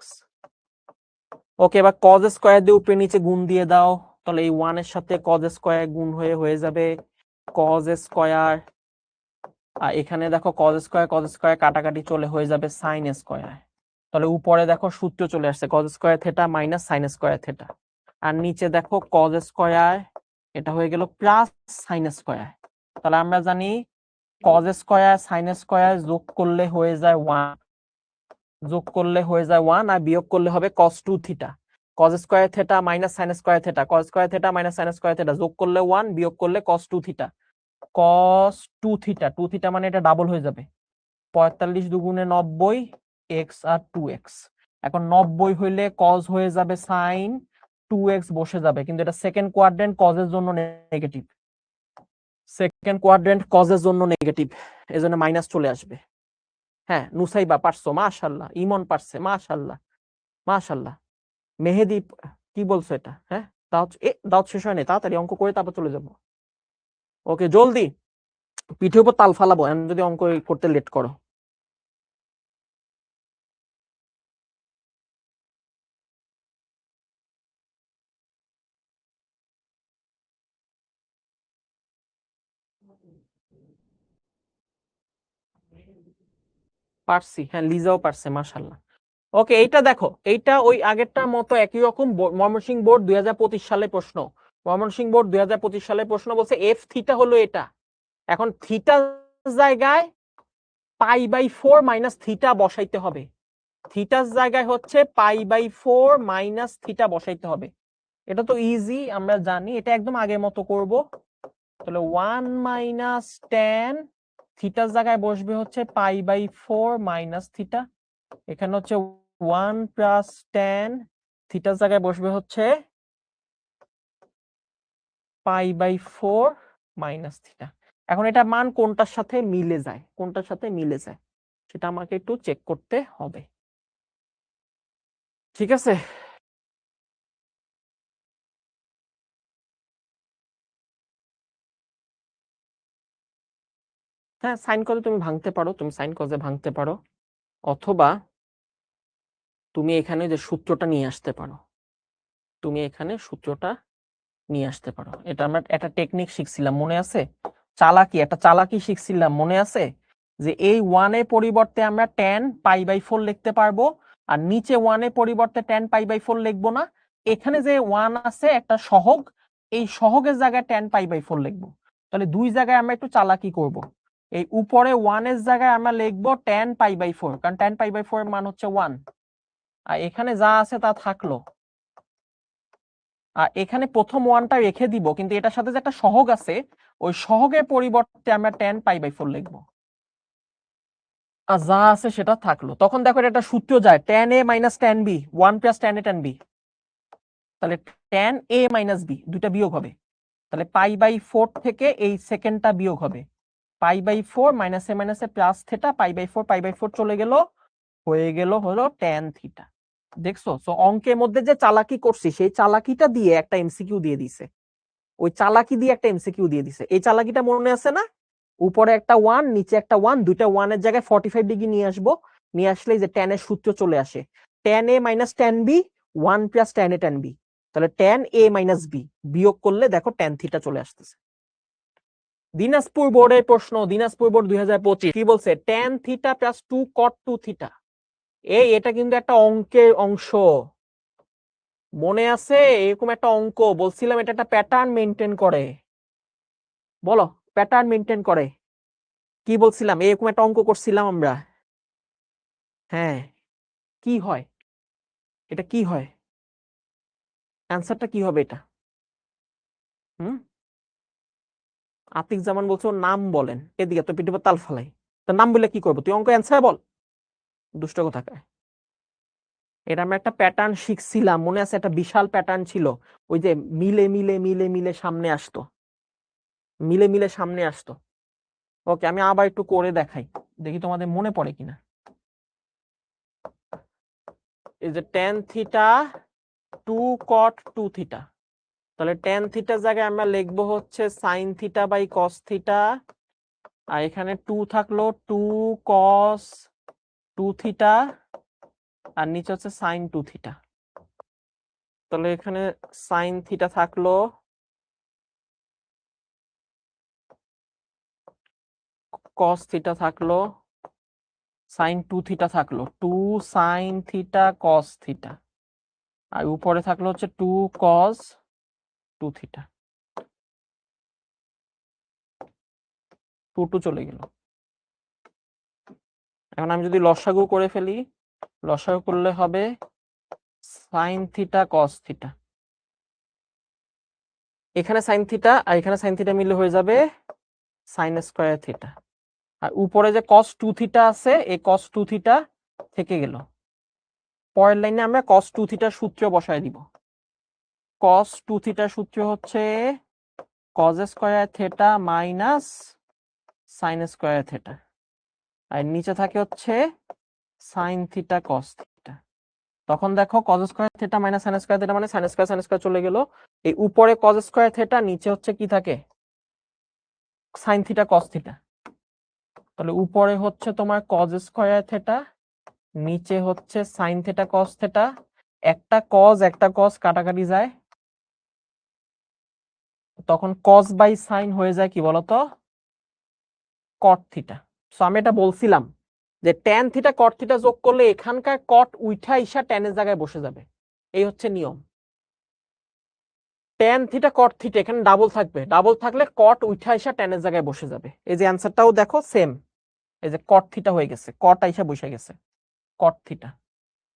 ওকে, এবার cos স্কয়ার দিয়ে উপরে নিচে গুণ দিয়ে দাও, তাহলে এই 1 এর সাথে cos স্কয়ার গুণ হয়ে যাবে cos স্কয়ার, আর এখানে দেখো cos স্কয়ার কাটাকাটি চলে হয়ে যাবে sin স্কয়ার। তাহলে উপরে দেখো সূত্র চলে আসছে cos square theta minus sin square theta, আর নিচে দেখো cos স্কয়ার এটা হয়ে গেল প্লাস sin স্কয়ার। তাহলে আমরা জানি cos স্কয়ার sin স্কয়ার যোগ করলে হয়ে যায় 1, যোগ করলে হয়ে যায় 1, আর বিয়োগ করলে হবে cos 2 theta. cos square theta minus sin square theta, cos square theta minus sin square theta, যোগ করলে 1, বিয়োগ করলে cos 2 theta. cos 2 theta, 2 theta মানে এটা ডাবল হয়ে যাবে, 45 দুগুণে 90 x আর 2x। এখন 90 হইলে cos হয়ে যাবে sin, 2x বসে যাবে, কিন্তু এটা সেকেন্ড কোয়াড্রেন্ট cos এর জন্য নেগেটিভ, সেকেন্ড কোয়াড্রেন্ট cos এর জন্য নেগেটিভ, এজন্য মাইনাস চলে আসবে। হ্যাঁ, নুসাইবা পারছো, মাশাআল্লাহ। ইমন পারছে, মাশাআল্লাহ মাশাআল্লাহ। মেহেদি কি বলছো এটা? হ্যাঁ, দাওয়াত শেষ হয়নি, তাড়াতাড়ি অঙ্ক করে তারপর চলে যাব। ওকে, জলদি, পিঠের উপর তাল ফালাবো এখন যদি অঙ্ক করতে লেট করো। পারছি, হ্যাঁ, লিজাও পারছে, মাশাআল্লাহ। ওকে, এইটা দেখো, এইটা ওই আগেরটার মতো একই রকম, ময়মনসিংহ বোর্ড 2025 সালে প্রশ্ন। ময়মনসিংহ বোর্ড 2025 সালে প্রশ্ন বলছে এফ থিটা হলো এটা। এখন থিটার জায়গায় π/4 মাইনাস থিটা বসাইতে হবে, থিটার জায়গায় হচ্ছে π/4 মাইনাস থিটা বসাইতে হবে। এটা তো ইজি, আমরা জানি, এটা একদম আগের মতো করব। তাহলে 1 মাইনাস tan, থিটার জায়গায় বসবে হচ্ছে π/4 মাইনাস থিটা, এখানে হচ্ছে 1 প্লাস tan, থিটার জায়গায় বসবে হচ্ছে π/4 মাইনাস থিটা। এখন এটা মান কোনটার সাথে মিলে যায়, কোনটার সাথে মিলে যায় সেটা আমাকে একটু চেক করতে হবে। ঠিক আছে, হ্যাঁ, সাইন কজে তুমি ভাঙতে পারো, তুমি সাইন কজে ভাঙতে পারো, অথবা তুমি এখানে যে সূত্রটা নিয়ে আসতে পারো, তুমি এখানে সূত্রটা নিয়ে আসতে পারো। এটা আমরা একটা টেকনিক শিখছিলাম, মনে আছে? একটা চালাকি শিখছিলাম, মনে আছে? যে এই 1 এর পরিবর্তে আমরা tan π/4 লিখতে পারবো, আর নিচে 1 এর পরিবর্তে tan π/4 লিখবো না, এখানে যে 1 আছে একটা সহগ, এই সহগের জায়গায় tan π/4 লিখবো। তাহলে দুই জায়গায় আমরা একটু চালাকি করব। এই উপরে 1 এর জায়গায় আমরা লিখবো tan π/4, কারণ tan π/4 এর মান হচ্ছে 1, আর এখানে যা আছে তা থাকলো, আর এখানে প্রথম 1টা রেখে দিব, কিন্তু এটার সাথে যে একটা সহগ আছে ওই সহগের পরিবর্তে আমরা tan π/4 লিখবো, আর যা আছে সেটা থাকলো। তখন দেখো এটা একটা সূত্র যায়, tan a minus tan b, 1 plus tan a tan b, তাহলে tan a মাইনাস b দুইটা বিয়োগ হবে, তাহলে π/4 থেকে এই সেকেন্ডটা বিয়োগ হবে, π/4 minus a minus a plus theta, π/4 চলে গেল, হয়ে গেল হলো tan থিটা। দেখছো? সো অঙ্কের মধ্যে যে চালাকি করছি সেই চালাকিটা দিয়ে একটা এমসিকিউ দিয়ে দিছে, ওই চালাকি দিয়ে একটা এমসিকিউ দিয়ে দিছে। এই চালাকিটা মনে আছে না? উপরে একটা 1 নিচে একটা 1, দুইটা 1 এর জায়গায় 45 ডিগ্রি নিয়ে আসবো, নিয়ে আসলে যে tan এর সূত্র চলে আসে, tan a minus tan b, 1 plus tan a tan b, তাহলে tan a মাইনাস b বিয়োগ করলে দেখো tan থিটা চলে আসতেছে। দিনাজপুর বোর্ডের প্রশ্ন, দিনাজপুর বোর্ড 2025 কি বলছে? tan theta plus 2 cot 2 theta. এটা কিন্তু একটা অঙ্কের অংশ, মনে আছে? এরকম একটা অঙ্ক বলছিলাম, এটা একটা প্যাটার্ন মেনটেন করে। বলো, প্যাটার্ন মেনটেন করে, কি বলছিলাম? এরকম একটা অঙ্ক করছিলাম আমরা। হ্যাঁ, কি হয়? এটা কি হয়? অ্যান্সারটা কি হবে এটা? আতিক জামান বলছো নাম বলেন, এদিকে তো পিঠে তাল ফালাই, তো নাম বললে কি করবো? তুই অঙ্ক অ্যান্সার বল, দুষ্ট কোথাকার। এটা আমরা একটা প্যাটার্ন শিখছিলাম, মনে আছে? একটা বিশাল প্যাটার্ন ছিল, ওই যে মিলে মিলে মিলে মিলে সামনে আসতো, মিলে মিলে সামনে আসতো। ওকে, আমি আবার একটু করে দেখাই, দেখি তোমাদের মনে পড়ে কিনা। এই যে tan থিটা 2 cot 2 থিটা, তাহলে tan থিটার জায়গায় আমরা লিখবো হচ্ছে sin theta by cos theta, আর এখানে 2 থাকলো 2 cos 2 থিটা, আর নিচে হচ্ছে sin 2 থিটা। তাহলে এখানে sin থিটা থাকলো, cos থিটা থাকলো, sin 2 থিটা থাকলো, 2 sin থিটা cos থিটা, আর উপরে থাকলো হচ্ছে 2 cos 2 থিটা। 2 2 চলে গেল। এখন আমি যদি লসাগু করে ফেলি, লসাগু করলে হবে sin থিটা cos থিটা, এখানে sin থিটা আর এখানে sin থিটা মিলে হয়ে যাবে sin স্কয়ার থিটা, আর উপরে যে cos 2 থিটা আছে, এই cos 2 থিটা থেকে গেল। পরের লাইনে আমরা cos 2 থিটার সূত্র বসায় দিব। cos 2 থিটার সূত্র হচ্ছে cos square theta minus sin square theta, আর নিচে থাকে হচ্ছে sin থিটা cos থিটা। তখন দেখো cos square theta minus sin square theta মানে sin স্কয়ার চলে গেল, এই উপরে cos স্কয়ার থিটা, নিচে হচ্ছে কি থাকে sin থিটা cos থিটা। তাহলে উপরে হচ্ছে তোমার cos স্কয়ার থিটা, নিচে হচ্ছে sin থিটা cos থিটা, একটা cos কাটাকাটি যায়, তখন cos বাই sin হয়ে যায় কি বলতো, cot থিটা। সো আমি এটা বলছিলাম যে tan থিটা cot থিটা যোগ করলে এখানকার cot উঠা ইসা tan এর জায়গায় বসে যাবে, এই হচ্ছে নিয়ম। tan থিটা cot থিটা এখানে ডাবল থাকবে, ডাবল থাকলে cot উঠা ইসা tan এর জায়গায় বসে যাবে। এই যে অ্যান্সারটাও দেখো সেম, এই যে cot থিটা হয়ে গেছে, cot আইসা বসে গেছে, cot থিটা।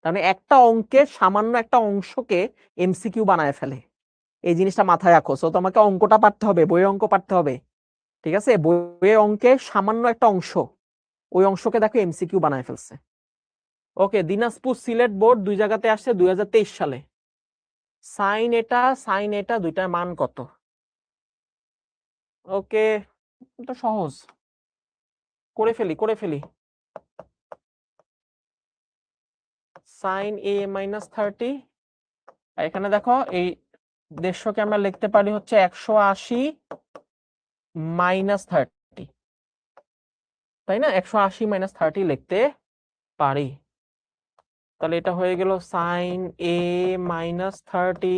মানে একটা অঙ্কের সামান্য একটা অংশকে এমসিকিউ বানায় ফেলে, এই জিনিসটা মাথায় রাখো। সো তোমাকে অঙ্কটা পারতে হবে, বইয়ের অঙ্ক পারতে হবে, ঠিক আছে? বইয়ের অঙ্কের সামান্য একটা অংশ, ওই অংশকে দেখো এমসিকিউ বানায় ফেলছে। ওকে, দিনাজপুর সিলেট বোর্ড দুই জায়গাতে আসছে 2023 সালে। সাইন এটা দুইটার মান কত? ওকে, এটা সহজ, করে ফেলি। সাইন a মাইনাস 30, এখানে দেখো এই 150কে আমরা লিখতে পারি হচ্ছে 180 মাইনাস 30, তাই না? 180 মাইনাস 30 লিখতে পারি। তাহলে এটা হয়ে গেল সাইন a মাইনাস 30,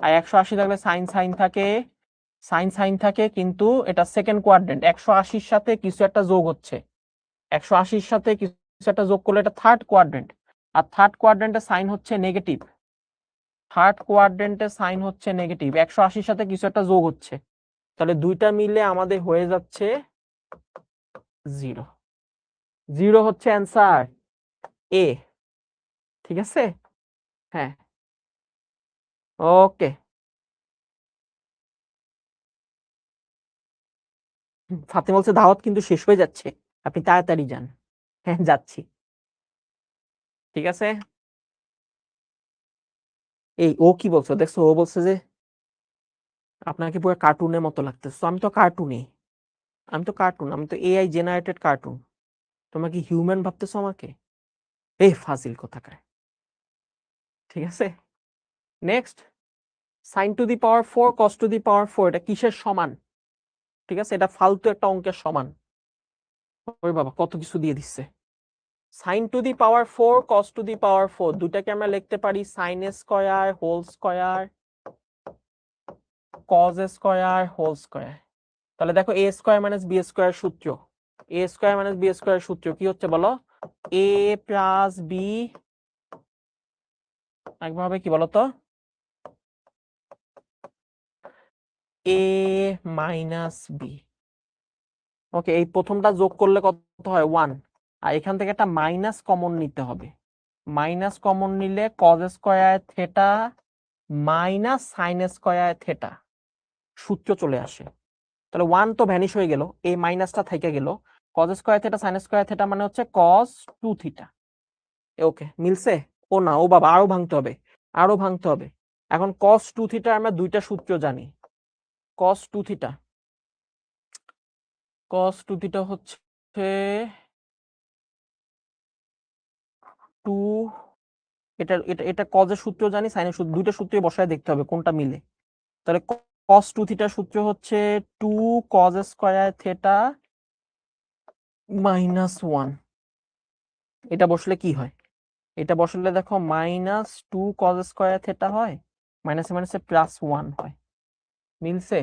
আর 180 থাকলে সাইন থাকে, সাইন থাকে, কিন্তু এটা সেকেন্ড কোয়াড্রেন্ট, 180-র সাথে কিছু একটা যোগ হচ্ছে, 180-র সাথে কিছু একটা যোগ করলে এটা থার্ড কোয়াড্রেন্ট, আর থার্ড কোয়াড্রেন্টে সাইন হচ্ছে নেগেটিভ, থার্ড কোয়াড্রেন্টে সাইন হচ্ছে নেগেটিভ, 180-র সাথে কিছু একটা যোগ হচ্ছে, তাহলে দুইটা মিলে আমাদের হয়ে যাচ্ছে 0। 0 হচ্ছে অ্যান্সার এ, ঠিক আছে? হ্যাঁ, ওকে। ফাতেমা বলছে দাওয়াত কিন্তু শেষ হয়ে যাচ্ছে, আপনি তাড়াতাড়ি যান। হ্যাঁ, যাচ্ছি, ঠিক আছে। এই ও কি বলছো দেখছো, ও বলছে যে আপনাকে পুরো কার্টুনের মতো লাগতেছে। আমি তো কার্টুনই, আমি তো এআই জেনারেটেড কার্টুন, তোমরা কি হিউম্যান ভাবতেছো আমাকে? এই ফাজিল কোথাকার, ঠিক আছে। Next, sine to the power 4 cos to the power 4, এটা কিসের সমান? ঠিক আছে, এটা ফালতু একটা অঙ্কের সমান। ওই বাবা, কত কিছু দিয়ে দিচ্ছে। Sine to the power 4 cos to the power 4, দুইটাকে আমরা লিখতে পারি sine square whole square cos square whole square. তাহলে দেখো a square minus b square সূত্র, a square minus b square সূত্র কি হচ্ছে বলো? এ প্লাস বি, একভাবে কি বলতো, এ মাইনাস বি। ওকে, এই প্রথমটা যোগ করলে কত হয়? 1, আর এখান থেকে একটা মাইনাস কমন নিতে হবে, মাইনাস কমন নিলে cause square theta minus sine square theta সূত্র চলে আসে। তাহলে 1 তো ভ্যানিশ হয়ে গেল, এই মাইনাসটা থেকে গেল। Cause square theta sine square theta মানে হচ্ছে কস 2 থিটা। ওকে, মিলছে? ও না, ও বাবা, আরো ভাঙতে হবে, আরো ভাঙতে হবে। এখন কস 2 থিটা আমরা দুইটা সূত্র জানি। কস 2 থিটা, কস 2 থিটা হচ্ছে 2, এটা এটা এটা কজের সূত্র জানি, সাইনের সূত্র, দুইটা সূত্রে বসায় দেখতে হবে কোনটা মিলে। তাহলে কস 2 থিটার সূত্র হচ্ছে 2 কজ স্কয়ার থেটা মাইনাস 1। এটা বসলে কি হয়? এটা বসলে দেখো মাইনাস 2 কজ স্কয়ার থেটা হয়, মাইনাসে মাইনাসে প্লাস 1 হয়। মিলছে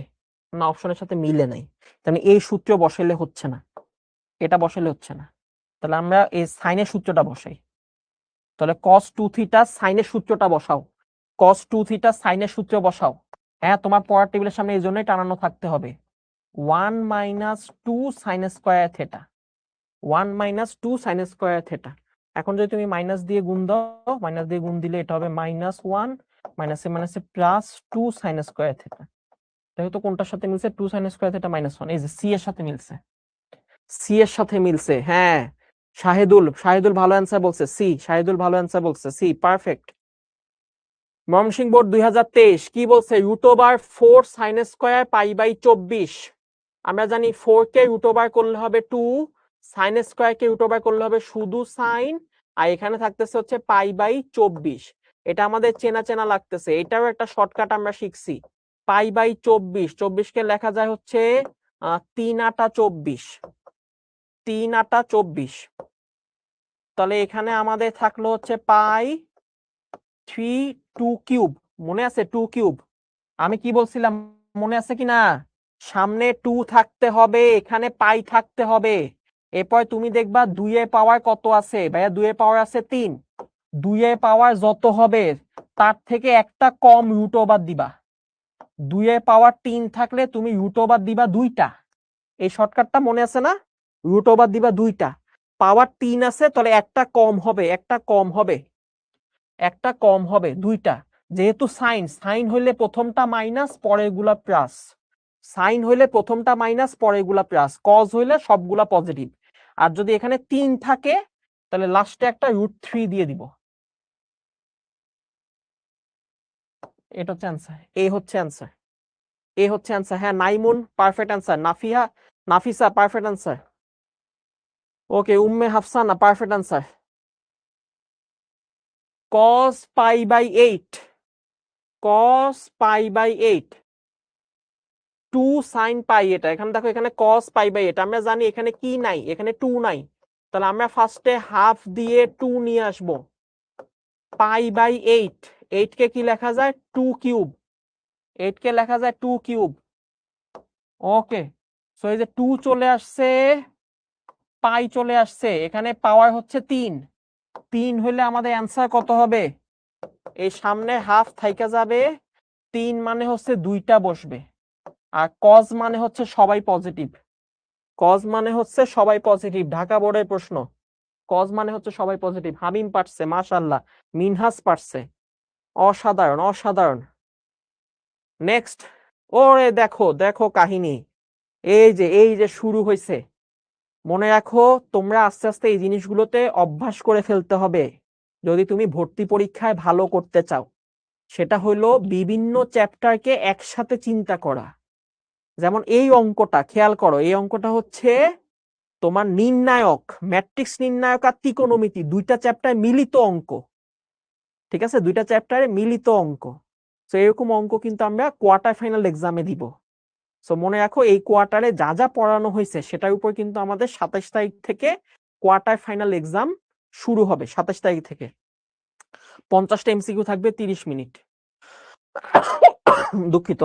না? অপশনের সাথে মিলে নাই, তাহলে এই সূত্র বসাইলে হচ্ছে না, এটা বসাইলে হচ্ছে না। তাহলে আমরা এই সাইনের সূত্রটা বসাই। তাহলে cos 2 থিটা সাইনের সূত্রটা বসাও, cos 2 থিটা সাইনের সূত্র বসাও। হ্যাঁ, তোমার পড়ার টেবিলের সামনে এই জন্যই টানানো থাকতে হবে। 1 minus 2 sine square theta, 1 minus 2 sine square theta. এখন যদি তুমি মাইনাস দিয়ে গুণ দাও, মাইনাস দিয়ে গুণ দিলে এটা হবে মাইনাস 1 মাইনাসে মাইনাসে প্লাস 2 সাইন স্কয়ার থেটা। তাহলে তো কোনটার সাথে মিলছে? 2 সাইন স্কয়ার থেটা মাইনাস 1, এই যে সি এর সাথে মিলছে, সি এর সাথে মিলছে। হ্যাঁ, শাহিদুল ভালো অ্যান্সার বলছে, সি। শাহিদুল ভালো অ্যান্সার বলছে, সি, পারফেক্ট। ময়মনসিংহ বোর্ড 2023 কি বলছে? √4 সাইন স্কয়ার পাই বাই 24। আমরা জানি 4 কে √4 করলে হবে 2, সাইন স্কয়ার কে √4 করলে হবে শুধু সাইন, আর এখানে থাকতেছে হচ্ছে পাই বাই 24। এটা আমাদের চেনা চেনা লাগতেছে, এটাও একটা শর্টকাট আমরা শিখছি। পাই বাই 24, 24 কে লেখা যায় হচ্ছে 3 আটা 24, 3 আটা 24। তাহলে এখানে আমাদের থাকলো হচ্ছে পাই 3 2 কিউব, মনে আছে? 2 কিউব আমি কি বলছিলাম মনে আছে কিনা? সামনে 2 থাকতে হবে, এখানে পাই থাকতে হবে। এরপর তুমি দেখবা 2 এর পাওয়ার কত আছে ভাইয়া? 2 এর পাওয়ার আছে 3। 2 এর পাওয়ার যত হবে তার থেকে একটা কম √ওভার দিবা। 2 এর পাওয়ার 3 থাকলে তুমি √ওভার দিবা 2টা। এই শর্টকাটটা মনে আছে না? √ওভার দিবা 2টা। পাওয়ার 3 আছে, তাহলে একটা কম হবে, একটা কম হবে, একটা কম হবে 2টা। যেহেতু সাইন, সাইন হইলে প্রথমটা মাইনাস পরেরগুলা প্লাস, সাইন হইলে প্রথমটা মাইনাস পরেরগুলা প্লাস, কজ হইলে সবগুলা পজিটিভ। আর যদি এখানে 3 থাকে তাহলে লাস্টে একটা √3 দিয়ে দিব। এটা হচ্ছে অ্যান্সার, এ হচ্ছে অ্যান্সার, এ হচ্ছে অ্যান্সার। হ্যাঁ, Naimun perfect answer, Nafisa perfect answer, okay, Umme Hafsana perfect answer. cos pi by 8, cos pi by 8, 2 sine pi. এটা এখানে দেখো, এখানে cos পাই বাই 8, আমরা জানি এখানে কি নাই, এখানে 2 নাই। তাহলে আমরা ফার্স্টে হাফ দিয়ে 2 নিয়ে আসবো। পাই বাই 8, 8 কে কি লেখা যায়? 2 কিউব, 8 কে লেখা যায় 2 কিউব। ওকে, সো এই যে 2 চলে আসছে, পাই চলে আসছে, এখানে পাওয়ার হচ্ছে 3। 3 হইলে আমাদের অ্যান্সার কত হবে? এই সামনে হাফ থাইকা যাবে, 3 মানে হচ্ছে 2টা বসবে, আর কজ মানে হচ্ছে সবাই পজিটিভ, কজ মানে হচ্ছে সবাই পজিটিভ। ঢাকা বোর্ডের প্রশ্ন, কজ মানে হচ্ছে সবাই পজিটিভ। হামিম পারছে, মাশাআল্লাহ। মিনহাস পারছে, অসাধারণ অসাধারণ। নেক্সট, ওরে দেখো দেখো কাহিনী, এই যে শুরু হয়েছে। মনে রাখো, তোমরা আস্তে আস্তে এই জিনিসগুলোতে অভ্যাস করে ফেলতে হবে যদি তুমি ভর্তি পরীক্ষায় ভালো করতে চাও। সেটা হলো বিভিন্ন চ্যাপ্টারকে একসাথে চিন্তা করা। যেমন এই অঙ্কটা খেয়াল করো, এই অঙ্কটা হচ্ছে তোমার নির্ণায়ক, ম্যাট্রিক্স নির্ণায়ক আর ত্রিকোণমিতি, দুইটা চ্যাপ্টার মিলিত অঙ্ক। ঠিক আছে, দুইটা চ্যাপ্টারে মিলিত অঙ্ক। তো এরকম অঙ্ক কিন্তু আমরা কোয়ার্টার ফাইনাল এক্সামে দিব। সো মনে রাখো, এই কোয়ার্টারে যা যা পড়ানো হয়েছে সেটার উপর কিন্তু আমাদের 27 তারিখ থেকে কোয়ার্টার ফাইনাল এক্সাম শুরু হবে। 27 তারিখ থেকে 50টা এমসিকিউ থাকবে, 30 মিনিট। দুঃখিত,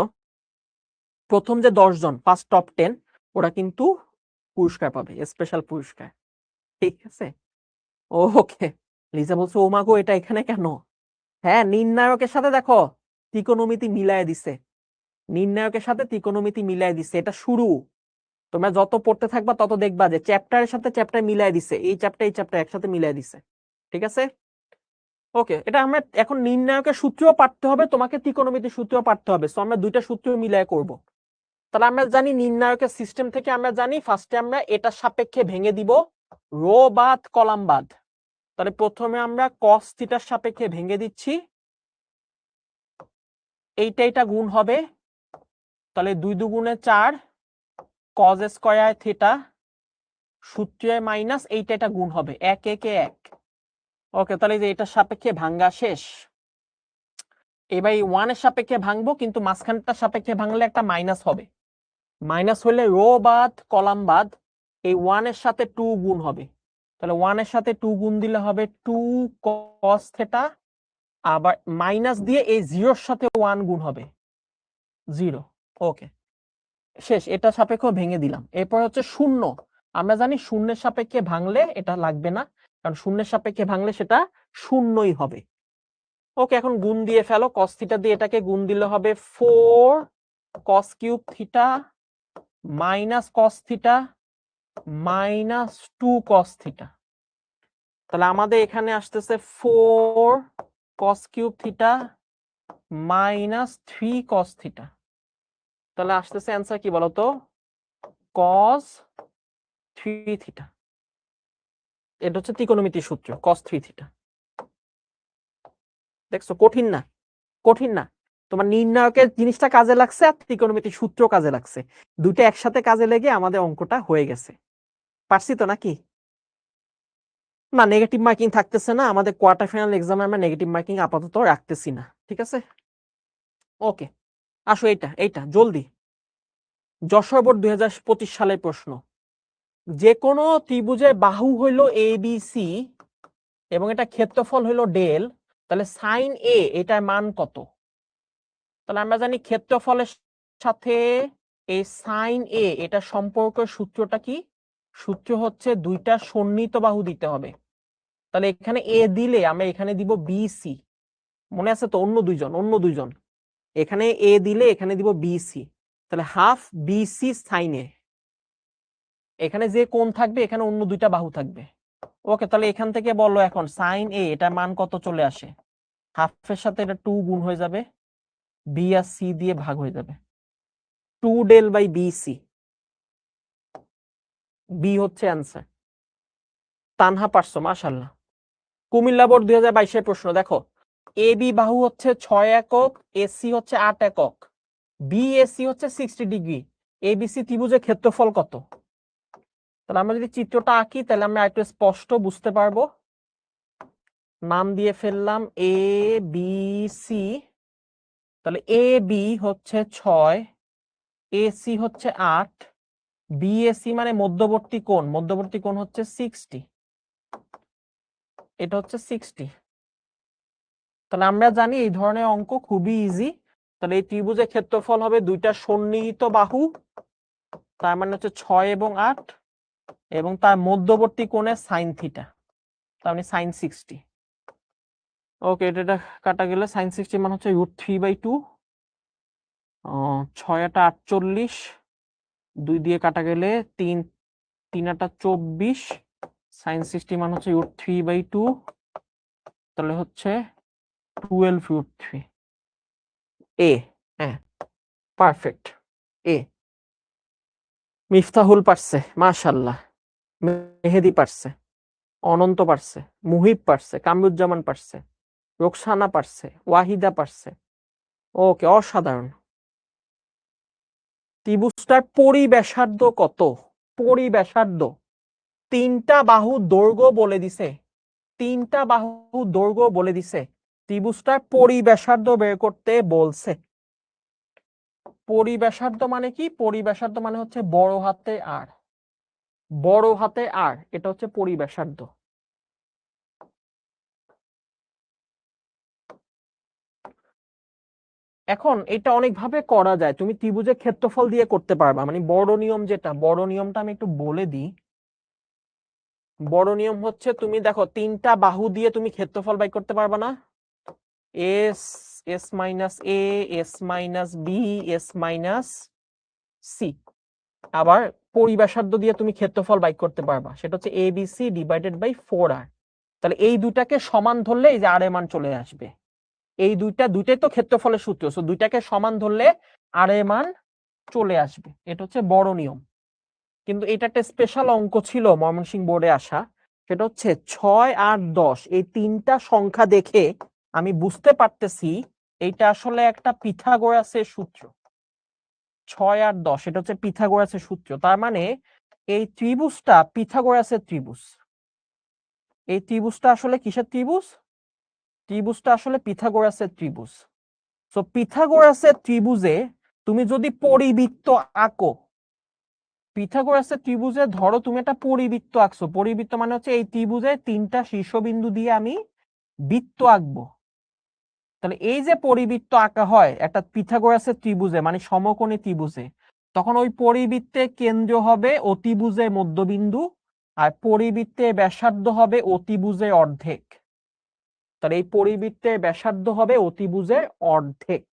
প্রথম যে 10 জন, ফার্স্ট টপ 10, ওরা কিন্তু পুরস্কার পাবে, স্পেশাল পুরস্কার। ঠিক আছে, ওকে। লিজা বলছে, ও মাগো, এটা এখানে কেন? হ্যাঁ, নির্ণায়কের সাথে দেখো ত্রিকোণমিতি মিলায় দিছে, নির্ণায়কের সাথে ত্রিকোণমিতি মিলায় দিছে। এটা শুরু, তোমরা যত পড়তে থাকবা তত দেখবা যে চ্যাপ্টারের সাথে চ্যাপ্টার মিলায় দিছে, এই চ্যাপ্টার একসাথে মিলায় দিছে। ঠিক আছে, ওকে, এটা আমরা এখন নির্ণায়কের সূত্রও পাঠতে হবে, তোমাকে ত্রিকোণমিতির সূত্রও পাঠতে হবে। সো আমরা দুইটা সূত্র মিলায় করব। তাহলে আমরা জানি নির্ণায়কের সিস্টেম থেকে আমরা জানি ফার্স্টে আমরা এটার সাপেক্ষে ভেঙে দিব রো বাদ কলাম বাদ। তাহলে প্রথমে আমরা cos থিটার সাপেক্ষে ভেঙে দিচ্ছি, এইটা গুণ হবে, তাহলে 2 দুগুণে 4 cos স্কয়ার থিটা সূত্রে মাইনাস এইটা গুণ হবে 1 1 1। ওকে, তাহলে যে এটার সাপেক্ষে ভাঙ্গা শেষ। এবার এই 1 এর সাপেক্ষে ভাঙবো, কিন্তু মাঝখানটার সাপেক্ষে ভাঙলে একটা মাইনাস হবে। মাইনাস হলে রো বাদ কলাম বাদ, এই 1 এর সাথে 2 গুণ হবে। তাহলে 1 এর সাথে 2 গুণ দিলে হবে 2 cos থিটা, আবার মাইনাস দিয়ে এই 0 এর সাথে 1 গুণ হবে 0। ওকে, শেষ। এটা সাপেক্ষে ভেঙে দিলাম। এরপর হচ্ছে শূন্য। আমরা জানি শূন্যের সাপেক্ষে ভাঙলে এটা লাগবে না, কারণ শূন্যের সাপেক্ষে ভাঙলে সেটা শূন্যই হবে। ওকে, এখন গুণ দিয়ে ফেলো। cos থিটা দিয়ে এটাকে গুণ দিলে হবে 4 cos cube theta minus cos theta minus 2 cos theta. তাহলে আমাদের এখানে আসতেছে 4 cos cube theta minus 3 cos theta. তাহলে আসতেছে অ্যান্সার কি বলতো? cos 3 theta. এটা হচ্ছে ত্রিকোণমিতির সূত্র, cos 3 থিটা। দেখছো কঠিন না? কঠিন না? তোমার নির্ণায়কের জিনিসটা কাজে লাগছে আর ত্রিকোণমিতির সূত্র কাজে লাগছে, দুটো একসাথে কাজে লেগে আমাদের অঙ্কটা হয়ে গেছে। পারছি তো নাকি? না, নেগেটিভ মার্কিং থাকতেছে না আমাদের কোয়ার্টার ফাইনাল এক্সামে, আমরা নেগেটিভ মার্কিং আপাতত রাখতেছি না, ঠিক আছে? ওকে, আসো এইটা জলদি। যশোর বোর্ড 2025 সালের প্রশ্ন। যে কোনো ত্রিভুজের বাহু হইল ABC এবং এটা ক্ষেত্রফল হইল ডেল, তাহলে সাইন এ এটার মান কত? তাহলে আমরা জানি ক্ষেত্রফলের সাথে এই সাইন এ এটা সম্পর্কের সূত্রটা কি? সূত্র হচ্ছে দুইটা সন্নিহিত বাহু দিতে হবে। তাহলে এখানে এ দিলে আমরা এখানে দিব বিসি, মনে আছে তো? অন্য দুইজন এখানে এ দিলে এখানে দিব বিসি, তাহলে হাফ বিসি সাইন এ। এখানে যে কোণ থাকবে এখানে অন্য দুইটা বাহু থাকবে। ওকে, তাহলে এখান থেকে বলো এখন সাইন এ এটার মান কত চলে আসে? হাফের সাথে এটা 2 গুণ হয়ে যাবে, বি আর সি দিয়ে ভাগ হয়ে যাবে, 2 ডেল বাই বিসি। বি হচ্ছে অ্যান্সার। তানহা পারছো, মাশাআল্লাহ। কুমিল্লা বোর্ড 2022 এর প্রশ্ন দেখো। এ বি বাহু হচ্ছে 6 একক, এসি হচ্ছে 8 একক, বিএসি হচ্ছে 60 ডিগ্রি। এবিসি ত্রিভুজের ক্ষেত্রফল কত? তাহলে আমরা যদি চিত্রটা আঁকি তাহলে আমরা একটু স্পষ্ট বুঝতে পারবো। নাম দিয়ে ফেললাম এ বি সি। তাহলে এ বি হচ্ছে 6, এসি হচ্ছে 8, বিএসি মানে মধ্যবর্তী কোণ হচ্ছে 60, এটা হচ্ছে 60। তাহলে আমরা জানি এই ধরনের অঙ্ক খুবই ইজি। তাহলে এই ত্রিভুজের ক্ষেত্রফল হবে দুইটা সন্নিহিত বাহু, তার মানে হচ্ছে 6 এবং 8, এবং তার মধ্যবর্তী কোণে সাইন থিটা, তার মানে সাইন 60। ওকে, এটা কাটা গেলে সাইন 60 মানে হচ্ছে √3/2। 6 8 48, 2 দিয়ে কাটা গেলে 3 3 8 24, সাইন 60 মানে হচ্ছে √3/2, তাহলে হচ্ছে 12√3। এ, হ্যাঁ পারফেক্ট। এ মিফতাহুল পারছে, মাশাআল্লাহ। মেহেদি পারছে, অনন্ত পারছে, মুহিব পারছে, কামরুজ্জামান পারছে, রোকসানা পারছে, ওয়াহিদা পারছে। ওকে, অসাধারণ। ত্রিভুজটার পরিব্যাসার্ধ কত? পরিব্যাসার্ধ, তিনটা বাহু দৈর্ঘ্য বলে দিছে, তিনটা বাহু দৈর্ঘ্য বলে দিছে, ত্রিভুজটার পরিব্যাসার্ধ বের করতে বলছে। পরিব্যাসার্ধ মানে কি? পরিব্যাসার্ধ মানে হচ্ছে বড় হাতে আর, বড় হাতে আর, এটা হচ্ছে পরিব্যাসার্ধ। এখন এটা অনেকভাবে করা যায়, তুমি ত্রিভুজের ক্ষেত্রফল দিয়ে করতে পারবা। মানে বড় নিয়ম যেটা, বড় নিয়মটা আমি একটু বলে দিই। বড় নিয়ম হচ্ছে তুমি দেখো তিনটা বাহু দিয়ে তুমি ক্ষেত্রফল বাই করতে পারবা না? S, s minus a, s minus b, s minus c. আবার পরিব্যাসার্ধ দিয়ে তুমি ক্ষেত্রফল বাই করতে পারবা, সেটা হচ্ছে a b c divided by 4r। তাহলে এই দুটাকে সমান ধরলে এই যে আর এর মান চলে আসবে। এই দুইটাই তো ক্ষেত্রফলের সূত্র, সো দুইটাকে সমান ধরলে আর এর মান চলে আসবে। এটা হচ্ছে বড় নিয়ম। কিন্তু এটা একটা স্পেশাল অঙ্ক ছিল ময়মনসিংহ বোর্ডে আসা, সেটা হচ্ছে 6 আর 10 এই তিনটা সংখ্যা দেখে আমি বুঝতে পারতেছি এইটা আসলে একটা পিথাগোরাসের সূত্র। 6 আর 10 এটা হচ্ছে পিথাগোরাসের সূত্র। তার মানে এই ত্রিভুজটা পিথাগোরাসের ত্রিভুজ। এই ত্রিভুজটা আসলে কিসের ত্রিভুজ? ত্রিভুজটা আসলে পিথাগোরাসের ত্রিভুজ। সো পিথাগোরাসের ত্রিভুজে তুমি যদি পরিবৃত্ত আঁকো, পিথাগোরাসের ত্রিভুজে ধরো তুমি একটা পরিবৃত্ত আঁকছো, পরিবৃত্ত মানে হচ্ছে এই ত্রিভুজে তিনটা শীর্ষবিন্দু দিয়ে আমি বৃত্ত আঁকবো। তাহলে এই যে পরিবৃত্ত আঁকা হয় একটা পিথাগোরাসের ত্রিভুজে মানে সমকোণী ত্রিভুজে, তখন ওই পরিবৃত্তের কেন্দ্র হবে অতিভুজের মধ্যবিন্দু আর পরিবৃত্তের ব্যাসার্ধ হবে অতিভুজের অর্ধেক। তাহলে এই পরিবৃত্তের ব্যাসার্ধ হবে অতিভুজের অর্ধেক।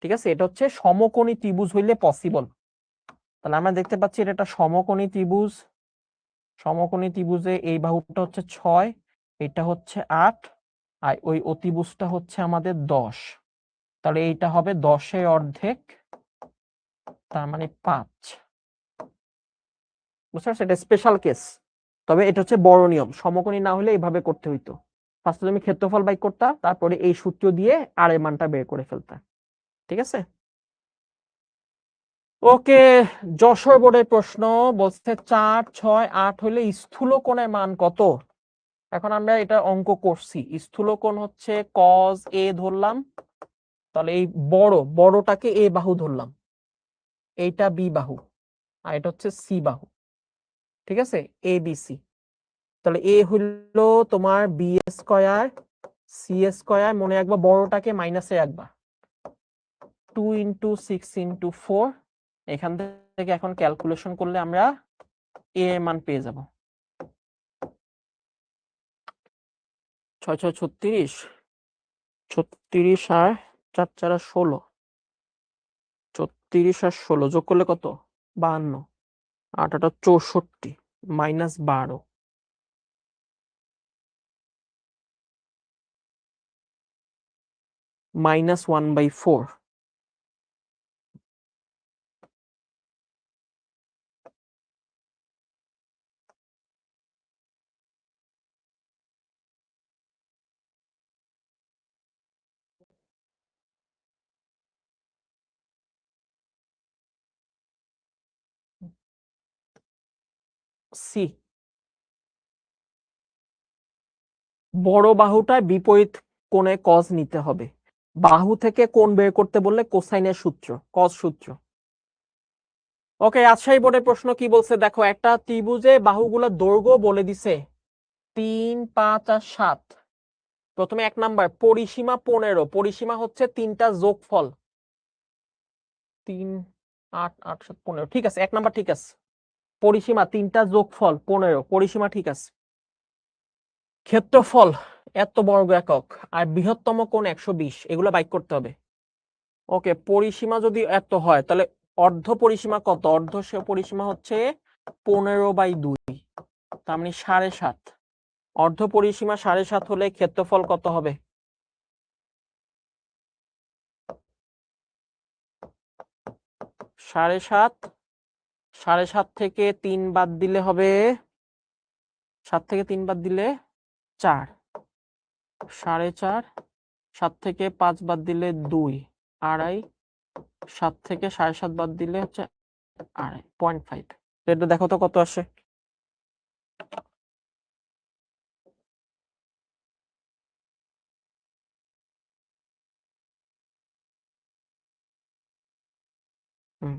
ঠিক আছে, এটা হচ্ছে সমকোণী ত্রিভুজ হইলে পসিবল। তাহলে আমরা দেখতে পাচ্ছি এটা একটা সমকোণী ত্রিভুজ। সমকোণী ত্রিভুজে এই বাহুটা হচ্ছে 6, এটা হচ্ছে 8 আর ওই অতিভুজটা হচ্ছে আমাদের 10। তাহলে এইটা হবে 10-এর অর্ধেক, তার মানে 5। বুঝতে পারছো, এটা স্পেশাল কেস। তবে এটা হচ্ছে বড় নিয়ম, সমকোণী না হলে এইভাবে করতে হইতো। ফার্স্টে তুমি ক্ষেত্রফল বাই করতা, তারপরে এই সূত্র দিয়ে আর এর মানটা বের করে ফেলতা। ঠিক আছে, ওকে। যশোর বোর্ডের প্রশ্ন বলছে 4, 6, 8 হলে স্থূল কোণের মান কত? এখন আমরা এটা অঙ্ক করছি, স্থূল কোণ হচ্ছে cos a ধরলাম, তাহলে এই বড়টাকে a বাহু ধরলাম, এইটা b বাহু আর এটা হচ্ছে c বাহু। ঠিক আছে, a b c। তাহলে a হইলো তোমার b স্কয়ার c স্কয়ার, মনে রাখবা বড়টাকে মাইনাসে রাখবা, 2 × 6 × 4। এখান থেকে এখন ক্যালকুলেশন করলে আমরা a এর মান পেয়ে যাব। 6 6 36, 36 আর 4 4 16, 36 আর 16 যোগ করলে কত? 52, 8 8 64 মাইনাস 12, মাইনাস 1/4। সি, বড় বাহুটায় বিপরীত কোণে কজ নিতে হবে। বাহু থেকে কোণ বের করতে বললে কোসাইনের সূত্র, কজ সূত্র। ওকে, রাজশাহী বোর্ডের প্রশ্ন কি বলছে দেখো, একটা ত্রিভুজে বাহুগুলোর দৈর্ঘ্য বলে দিছে 3, 5 আর 7। প্রথমে 1 নাম্বার পরিসীমা 15, পরিসীমা হচ্ছে তিনটা যোগফল 3, 8 8 7 15। ঠিক আছে, 1 নাম্বার ঠিক আছে, পরিসীমা তিনটা যোগফল 15, পরিসীমা ঠিক আছে। ক্ষেত্রফল এত বর্গ একক আর বৃহত্তম কোণ 120, এগুলো বাইক করতে হবে। ওকে, পরিসীমা যদি এত হয় তাহলে অর্ধ পরিসীমা কত? অর্ধ পরিসীমা হচ্ছে 15/2, তার মানে 7.5। অর্ধ পরিসীমা 7.5 হলে ক্ষেত্রফল কত হবে? 7.5, 7.5 থেকে 3 বাদ দিলে হবে 7 থেকে 3 বাদ দিলে 4, 4.5, 7 থেকে 5 বাদ দিলে 2, 2.5, 7 থেকে 7.5 বাদ দিলে হচ্ছে 0.5। এটা দেখো তো কত আসে। হুম,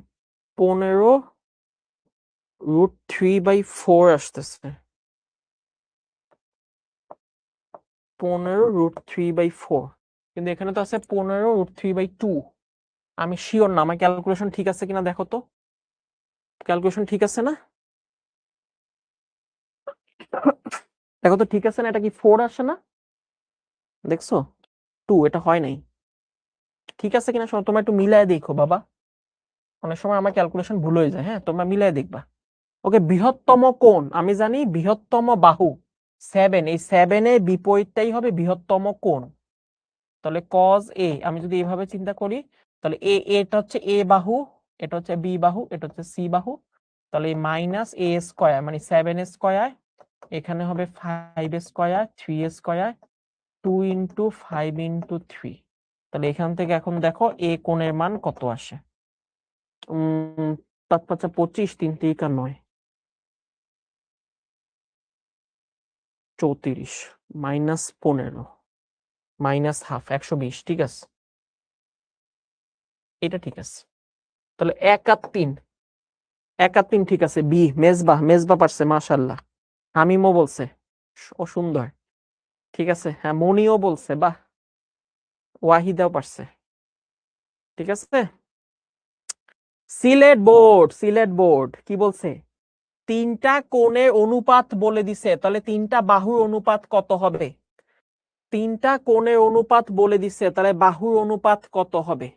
15√3/4 আসতেছে। 15√3/4, কিন্তু এখানে তো আছে 15√3/2। আমি শিওর না, আমার ক্যালকুলেশন ঠিক আছে কিনা দেখো তো, ক্যালকুলেশন ঠিক আছে না? দেখো তো ঠিক আছে না, এটা কি 4 আসে না? দেখছো 2, এটা হয় নাই। ঠিক আছে কিনা তোমরা একটু মিলায় দেখো বাবা, অনেক সময় আমার ক্যালকুলেশন ভুল হয়ে যায়। হ্যাঁ, তোমরা মিলায় দেখবা। ওকে, বৃহত্তম কোণ আমি জানি, বৃহত্তম বাহু 7, এই 7-এর বিপরীতটাই হবে বৃহত্তম কোণ। তাহলে কজ এ, আমি যদি এইভাবে চিন্তা করি, তাহলে এটা হচ্ছে এ বাহু, এটা হচ্ছে বি বাহু, এটা হচ্ছে সি বাহু। তাহলে মাইনাস এ স্কয়ার মানে 7 স্কয়ার, এখানে হবে 5 স্কয়ার, 3 স্কয়ার, 2 ইন্টু 5 ইন্টু 3। তাহলে এখান থেকে এখন দেখো এ কোণের মান কত আসে। 5 5 25, 3 3 9, 34 মাইনাস 15 মাইনাস হাফ, 120। ঠিক আছে, এটা ঠিক আছে। তাহলে 1 আর 3, 1 আর 3 ঠিক আছে। বি মেজবা পারছে, মাশাআল্লাহ। হামিমও বলছে ও সুন্দর। ঠিক আছে, হ্যাঁ মনিও বলছে, বাহ। ওয়াহিদাও পারছে। ঠিক আছে। সিলেট বোর্ড কি বলছে? 3টা কোণের অনুপাত বলে দিছে, তাহলে 3টা বাহুর অনুপাত কত হবে? 3টা কোণের অনুপাত বলে দিছে, তাহলে বাহুর অনুপাত কত হবে?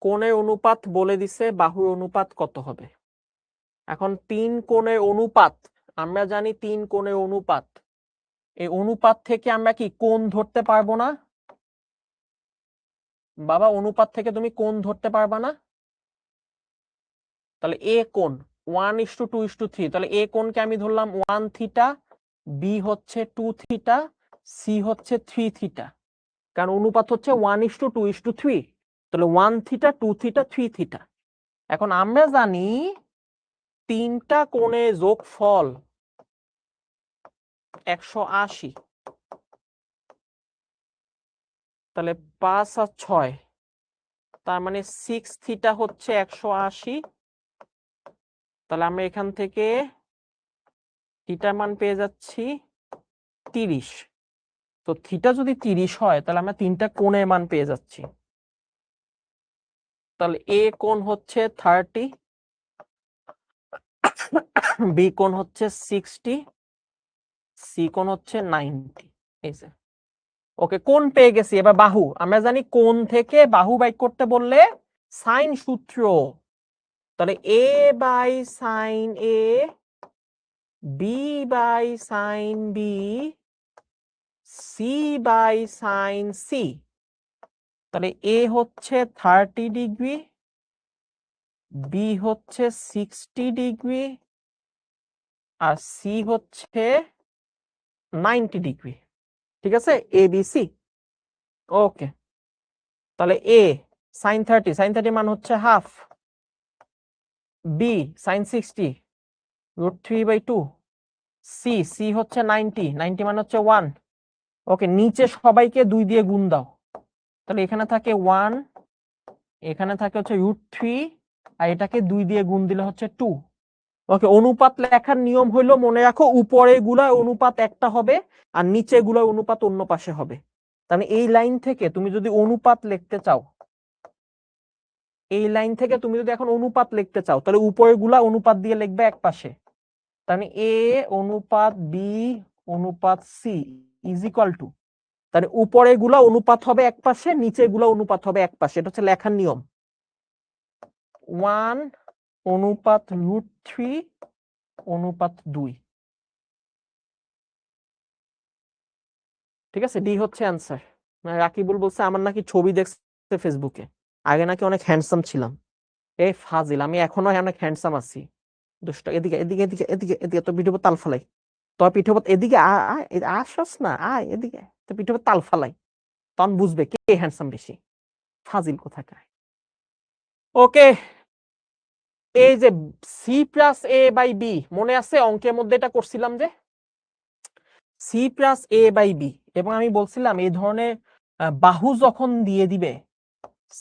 কোণের অনুপাত বলে দিছে, বাহুর অনুপাত কত হবে? এখন 3 কোণের অনুপাত, আমরা জানি 3 কোণের অনুপাত। এই অনুপাত থেকে আমরা কি কোণ ধরতে পারবো না? বাবা, অনুপাত থেকে তুমি কোণ ধরতে পারবা না? তাহলে এ কোণ 1:2:3, তাহলে এ কোণকে আমি ধরলাম 1 থিটা, বি হচ্ছে 2 থিটা, সি হচ্ছে 3 থিটা। কারণ অনুপাত হচ্ছে 1:2:3, তাহলে 1 থিটা, 2 থিটা, 3 থিটা। এখন আমরা জানি 3টা কোণের যোগফল 180। তাহলে 5 আর 6, তার মানে 6 থিটা হচ্ছে 180। তাহলে আমরা এখান থেকে থিটার মান পেয়ে যাচ্ছি 30। তো থিটা যদি 30 হয়, তাহলে আমরা 3টা কোণের মান পেয়ে যাচ্ছি। তাহলে এ কোণ হচ্ছে 30, বি কোণ হচ্ছে 60, সি কোণ হচ্ছে 90। এই যে ওকে, কোণ পেয়ে গেছি। এবার বাহু, আমরা জানি কোণ থেকে বাহু বাইর করতে বললে সাইন সূত্র। তাহলে a by sine a, b by sine b, c by sine c. তাহলে এ হচ্ছে 30 ডিগ্রি, বি হচ্ছে 60 ডিগ্রি, আর সি হচ্ছে 90 ডিগ্রি। ঠিক আছে, এ বি সি। ওকে, তাহলে এ সাইন 30 মান হচ্ছে হাফ, বি সাইন 60 √3/2, সি হচ্ছে 90 মান হচ্ছে 1। ওকে, নিচে সবাইকে 2 দিয়ে গুণ দাও। তাহলে এখানে থাকে 1, এখানে থাকে হচ্ছে √3, আর এটাকে 2 দিয়ে গুণ দিলে হচ্ছে 2। ওকে, অনুপাত লেখার নিয়ম হইলো, মনে রাখো উপরে গুলা অনুপাত একটা হবে আর নিচে গুলা অনুপাত অন্য পাশে হবে। তাহলে এই লাইন থেকে তুমি যদি অনুপাত লিখতে চাও, এই লাইন থেকে তুমি যদি এখন অনুপাত লিখতে চাও, তাহলে উপরে গুলা অনুপাত দিয়ে লিখবে এক পাশে। তাহলে এ অনুপাত বি অনুপাত সি ইজ ইকুয়াল টু, তাহলে উপরে গুলা অনুপাত হবে এক পাশে, নিচে গুলা অনুপাত হবে এক পাশে। এটা হচ্ছে লেখার নিয়ম। 1 অনুপাত √3 অনুপাত 2। ঠিক আছে, ডি হচ্ছে অ্যান্সার। রাকিবুল বলছে আমার নাকি ছবি দেখছে ফেসবুকে, আগে নাকি অনেক হ্যান্ডসাম ছিলাম। এই ফাজিল, আমি এখনো অনেক হ্যান্ডসাম আছি। দুষ্ট, এদিকে এদিকে এদিকে এদিকে এদিকে, তো পিঠে তাল ফালাই। তোর পিঠে এদিকে আসস না, আয় এদিকে, তো পিঠে তাল ফালাই, তখন বুঝবে কে হ্যান্ডসাম বেশি। ফাজিল কোথাকার। ওকে, এই যে C plus A by B, মনে আছে অঙ্কের মধ্যে এটা করছিলাম যে C plus A by B, এবং আমি বলছিলাম এই ধরনের বাহু যখন দিয়ে দিবে,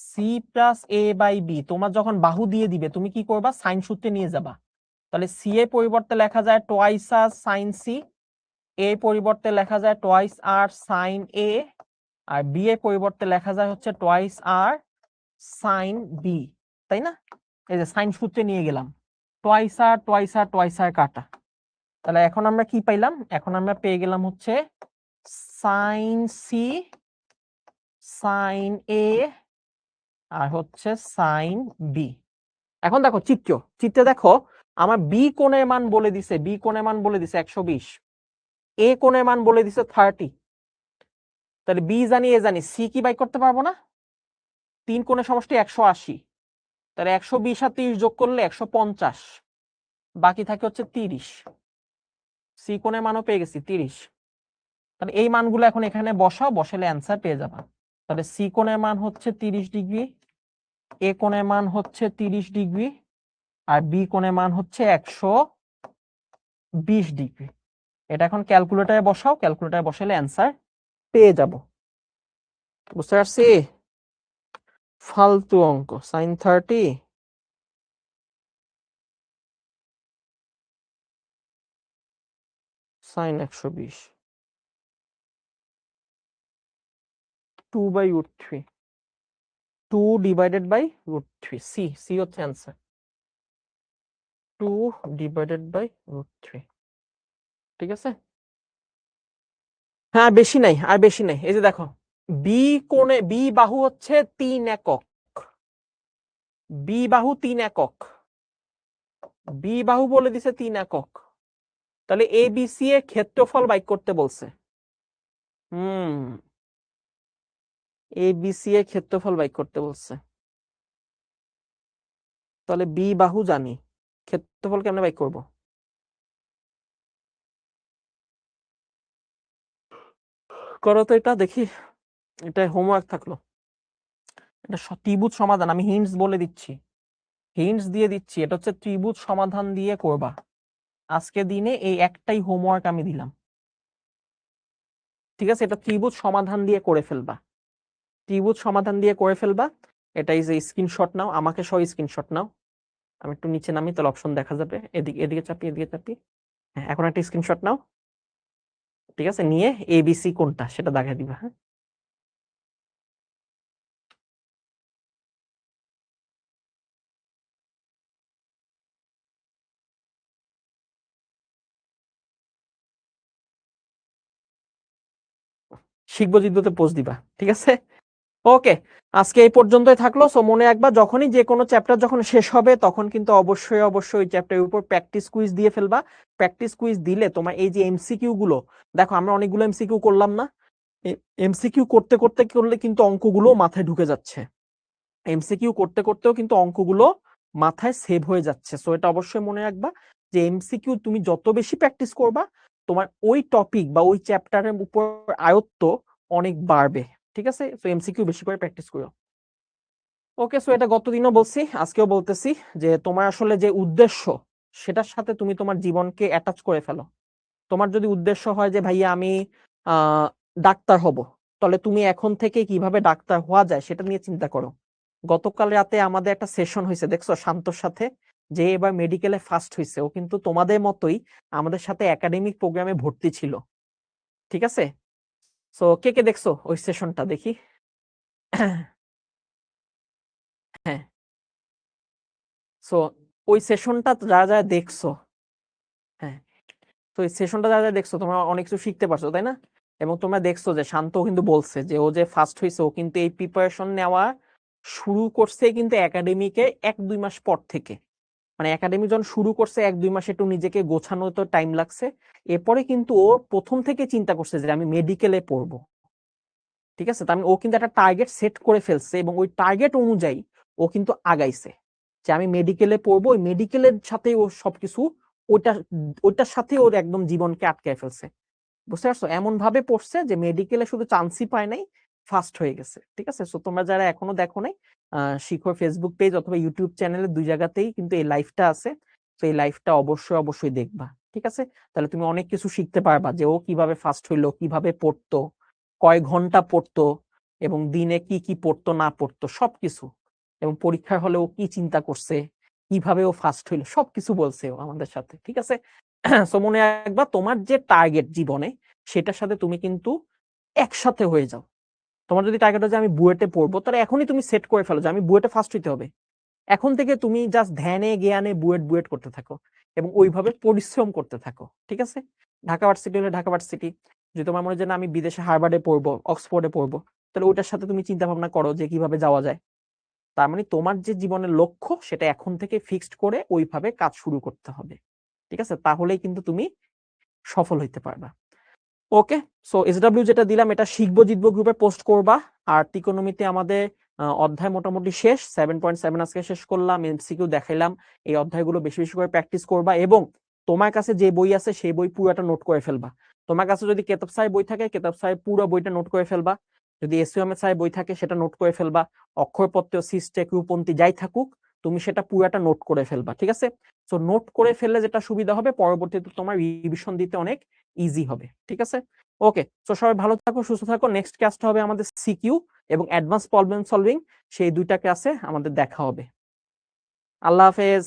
C plus A by B, তোমার যখন বাহু দিয়ে দিবে তুমি কি করবা, সাইন সূত্রে নিয়ে যাবা। তাহলে সি এর পরিবর্তে লেখা যায় টোয়াইস আর সাইন সি, এ পরিবর্তে লেখা যায় টোয়াইস আর সাইন এ, আর বি এর পরিবর্তে লেখা যায় হচ্ছে টোয়াইস আর সাইন বি, তাই না? এই যে সাইন সূত্রে নিয়ে গেলাম, টোয়াইস আর টোয়াইস আর টোয়াইস আর কাটা। তাহলে এখন আমরা কি পাইলাম? এখন আমরা পেয়ে গেলাম হচ্ছে সাইন সি, সাইন এ, আর হচ্ছে সাইন বি। এখন দেখো চিত্রে দেখো আমার বি কোণের মান বলে দিছে, বি কোণের মান বলে দিছে 120। এ কোণের মান বলে দিছে 30, তাহলে বি জানি এ জানি, সি কি বাই করতে পারবো না? 3 কোণের সমষ্টি 180, তাহলে 120 আর 30 যোগ করলে 150, বাকি থাকে হচ্ছে 30। সি কোণের মানও পেয়ে গেছি 30। তাহলে এই মানগুলো এখন এখানে বসাও, বসালে অ্যান্সার পেয়ে যাবা। তাহলে সি কোণের মান হচ্ছে 30 ডিগ্রি, এ কোণের মান হচ্ছে 30 ডিগ্রি, আর বি কোণের মান হচ্ছে 120 ডিগ্রি। এটা এখন ক্যালকুলেটরে বসাও, ক্যালকুলেটরে বসালে অ্যান্সার পেয়ে যাব। বুঝতে পারছি? ফালতু অঙ্ক। sin 30 sin 120 2/√3, 2 divided by √3, C হচ্ছে অ্যান্সার, 2 divided by √3। ঠিক আছে, হ্যাঁ বেশি নাই, আর বেশি নাই। এই যে দেখো, বি কোণে, বি বাহু হচ্ছে 3 একক, বি বাহু 3 একক, বি বাহু বলে দিছে 3 একক, তাহলে এ বি সি এর ক্ষেত্রফল বাইর করতে বলছে। এ বি সি এর ক্ষেত্রফল বাইর করতে বলছে। তাহলে বি বাহু জানি, ক্ষেত্রফল কেমনে বাইর করব? করো তো এটা দেখি, এটা হোমওয়ার্ক থাকলো। এটা ত্রিভুজ সমাধান, আমি হিন্টস বলে দিচ্ছি, হিন্টস দিয়ে দিচ্ছি, এটা হচ্ছে ত্রিভুজ সমাধান দিয়ে করবা। আজকে দিনে এই একটাই হোমওয়ার্ক আমি দিলাম, ঠিক আছে? এটা ত্রিভুজ সমাধান দিয়ে করে ফেলবা, ত্রিভুজ সমাধান দিয়ে করে ফেলবা। এটা ইজ এ স্ক্রিনশট নাও, আমাকে সহ স্ক্রিনশট নাও। আমি একটু নিচে নামি, তাহলে অপশন দেখা যাবে। এদিকে এদিকে চাপি, এদিকে চাপি। হ্যাঁ, এখন একটা স্ক্রিনশট নাও, ঠিক আছে? নিয়ে এবিসি কোনটা সেটা দেখাই দিবা। হ্যাঁ, শিখবো জিদ্দতে পোস্ট দিবা, ঠিক আছে? ওকে, আজকে এই পর্যন্তই থাকলো। সো মনে রাখবা, যখনই যে কোনো চ্যাপ্টার যখন শেষ হবে তখন কিন্তু অবশ্যই অবশ্যই ওই চ্যাপ্টারের উপর প্র্যাকটিস কুইজ দিয়ে ফেলবা। প্র্যাকটিস কুইজ দিলে তোমার এই যে এমসিকিউ গুলো, দেখো আমরা অনেকগুলো এমসিকিউ করলাম না, এমসিকিউ করতে করতে করলে কিন্তু অঙ্কগুলো মাথায় ঢুকে যাচ্ছে, এমসিকিউ করতে করতেও কিন্তু অঙ্কগুলো মাথায় সেভ হয়ে যাচ্ছে। সো এটা অবশ্যই মনে রাখবা যে এমসিকিউ তুমি যত বেশি প্র্যাকটিস করবা, তোমার ওই টপিক বা ওই চ্যাপ্টারের উপর আয়ত্ত অনেক বাড়বে, ঠিক আছে? সো এমসিকিউ বেশি করে প্র্যাকটিস করো। ওকে, সো এটা গতদিনও বলছি, আজকেও বলতেছি, যে তোমার আসলে যে উদ্দেশ্য সেটার সাথে তুমি তোমার জীবনকে অ্যাটাচ করে ফেলো। তোমার যদি উদ্দেশ্য হয় যে ভাইয়া আমি ডাক্তার হব, তাহলে তুমি এখন থেকে কিভাবে ডাক্তার হওয়া যায় সেটা নিয়ে চিন্তা করো। গতকাল রাতে আমাদের একটা সেশন হয়েছে, দেখছো, শান্তর সাথে, যে এবার মেডিকেলে ফার্স্ট হয়েছে, ও কিন্তু তোমাদের মতোই আমাদের সাথে একাডেমিক প্রোগ্রামে ভর্তি ছিল, ঠিক আছে? সো কে কে দেখছো ওই সেশনটা? দেখি। হ্যাঁ, সো ওই সেশনটা যারা যারা দেখছো, হ্যাঁ, তো এই সেশনটা যারা যারা দেখছো তোমরা অনেক কিছু শিখতে পারছো, তাই না? এবং তোমরা দেখছো যে শান্ত কিন্তু বলছে যে ও যে ফার্স্ট হয়েছে, ও কিন্তু এই প্রিপারেশন নেওয়া শুরু করছে কিন্তু একাডেমিকে 1-2 মাস পর থেকে, মানে একাডেমি যখন শুরু করছে 1-2 মাস একটু নিজেকে গোছানো তো টাইম লাগছে, এরপরে কিন্তু ও প্রথম থেকে চিন্তা করছে যে আমি মেডিকেলে পড়বো, ঠিক আছে? তার মানে ও কিন্তু একটা টার্গেট সেট করে ফেলছে এবং ওই টার্গেট অনুযায়ী ও কিন্তু আগাইছে, যে আমি মেডিকেলে পড়বো, ওই মেডিকেলের সাথে ও সবকিছু ওইটা ওইটার সাথে ওর একদম জীবনকে আটকায় ফেলছে। বুঝতে পারছো? এমন ভাবে পড়ছে যে মেডিকেলে শুধু চান্সই পায় নাই, ফার্স্ট হয়ে গেছে, ঠিক আছে? সো তোমরা যারা এখনো দেখো নাই, শিখর ফেসবুক পেজ অথবা ইউটিউব চ্যানেলে দুই জায়গাতেই কিন্তু এই লাইভটা আছে, তো এই লাইভটা অবশ্যই অবশ্যই দেখবা, ঠিক আছে? তাহলে তুমি অনেক কিছু শিখতে পারবা, যে ও কিভাবে ফার্স্ট হইলো, কিভাবে পড়তো, কয় ঘন্টা পড়তো, এবং দিনে কি কি পড়তো না পড়তো সবকিছু, এবং পরীক্ষার হলে ও কি চিন্তা করছে, কিভাবে ও ফার্স্ট হইলো, সবকিছু বলছে ও আমাদের সাথে, ঠিক আছে? সো মনে রাখবা, তোমার যে টার্গেট জীবনে সেটার সাথে তুমি কিন্তু একসাথে হয়ে যাও। তোমার যদি টার্গেট হয় যে আমি বুয়েটে পড়বো, তাহলে এখনই তুমি সেট করে ফেলো যে আমি বুয়েটে ফার্স্ট হইতে হবে। এখন থেকে তুমি জাস্ট ধ্যানে জ্ঞানে বুয়েট বুয়েট করতে থাকো এবং ওইভাবে পরিশ্রম করতে থাকো, ঠিক আছে? ঢাকা ভার্সিটি হলে ঢাকা ভার্সিটি, যদি তোমার মনে হয় যে না আমি বিদেশে হার্ভার্ডে পড়বো, অক্সফোর্ডে পড়বো, তাহলে ওইটার সাথে তুমি চিন্তা ভাবনা করো যে কিভাবে যাওয়া যায়। তার মানে তোমার যে জীবনের লক্ষ্য সেটা এখন থেকে ফিক্সড করে ওইভাবে কাজ শুরু করতে হবে, ঠিক আছে? তাহলেই কিন্তু তুমি সফল হইতে পারবা। ওকে, সো এসডব্লিউ যেটা দিলাম এটা শিখবো জিতবো গ্রুপে পোস্ট করবা। আর ত্রিকোণমিতি আমাদের অধ্যায় মোটামুটি শেষ, 7.7 আজকে শেষ করলাম, এমসিকিউ দেখাইলাম। এই অধ্যায়গুলো বেশি বেশি করে প্র্যাকটিস করবা এবং তোমার কাছে যে বই আছে সেই বই পুরোটা নোট করে ফেলবা। তোমার কাছে যদি কেতাব সাহেব বই থাকে কেতাব সাহেব পুরো বইটা নোট করে ফেলবা, যদি এসইউ আহমেদ সাহেব বই থাকে সেটা নোট করে ফেলবা, অক্ষরপত্র সিস্টেক রূপন্তি যাই থাকুক তুমি সেটা পুরোটা নোট করে ফেলবা, ঠিক আছে? সো নোট করে ফেললে যেটা সুবিধা হবে পরবর্তীতে তোমার রিভিশন দিতে অনেক ইজি হবে, ঠিক আছে? ওকে, তো সবাই ভালো থাকো, সুস্থ থাকো। নেক্সট ক্লাসটা হবে আমাদের সিকিউ এবং অ্যাডভান্স প্রবলেম সলভিং, সেই দুইটা ক্লাসে আমাদের দেখা হবে। আল্লাহ হাফেজ।